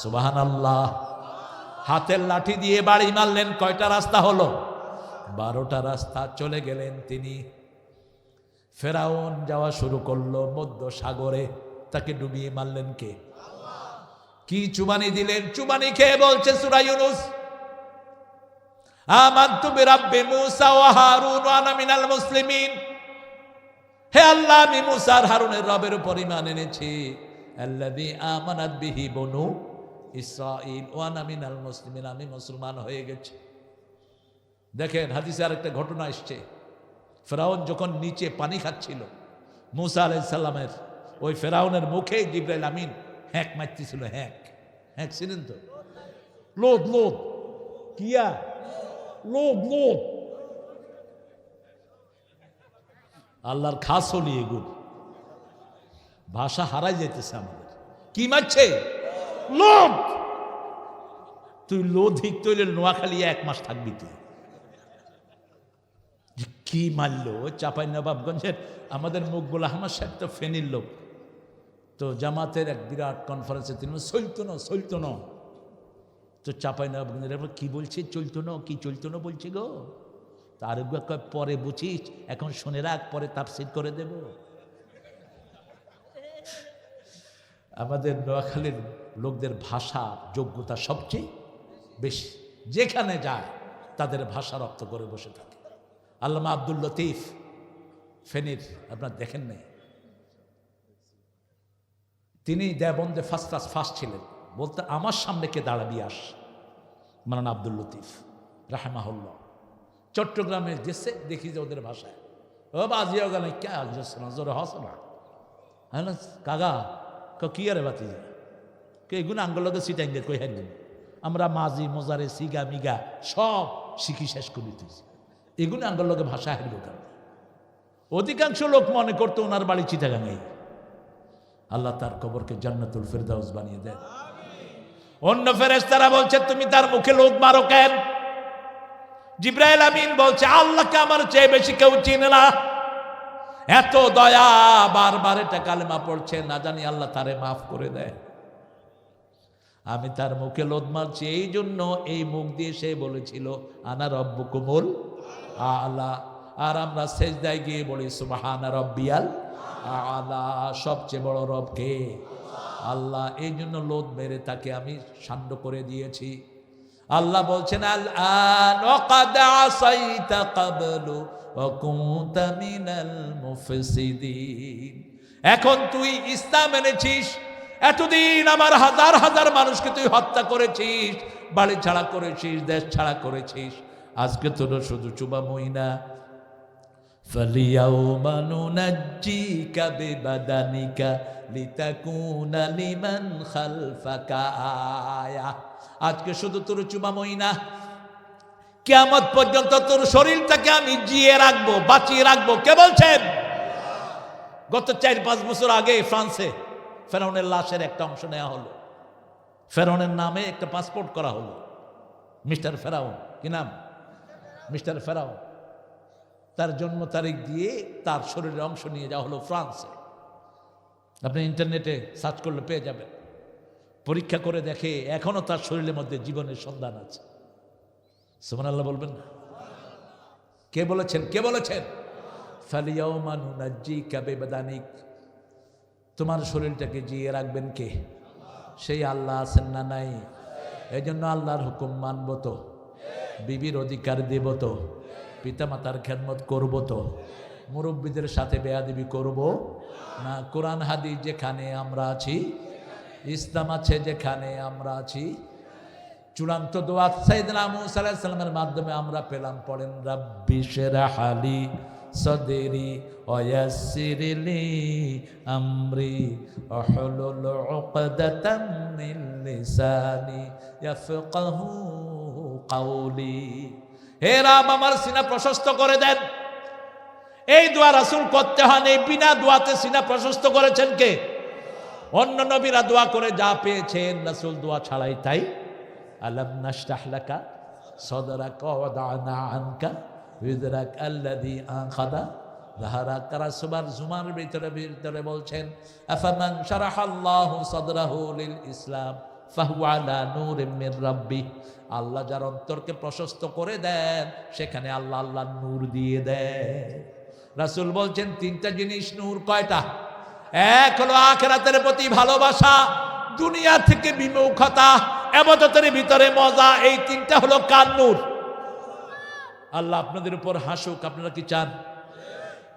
সুবহানাল্লাহ। হাতের লাঠি দিয়ে বাড়ি মারলেন। কয়টা রাস্তা হলো? 12টা রাস্তা। চলে গেলেন তিনি। ফেরাউন যাওয়া শুরু করলো মধ্য সাগরে। তাকে ডুবিয়ে মারলেন কে? কি চুবানি দিলেন? চুবানি খেয়ে বলছে সূরা ইউনূস, আমানতু বিরাব্বি মূসা ওয়া হারুন ওয়া আনা মিনাল মুসলিমিন। হে আল্লাহ, আমি মূসা আর হারুনের রবের উপর ঈমান এনেছি। আল্লাযী আমানাত বিহি বনু ইসরাঈল ওয়া আনা মিনাল মুসলিমিন, আমি মুসলমান হয়ে গেছি। দেখেন হাদিসে আরেকটা ঘটনা আসছে। ফেরাউন যখন নিচে পানি খাচ্ছিল, মূসা আলাইহিস সালামের ওই ফেরাউনের মুখে জিবরাইল আমিন হ্যাক মারতেছিল। হ্যাক ছিলেন তো? লোদ কিয়া লোদ। আল্লাহর খাস হলি এগুলো, ভাষা হারাই যাইতেছে আমাদের। কি মারছে? লোদ। তুই লোধিক তৈলে নোয়াখালী 1 মাস থাকবি তুই। কি মারলো? চাঁপাইনবাবগঞ্জের আমাদের মুকবুল আহমদ সাহেব তো ফেনীর লোক, তো জামাতের এক বিরাট কনফারেন্সে তিনি চলতো না। তো চাঁপাইনবাবগঞ্জের কি বলছে? কি চলতো না বলছে গো। তার পরে বুঝিস, এখন শুনে রাখ, পরে তাফসীর করে দেব। আমাদের নোয়াখালীর লোকদের ভাষা যোগ্যতা সবচেয়ে বেশি, যেখানে যায় তাদের ভাষা রপ্ত করে বসে থাকে। আল্লামা আব্দুল লতিফ ফেনীর, আপনার দেখেন নাই? তিনি দেওবন্দে ফার্স্ট ছিলেন। বলতে আমার সামনে কে দাঁড়াবি আস, মাওলানা আব্দুল লতিফ রাহমাহুল্লাহ। চট্টগ্রামে গেছে, দেখি যে ওদের ভাষায় ও বাজিয়া গেল কে আসনা জোরে হসনা হ্যাঁ কাগা কি আরে বাতি কে এগুলো আঙ্গলকে সিটাইঙ্গে কই হ্যাঁ আমরা মাঝি মোজারে সিগা মিগা সব শিখি শেষ করে দিতেছি। এগুলো আঙ্গলকে ভাষা হারিল কেন? অধিকাংশ লোক মনে করতো ওনার বাড়ি চিটাগাঙ্গেই। আল্লাহ তার কবরকে জান্নাতুল ফেরদাউস বানিয়ে দেন। অন্য ফেরেশতারা বলছে তুমি তার মুখে লোক মারো কেন? জিবরাইল আমিন বলছে আল্লাহকে আমার চেয়ে বেশি কেউ চিনে না। এত দয়া, বারবার এটা কালেমা পড়ছে, না জানি আল্লাহ তারে মাফ করে দেয়। আমি তার মুখে লোদ মারছি এই জন্য, এই মুখ দিয়ে সে বলেছিল আনা রব্বুকুমুল আলা। আর আমরা সেজদায় গিয়ে বলি সুবহানা রব্বিয়াল আলা, সবচেয়ে বড় রব কে? আল্লাহ। এই জন্য লোদ মেরে তাকে আমি শান্ত করে দিয়েছি। আল্লাহ বলছেন আল আন ওয়াকাদ আসাইতা ক্বাবলু ওয়া কুনতা মিনাল মুফসিদিন। এখন তুই ইসলাম এনেছিস, এতদিন আমার হাজার হাজার মানুষকে তুই হত্যা করেছিস, বাড়ি ছাড়া করেছিস, দেশ ছাড়া করেছিস। আজকে তোর শুধু চুবামই না, ফালিয়াউমা নুনাজ্জিকা বিবাদানিকা লিতাকুনা লিমান খালফাকা আয়া। আজকে শুধু তোর চুবামই না, কিয়ামত পর্যন্ত তোর শরীরটাকে আমি জিয়ে রাখবো, বাঁচিয়ে রাখবো। কে বলছেন? গত 4-5 বছর আগে ফ্রান্সে ফেরাউনের লাশের একটা অংশ নেওয়া হলো। ফেরাউনের নামে একটা পাসপোর্ট করা হলো, মিস্টার ফেরাউন। কি নাম? মিস্টার ফেরাউন। তার জন্ম তারিখ দিয়ে তার শরীরের অংশ নিয়ে যাওয়া হলো ফ্রান্সে। আপনি ইন্টারনেটে সার্চ করলে পেয়ে যাবেন। পরীক্ষা করে দেখে এখনো তার শরীরের মধ্যে জীবনের সন্ধান আছে। সুবহানাল্লাহ বলবেন না? কে বলেছেন? কে বলেছেন? ফালিয়াউমা নুনাজ্জিকা বিবাদানিক, তোমার শরীরটাকে জিয়ে রাখবেন কে? সেই আল্লাহ আছেন না নাই? এই জন্য আল্লাহর হুকুম মানব তো, বিবির অধিকার দেব তো, পিতামাতার খেদমত করব তো, মুরব্বীদের সাথে বেয়াদবি করব না। কোরআন হাদিস যেখানে আমরা আছি ইসলাম আছে যেখানে আমরা আছি। চূড়ান্ত দোয়া সাইয়েদনা মুসা আলাইহিস সালামের মাধ্যমে আমরা পেলাম। পড়েন রাব্বি শরহ লি সদরি ওয়া ইয়াসসির লি আমরি ওয়াহলুল উকদাতাম মিন লিসানি ইয়াফকাহু কাওলি। হে রব আমার সিনা প্রশস্ত করে দেন। এই দোয়া রাসূল করতে হয় না, বিনা দোয়াতে সিনা প্রশস্ত করেছেন কে? অন্য নবীরা দোয়া করে যা পেয়েছেন, রাসূল দোয়া ছাড়াই তাই। আলাম নাশরাহ লাকা সাদরাকা ওয়া ওয়াদানা আনকা বিযরাক আল্লাযী আনকাদা যাহরাকা। রাসূল জুমার ভিতরে বলছেন আফামান শারাহাল্লাহু সাদরাহু লিল ইসলাম ফাহুয়া আলা নূরিম মির রাব্বি। আল্লাহ যার অন্তরকে প্রশস্ত করে দেন সেখানে আল্লাহ আল্লাহ নূর দিয়ে দেন। রাসূল বলছেন তিনটা জিনিস নূর। কয়টা? এক হলো আখিরাতের প্রতি ভালোবাসা, দুনিয়া থেকে বিমুখতা, ইবাদতের ভিতরে মজা। এই তিনটা হলো কার নূর? আল্লাহ আপনাদের উপর হাসুক। আপনারা কি চান?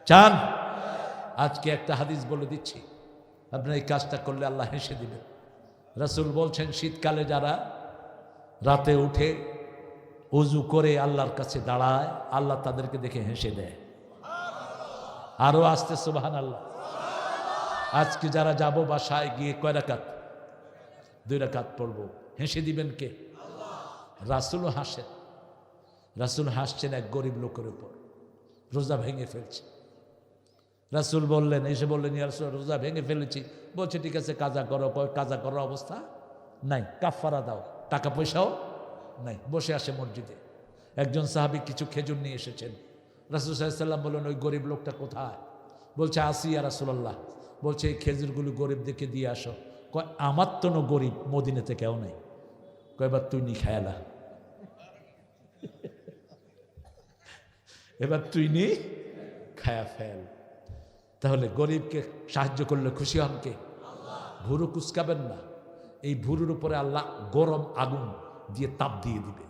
চান? আজকে একটা হাদিস বলে দিচ্ছি, আপনারা এই কাজটা করলে আল্লাহ হেসে দিবেন। রাসূল বলছেন শীতকালে যারা রাতে উঠে ওযু করে আল্লাহর কাছে দাঁড়ায়, আল্লাহ তাদেরকে দেখে হেসে দেয়। আরো আসতে সুবহানাল্লাহ। আজকে যারা যাব বাসায় গিয়ে কয় রাকাত? 2 রাকাত পড়বো। হেসে দিবেন কে? রাসূলও হাসেন। রাসূল হাসছেন এক গরিব লোকের উপর, রোজা ভেঙে ফেলছে। রাসূল বললেন, এসে বললেন ইয়া রাসূল রোজা ভেঙে ফেলেছি। বলছে ঠিক আছে কাজা করো। কাজা করার অবস্থা নাই, কাফারা দাও। টাকা পয়সাও নাই। বসে আসে মসজিদে। একজন সাহাবী কিছু খেজুর নিয়ে এসেছেন। রাসূল সাল্লাল্লাহু আলাইহি ওয়াসাল্লাম বললেন ওই গরিব লোকটা কোথায়? বলছে আসি ইয়া রাসূলুল্লাহ। বলছে এই খেজুরগুলো গরিবদেরকে দিয়ে আসো। কয় আমার তো না গরিব, মদিনাতে কেউ নেই। কয়বার তুই নি খায়ালা, এবার তুই নি খায়া ফেল। তাহলে গরিবকে সাহায্য করলে খুশি হন কে? ভুরু কুচকাবেন না। এই ভুরুর উপরে আল্লাহ গরম আগুন দিয়ে তাপ দিয়ে দিবে।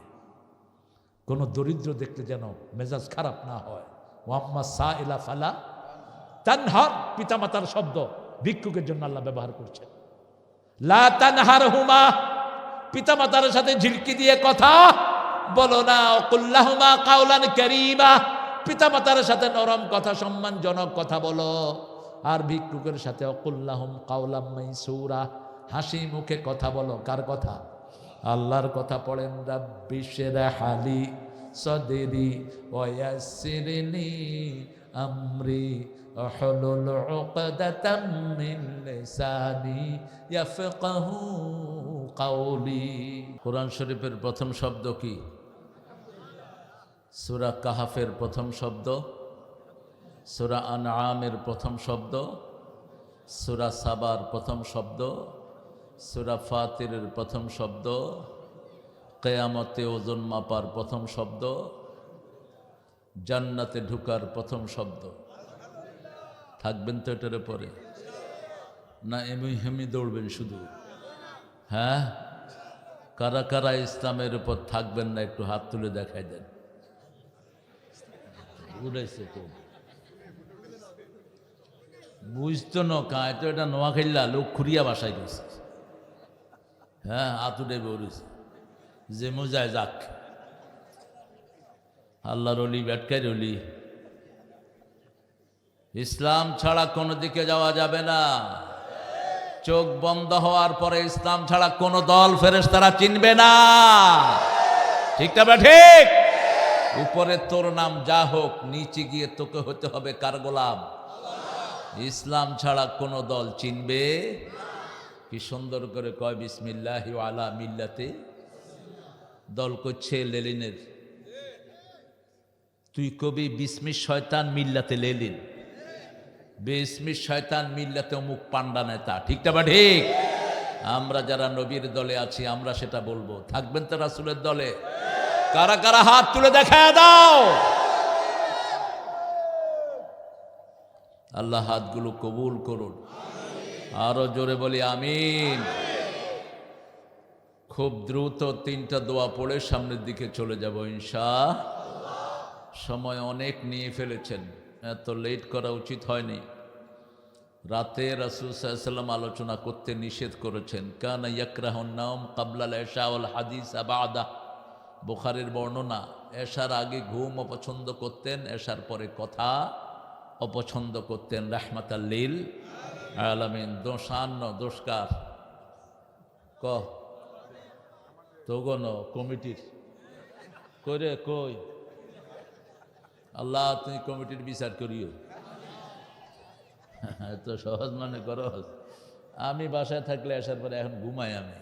কোন দরিদ্র দেখলে যেন মেজাজ খারাপ না হয়। ওয়াম্মা সাইলা ফালা তানহার, পিতামাতার শব্দ ভিক্ষুকের জন্য আল্লাহ ব্যবহার করছেন। লা তানহারহুমা, পিতামাতার সাথে ঝিলকি দিয়ে কথা বলো না। কুল্লাহুমা কাওলান কারীমা, পিতামাতার সাথে নরম কথা, সম্মানজনক কথা বলো। আর ভিক্ষুকের সাথে কুল্লাহুম কাওলাম মাইসুরা, হাসি মুখে কথা বলো। কার কথা? আল্লাহর কথা। পড়েন রাব্বি শরহ লি সদরি ওয়া ইয়াসসির লি আমরি ওয়াহলুল উকদাতাম মিন লিসানি ইয়াফকাহু কাওলি। কোরআন শরীফের প্রথম শব্দ কি? সূরা কাহাফের প্রথম শব্দ, সূরা আনআমের প্রথম শব্দ, সূরা সাবার প্রথম শব্দ, সূরা ফাতিরের প্রথম শব্দ, কিয়ামতে ওজন মাপার প্রথম শব্দ, জান্নাতে ঢুকার প্রথম শব্দ। থাকবেন তো এটার পরে? না এমনি হেমি দৌড়বেন শুধু? হ্যাঁ, কারা কারা ইসলামের উপর থাকবেন না একটু হাত তুলে দেখাই দেন। উড়াইছে তো বুঝতো না কায় তো, এটা নোয়াখাইলা লোক খুরিয়া বাসায় গেছে। হ্যাঁ হাত উঠে বেরিয়েছে। যে মজায় যাক, আল্লাহর অলি ব্যাটকাই অলি। ইসলাম ছাড়া কোনো দিকে যাওয়া যাবে না। চোখ বন্ধ হওয়ার পরে ইসলাম ছাড়া কোনো দল ফেরেশতারা চিনবে না। ঠিক না? ঠিক। উপরে তোর নাম যা হোক, নিচে গিয়ে তোকে হতে হবে কার গোলাম? ইসলাম ছাড়া কোনো দল চিনবে। কি সুন্দর করে কয় বিসমিল্লাহি ওয়া আলা মিল্লাতে। দল করছে লেলিনের। তুই কবি বিসমি শয়তান মিল্লাতে লেলিন, বিসমি শয়তান মিল্লাতে অমুক পান্ডা নেতা। ঠিক না? ঠিক। আমরা যারা নবীর দলে আছি আমরা সেটা বলবো। থাকবেন তো রাসূলের দলে? কারা কারা হাত তুলে দেখায় দাও। আল্লাহ হাতগুলো কবুল করুন। আরো জোরে বলি আমিন। খুব দ্রুত 3টা দোয়া পড়ে সামনের দিকে চলে যাব ইনশাআল্লাহ। সময় অনেক নিয়ে ফেলেছেন, এত লেট করা উচিত হয়নি। রাতে রাসূল সাল্লাল্লাহু আলাইহি ওয়াসাল্লাম আলোচনা করতে নিষেধ করেছেন। কানা ইয়াকরাহুন নাওম ক্বাবলাল ইশা ওয়াল হাদিসা বা'দা। বুখারীর বর্ণনা, এশার আগে ঘুম অপছন্দ করতেন, এশার পরে কথা অপছন্দ করতেন। রাহমাতাল লিল আলামিন। দোষান্ন দোষকার ক তোগণ কমিটির করে কই আল্লাহ তুমি কমিটির বিচার করিও। এত সহজ মনে করো? আমি বাসায় থাকলে আসার পরে এখন ঘুমাই, আমি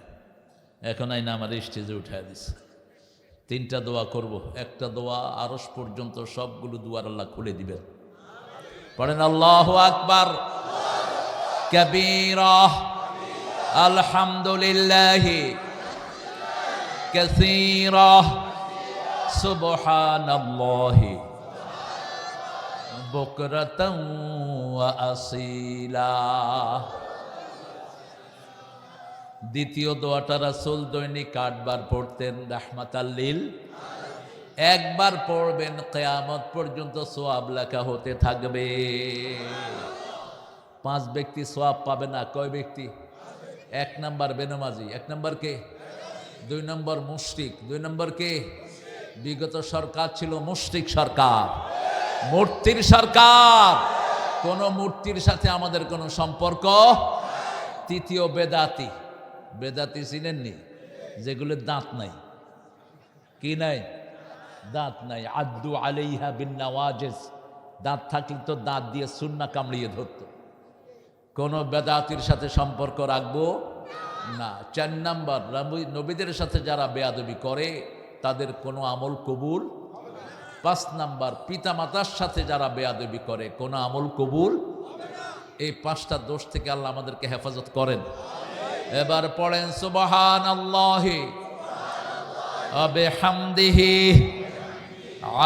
এখন আইনা আমার স্টেজে উঠাই দিছে। তিনটা দোয়া করব, একটা দোয়া আরশ পর্যন্ত সবগুলো দুয়ার আল্লাহ খুলে দিবেন। পড়েন আল্লাহু আকবার কাবীরা আলহামদুলিল্লাহি কাসীরা সুবহানাল্লাহি বুকরাতাও ওয়া আসীলা। দ্বিতীয় দোয়াটা রাসূল দৈনিক 8 বার পড়তেন, রাহমাতাল লিল। একবার পড়বেন, কিয়ামত পর্যন্ত সওয়াব লেখা হতে থাকবে। 5 ব্যক্তি সওয়াব পাবে না। কয় ব্যক্তি? 1 নাম্বার বেনামাজি। 1 নাম্বার কে? 2 নম্বর মুশরিক। 2 নম্বর কে? বিগত সরকার ছিল মুশরিক সরকার, মূর্তির সরকার। কোন মূর্তির সাথে আমাদের কোনো সম্পর্ক। তৃতীয় বেদাতি। বেদাতি চিনেননি? যেগুলোর দাঁত নাই। কি নাই? দাঁত নাই। আদ্দু আলাইহা বিন নওয়াজিস। দাঁত থাকলে তো দাঁত দিয়ে সুন্নাহ কামড়িয়ে ধরতো। কোন বেদাতির সাথে সম্পর্ক রাখবো না। 4 নাম্বার, নবীদের সাথে যারা বেয়াদবি করে তাদের কোনো আমল কবুল। 5 নাম্বার, পিতা মাতার সাথে যারা বেয়াদবি করে কোনো আমল কবুল। এই 5টা দোষ থেকে আল্লাহ আমাদেরকে হেফাজত করেন। এবার পড়েন সুবহানাল্লাহি ওয়া বিহামদিহি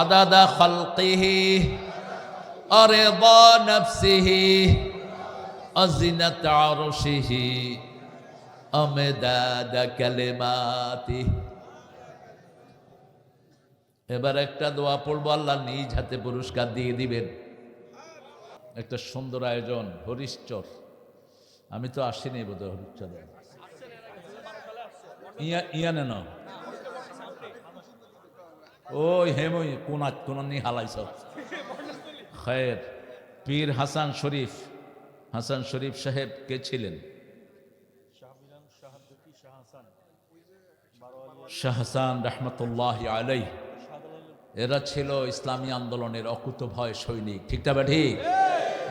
আদাদা খালকিহি ওয়া রিদা নাফসিহি ওয়া জিনাত আরশিহি ওয়া মিদাদা কালিমাতিহি। এবার একটা দোয়া পড়বো, আল্লাহ নিজ হাতে পুরস্কার দিয়ে দিবেন। একটা সুন্দর আয়োজন, হরিশ্চর। আমি তো আসিনি বোধ হয় হরিশ্চর। ইয়ানে ন ওই হেমই কোন নিয়ে হালাইছ। খের পীর হাসান শরীফ। হাসান শরীফ সাহেব কে ছিলেন? শাহ হাসান রহমতুল্লাহি আলাইহি। এরা ছিল ইসলামী আন্দোলনের অকুতভয় সৈনিক। ঠিক না ঠিক?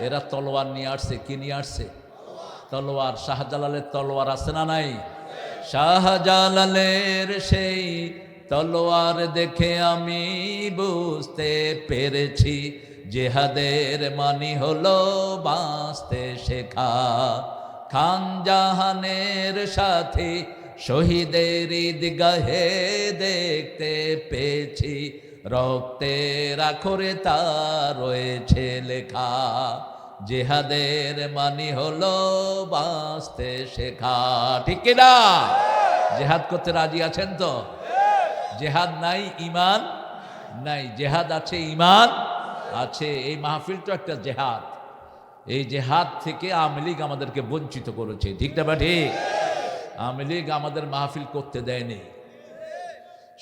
এরা তলোয়ার নিয়ে আসছে। কি নিয়ে আসছে? তলোয়ার। শাহজালালের তলোয়ার আছে না নাই? শাহজালালের সেই তলোয়ার দেখে আমি বুঝতে পেরেছি জিহাদের মানি হলো বাঁচতে শেখা। খান জাহানের সাথে শহীদের ঈদগাহে দেখতে পেয়েছি রক্তের আখরে তা রয়েছে লেখা। জিহাদের মানি হলো বাঁচতে শেখা। ঠিক কিনা? জেহাদ করতে রাজি আছেন তো? জেহাদ নাই ঈমান নাই, জেহাদ আছে ঈমান আছে। এই মাহফিল তো একটা জেহাদ। এই জেহাদ থেকে আওয়ামী লীগ আমাদেরকে বঞ্চিত করেছে। ঠিক না ঠিক? আওয়ামী লীগ আমাদের মাহফিল করতে দেয়নি।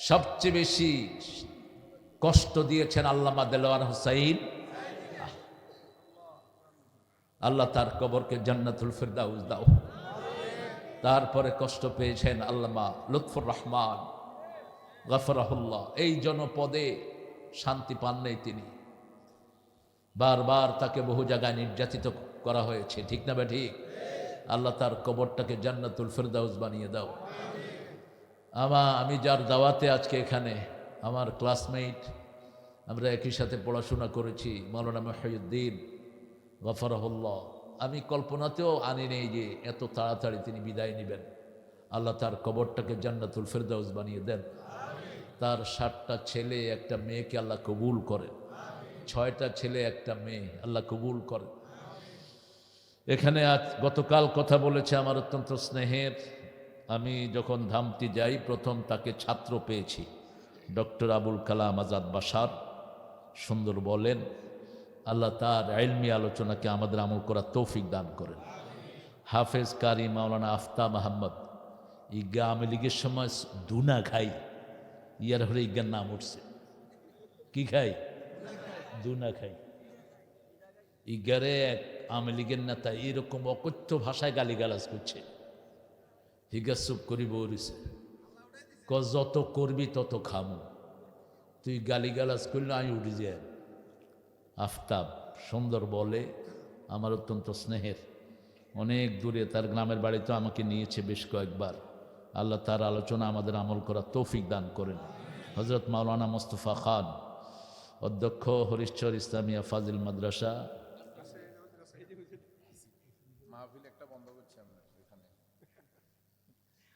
সবচেয়ে বেশি কষ্ট দিয়েছেন আল্লামা দেলোয়ার হোসাইন। আল্লাহ তার কবরকে জান্নাতুল ফিরদাউস দাও। তারপরে কষ্ট পেয়েছেন আল্লামা লুৎফুর রহমান গফরাহুল্লাহ। এই জনপদে শান্তি পান নেই তিনি। বারবার তাকে বহু জায়গায় নির্যাতিত করা হয়েছে। ঠিক না ঠিক? আল্লাহ তার কবরটাকে জান্নাতুল ফিরদাউস বানিয়ে দাও। আমি যার দাওয়াতে আজকে এখানে, আমার ক্লাসমেট, আমরা একই সাথে পড়াশোনা করেছি, মাওলানা মুহিউদ্দিন গফরাহুল্লাহ। আমি কল্পনাতেও আনি নেই যে এত তাড়াতাড়ি তিনি বিদায় নেবেন। আল্লাহ তার কবরটাকে জান্নাতুল ফিরদাউস বানিয়ে দেন। তার 7টা ছেলে একটা মেয়েকে আল্লাহ কবুল করেন। 6টা ছেলে একটা মেয়ে আল্লাহ কবুল করেন। এখানে আজ গতকাল কথা বলেছে আমার অত্যন্ত স্নেহের। আমি যখন ধামতি যাই প্রথম তাকে ছাত্র পেয়েছি, ডক্টর আবুল কালাম আজাদ বাশার। সুন্দর বলেন, আল্লাহ তার ইলমি আলোচনাকে আমাদের আমল করার তৌফিক দান করেন। হাফেজ কারি মাওলানা আফতাব আহমদ ইগা আওয়ামী লীগের সময় দুনা খাই, ইয়ার হলে ইজ্ঞার নাম উঠছে। কি খাই? দুনা খাই। ইগারে এক আওয়ামী লীগের নেতা এরকম অকথ্য ভাষায় গালিগালাজ করছে। হিগা চুপ করি বলিছে, যত করবি তত খামু, তুই গালিগালাজ করলে আমি উঠে যাই। আফতাব সুন্দর বলে, আমার অত্যন্ত স্নেহের, অনেক দূরে তার গ্রামের বাড়িতে আমাকে নিয়েছে বেশ কয়েকবার। আল্লাহ তার আলোচনা আমাদের আমল করার তৌফিক দান করেন। হজরত মাওলানা মোস্তফা খান, অধ্যক্ষ হরিশ্চর ইসলামিয়া ফাজিল মাদ্রাসা,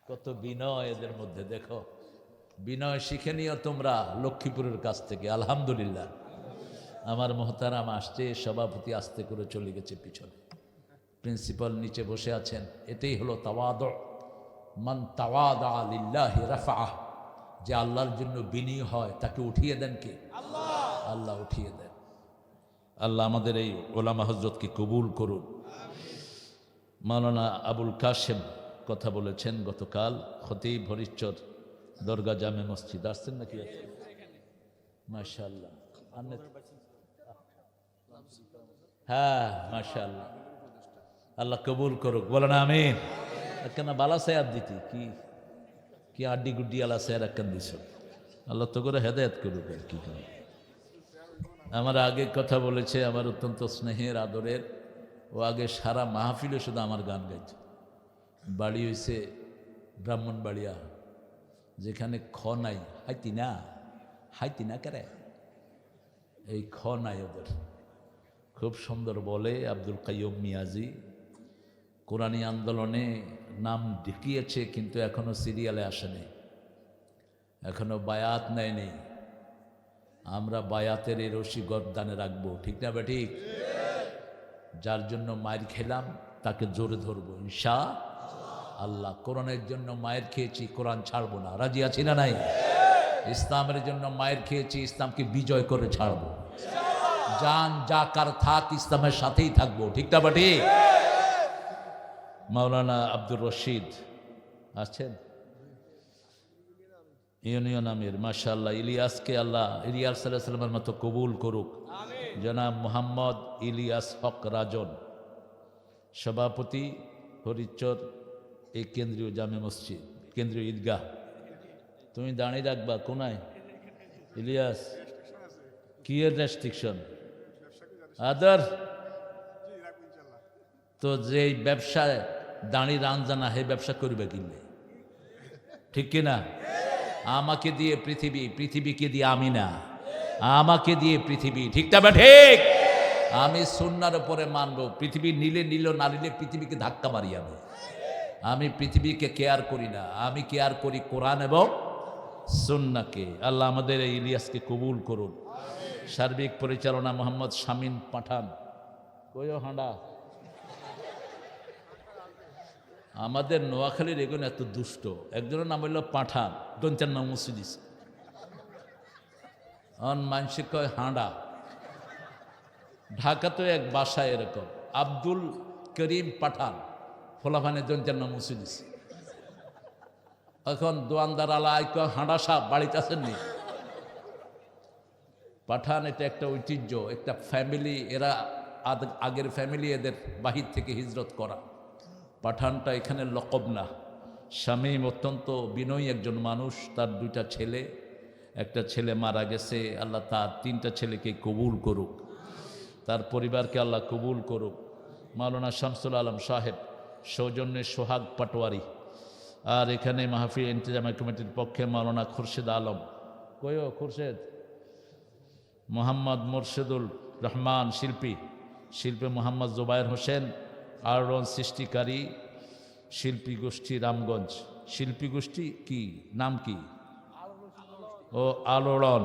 কত বিনয় এদের মধ্যে, দেখো বিনয় শিখে নিও তোমরা লক্ষ্মীপুরের কাছ থেকে। আলহামদুলিল্লাহ আমার মোহতারাম আসছে, সভাপতি আস্তে করে চলে গেছে পিছনে, প্রিন্সিপাল নিচে বসে আছেন। এটাই হলো তাওয়াদু। মান তাওয়াদা লিল্লাহি রাফাআহ, যে আল্লাহর জন্য বিনয়ী হয় তাকে উঠিয়ে দেন কে? আল্লাহ উঠিয়ে দেন। আল্লাহ আমাদের এই ওলামা হজরতকে কবুল করুন। মাওলানা আবুল কাশেম কথা বলেছেন গতকাল, খতিব হরিশ্চর দরগা জামে মসজিদ আসছেন নাকি? মাশাআল্লাহ, হ্যাঁ মাশাআল্লাহ, আল্লাহ কবুল করুক, বলেন আমিন। কেন বালা সায়াদ দিতি কি কি আড্ডি গুড্ডি আলা সায়ার একখান দিছ, আল্লাহ তো করে হেদায়েত করুক। আর কি করে আমার আগে কথা বলেছে, আমার অত্যন্ত স্নেহের আদরের, ও আগে সারা মাহফিলে শুধু আমার গান গাইছে। বাড়ি হয়েছে ব্রাহ্মণবাড়িয়া, যেখানে খ নাই, হাইতি না কেরে, এই খ নাই ওদের। খুব সুন্দর বলে। আব্দুল কাইয়ুম মিয়াজি কোরআনী আন্দোলনে নাম ঢুকিয়েছে, কিন্তু এখনো সিরিয়ালে আসেনি, এখনো বায়াত নেয়নি। আমরা বায়াতের এই রশি গর্দানে রাখবো, ঠিক না বেঠিক? যার জন্য মায়ের খেলাম তাকে জোরে ধরবো ইনশা আল্লাহ। কোরআনের জন্য মায়ের খেয়েছি, কোরআন ছাড়বো না, রাজি আছি না নাই? ইসলামের জন্য মায়ের খেয়েছি, ইসলামকে বিজয় করে ছাড়বো। জান যা কার থাক, ইসলামের সাথেই থাকবো, ঠিক না বেঠিক? মাওলানা আব্দুর রশিদ আছেন ইউনিয়ন আমির, মাশাআল্লাহ। ইলিয়াসকে আল্লাহ ইলিয়াস সাল্লাল্লাহু আলাইহি ওয়াসাল্লামের মতো কবুল করুক। জনাব মোহাম্মদ ইলিয়াস হক রাজন, সভাপতি হরিচর এই কেন্দ্রীয় জামে মসজিদ, কেন্দ্রীয় ঈদগাহ। তুমি দাঁড়িয়ে রাখবা কোনায় ইলিয়াস, কি এর রেস্ট্রিকশন আদার? তো যে ব্যবসায় দাঁড়িয়ে রান জানা, হে ব্যবসা করবে কিনলে, ঠিক কিনা? আমাকে দিয়ে পৃথিবী, পৃথিবীকে দিয়ে আমি না, আমাকে দিয়ে পৃথিবী, ঠিকটা বা ঠিক? আমি সুন্নার উপরে মানবো, পৃথিবী নিলে নিল, না নিলে পৃথিবীকে ধাক্কা মারি। আমি পৃথিবীকে কেয়ার করি না, আমি কেয়ার করি কোরআন এবং সুন্নাহকে। আল্লাহ আমাদের এই ইলিয়াসকে কবুল করুন। সার্বিক পরিচালনা মোহাম্মদ শামীম পাঠান, কইও হাঁডা। আমাদের নোয়াখালীর এগুলো এত দুষ্ট, একজনের নাম হইল পাঠান, দঞ্চার নাম মুসিদিস, মানসিক কয় হাঁডা। ঢাকাতেও এক বাসায় এরকম আব্দুল করিম পাঠান, ফোলাফানে দঞ্চার নাম মুসিদিস। এখন দোয়ানদার আলা কয় হাঁডা সাহ বাড়িতে আসেননি। পাঠান এটা একটা ঐতিহ্য, একটা ফ্যামিলি, এরা আগের ফ্যামিলি, এদের বাহির থেকে হিজরত করা। পাঠানটা এখানে লকব না। শামীম অত্যন্ত বিনয়ী একজন মানুষ, তার দুইটা ছেলে, একটা ছেলে মারা গেছে, আল্লাহ তার তিনটা ছেলেকে কবুল করুক, তার পরিবারকে আল্লাহ কবুল করুক। মাওলানা শামসুল আলম সাহেব সৌজন্যে সোহাগ পাটোয়ারি, আর এখানে মাহফিল ইন্তেজামা কমিটির পক্ষে মাওলানা খুরশেদ আলম, কয়ো খুরশেদ, মোহাম্মদ মুর্শিদুল রহমান শিল্পী, শিল্পী মোহাম্মদ জুবায়ের হোসেন, আলোড়ন সৃষ্টিকারী শিল্পী গোষ্ঠী রামগঞ্জ। শিল্পী গোষ্ঠী কি নাম কি? ও আলোড়ন।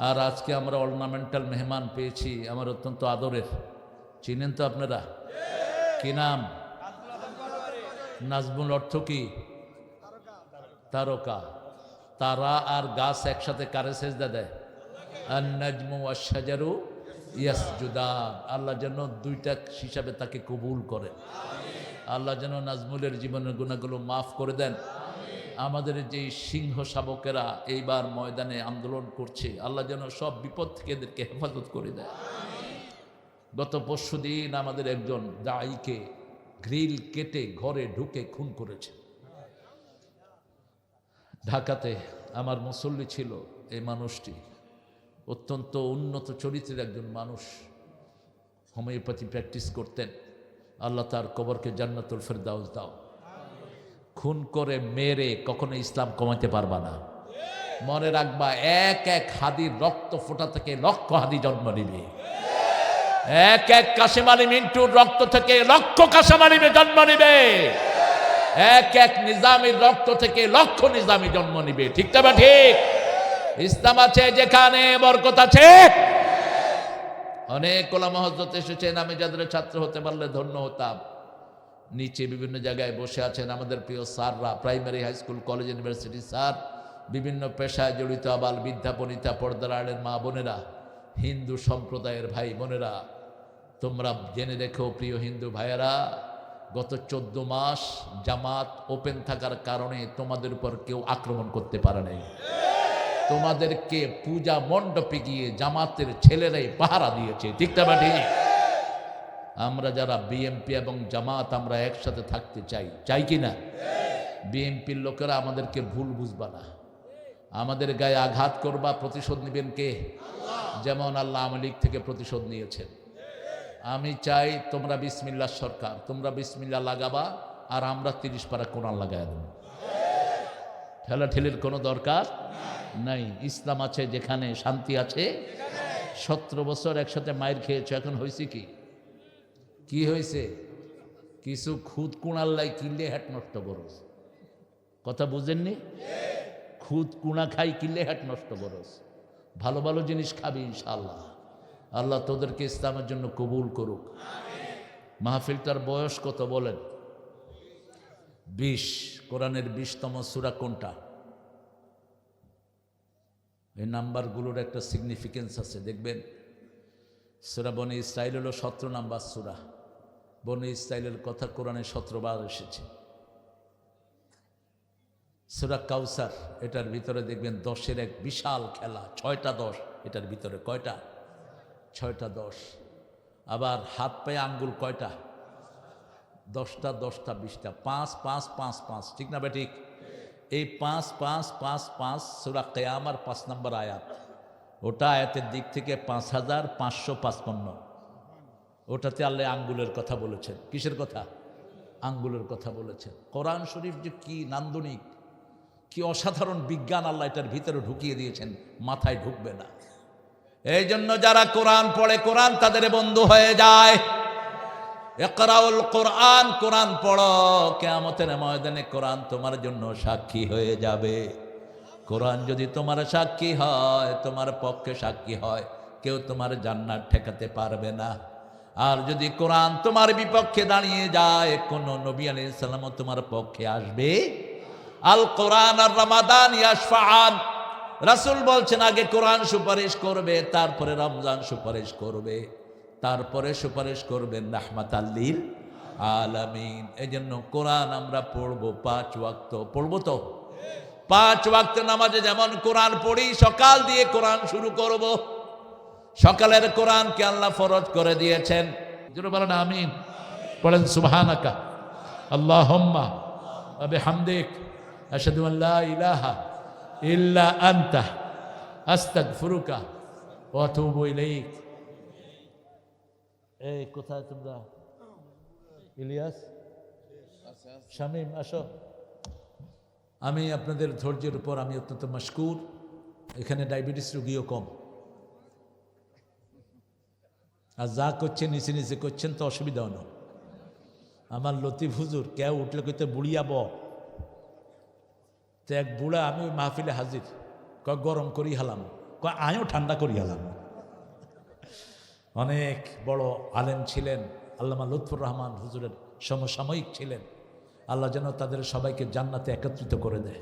আর আজকে আমরা অর্নামেন্টাল মেহমান পেয়েছি আমার অত্যন্ত আদরের, চিনেন তো আপনারা, কি নাম? নাজমুল অর্থ কি? তারকা। তারা আর গাছ একসাথে কারে সেজদা দেয়? আন নাজমু ওয়াশ শাজারু ইয়াসজুদান, আল্লাহ যেন দুইটা হিসাবে তাকে কবুল করেন। আল্লাহ যেন নাজমুলের জীবনের গুনাহগুলো মাফ করে দেন। আমাদের যে সিংহ শাবকেরা এইবার ময়দানে আন্দোলন করছে, আল্লাহ যেন সব বিপদ থেকে এদেরকে হেফাজত করে দেয়। গত পরশুদিন আমাদের একজন দায়ীকে গ্রিল কেটে ঘরে ঢুকে খুন করেছে। ঢাকাতে আমার মুসল্লি ছিল এই মানুষটি, অত্যন্ত উন্নত চরিত্রের একজন মানুষ, হোমিওপ্যাথি প্র্যাকটিস করতেন। আল্লাহ তার কবরকে জান্নাতুল ফেরদাউস দাও। খুন করে মেরে কখনো ইসলাম কমাতে পারবা না। মনে রাখবা, এক এক হাদির রক্ত ফোঁটা থেকে লক্ষ হাদি জন্ম নিবে। এক এক কাশেম আলী মিন্টুর রক্ত থেকে লক্ষ কাশেম আলী জন্ম নিবে। এক এক নিজামীর রক্ত থেকে লক্ষ নিজামী জন্ম নিবে। ঠিক না? ঠিক। ইসলাম আছে যেখানে বরকত আছে। অনেক ওলামা হযরত এসেছেন, আমি যাদের ছাত্র হতে পারলে ধন্য হতাম। নিচে বিভিন্ন জায়গায় বসে আছেন আমাদের প্রিয় স্যাররা, primary, high school, college, university sir, বিভিন্ন পেশায় জড়িত আবাল বিদ্যা বনিতা, পর্দার আড়ের মা বোনেরা, হিন্দু সম্প্রদায়ের ভাই বোনেরা, তোমরা জেনে রেখো প্রিয় হিন্দু ভাইয়েরা, গত 14 মাস জামাত ওপেন থাকার কারণে তোমাদের উপর কেউ আক্রমণ করতে পারে নাই। তোমাদেরকে পূজা মণ্ডপে গিয়ে জামাতের ছেলেরাই পাহারা দিয়েছে। ঠিক না ঠিক? আমরা যারা বিএমপি এবং জামাত, আমরা একসাথে থাকতে চাই, চাই কি না? বিএমপির লোকেরা আমাদেরকে ভুল বুঝবা না, আমাদের গায়ে আঘাত করবা, প্রতিশোধ নেবেন কে? যেমন আল্লাহ আওয়ামী লীগ থেকে প্রতিশোধ নিয়েছেন। আমি চাই তোমরা বিসমিল্লাহ সরকার, তোমরা বিসমিল্লাহ লাগাবা, আর আমরা 30 পারা কোরআন লাগাই দেব। ঠেলাঠেলির কোনো দরকার নাই। ইসলাম আছে যেখানে, শান্তি আছে। 17 বছর একসাথে মায়ের খেয়েছো, এখন হয়েছে কি? কি হয়েছে? কিছু খুদ কুণার লাই কিনলে হ্যাট নষ্ট করস। কথা বুঝেননি? খুদ কুণা খাই কিনলে হ্যাট নষ্ট করস। ভালো ভালো জিনিস খাবি ইনশাআল্লাহ। আল্লাহ তোদেরকে ইসলামের জন্য কবুল করুক। মাহফিলটার বয়স কত বলেন? 20। কোরআনের 20তম সূরা কোনটা? এই নাম্বারগুলোর একটা সিগনিফিকেন্স আছে, দেখবেন। সূরা বনী ইসরাইল হলো 17 নাম্বার সূরা। বনী ইসরাইলের কথা কোরআনে 17 বার এসেছে। সূরা কাউসার, এটার ভিতরে দেখবেন 10-এর এক বিশাল খেলা, 6টা 10। এটার ভিতরে কয়টা? 6টা 10। আবার হাত পায়ে আঙ্গুল কয়টা? 10টা 10টা 20টা, 5 5 5 5। ঠিক না ঠিক? এই 5 5 5 5 সূরা কিয়ামার 5 নম্বর আয়াত। ওটা আয়াতের দিক থেকে 5555। ওটাতে আল্লাহ আঙ্গুলের কথা বলেছেন। কিসের কথা? আঙ্গুলের কথা বলেছেন। কোরআন শরীফ যে কি নান্দনিক, কি অসাধারণ বিজ্ঞান আল্লাহ এটার ভিতরে ঢুকিয়ে দিয়েছেন, মাথায় ঢুকবে না। এই জন্য যারা কোরআন পড়ে, কোরআন তাদের বন্ধু হয়ে যায়। ইকরাউল কোরআন, কোরআন পড়ো, কিয়ামতের ময়দানে কোরআন তোমার জন্য সাক্ষী হয়ে যাবে। কোরআন যদি তোমার সাক্ষী হয়, তোমার পক্ষে সাক্ষী হয়, কেউ তোমার জান্নাত ঠেকাতে পারবে না। আর যদি কোরআন তোমার বিপক্ষে দাঁড়িয়ে যায়, কোন নবী আলাইহিস সালামও তোমার পক্ষে আসবে। আল কোরআন আর রমাদান ইয়াশফাআন। রাসূল বলছেন, আগে কোরআন সুপারিশ করবে, তারপরে রমজান সুপারিশ করবে, তারপরে সুপারিশ করবেন রাহমাতাল লিল আলামিন। এই জন্য কোরআন আমরা পড়বো 5 ওয়াক্ত। পড়বো তো? 5 ওয়াক্ত নামাজে যেমন কোরআন পড়ি, সকাল দিয়ে কোরআন শুরু করব। সকালের কোরআনকে আল্লাহ ফরজ করে দিয়েছেন। জোরে বলেন আমিন। পড়েন সুবহানাকা আল্লাহুম্মা ওয়া বিহামদিক আশহাদু আল লা ইলাহা ইল্লা আনতা আস্তাগফিরুকা ওয়া আতুবু ইলাইক। এই কোথায় তোমরা? ইলিয়াস, শামীম, আসো। আমি আপনাদের ধৈর্যের উপর আমি অত্যন্ত মাশকুর। এখানে ডায়াবেটিস রোগীও কম, আর যা করছেন নিচে নিচে করছেন তো অসুবিধা হলো। আমার লতিফ হুজুর কেউ উঠলে কইতে বুড়িয়া ব, তো এক বুড়া, আমি ওই মাহফিলে হাজির, কয় গরম করি হালাম, কয় আয়ও ঠান্ডা করি হালাম। অনেক বড় আলেম ছিলেন, আল্লামা লুৎফুর রহমান হুজুরের সমসাময়িক ছিলেন। আল্লাহ যেন তাদের সবাইকে জান্নাতে একত্রিত করে দেয়।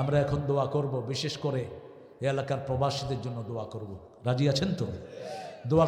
আমরা এখন দোয়া করব, বিশেষ করে এই এলাকার প্রবাসীদের জন্য দোয়া করব। রাজি আছেন তো? দোয়া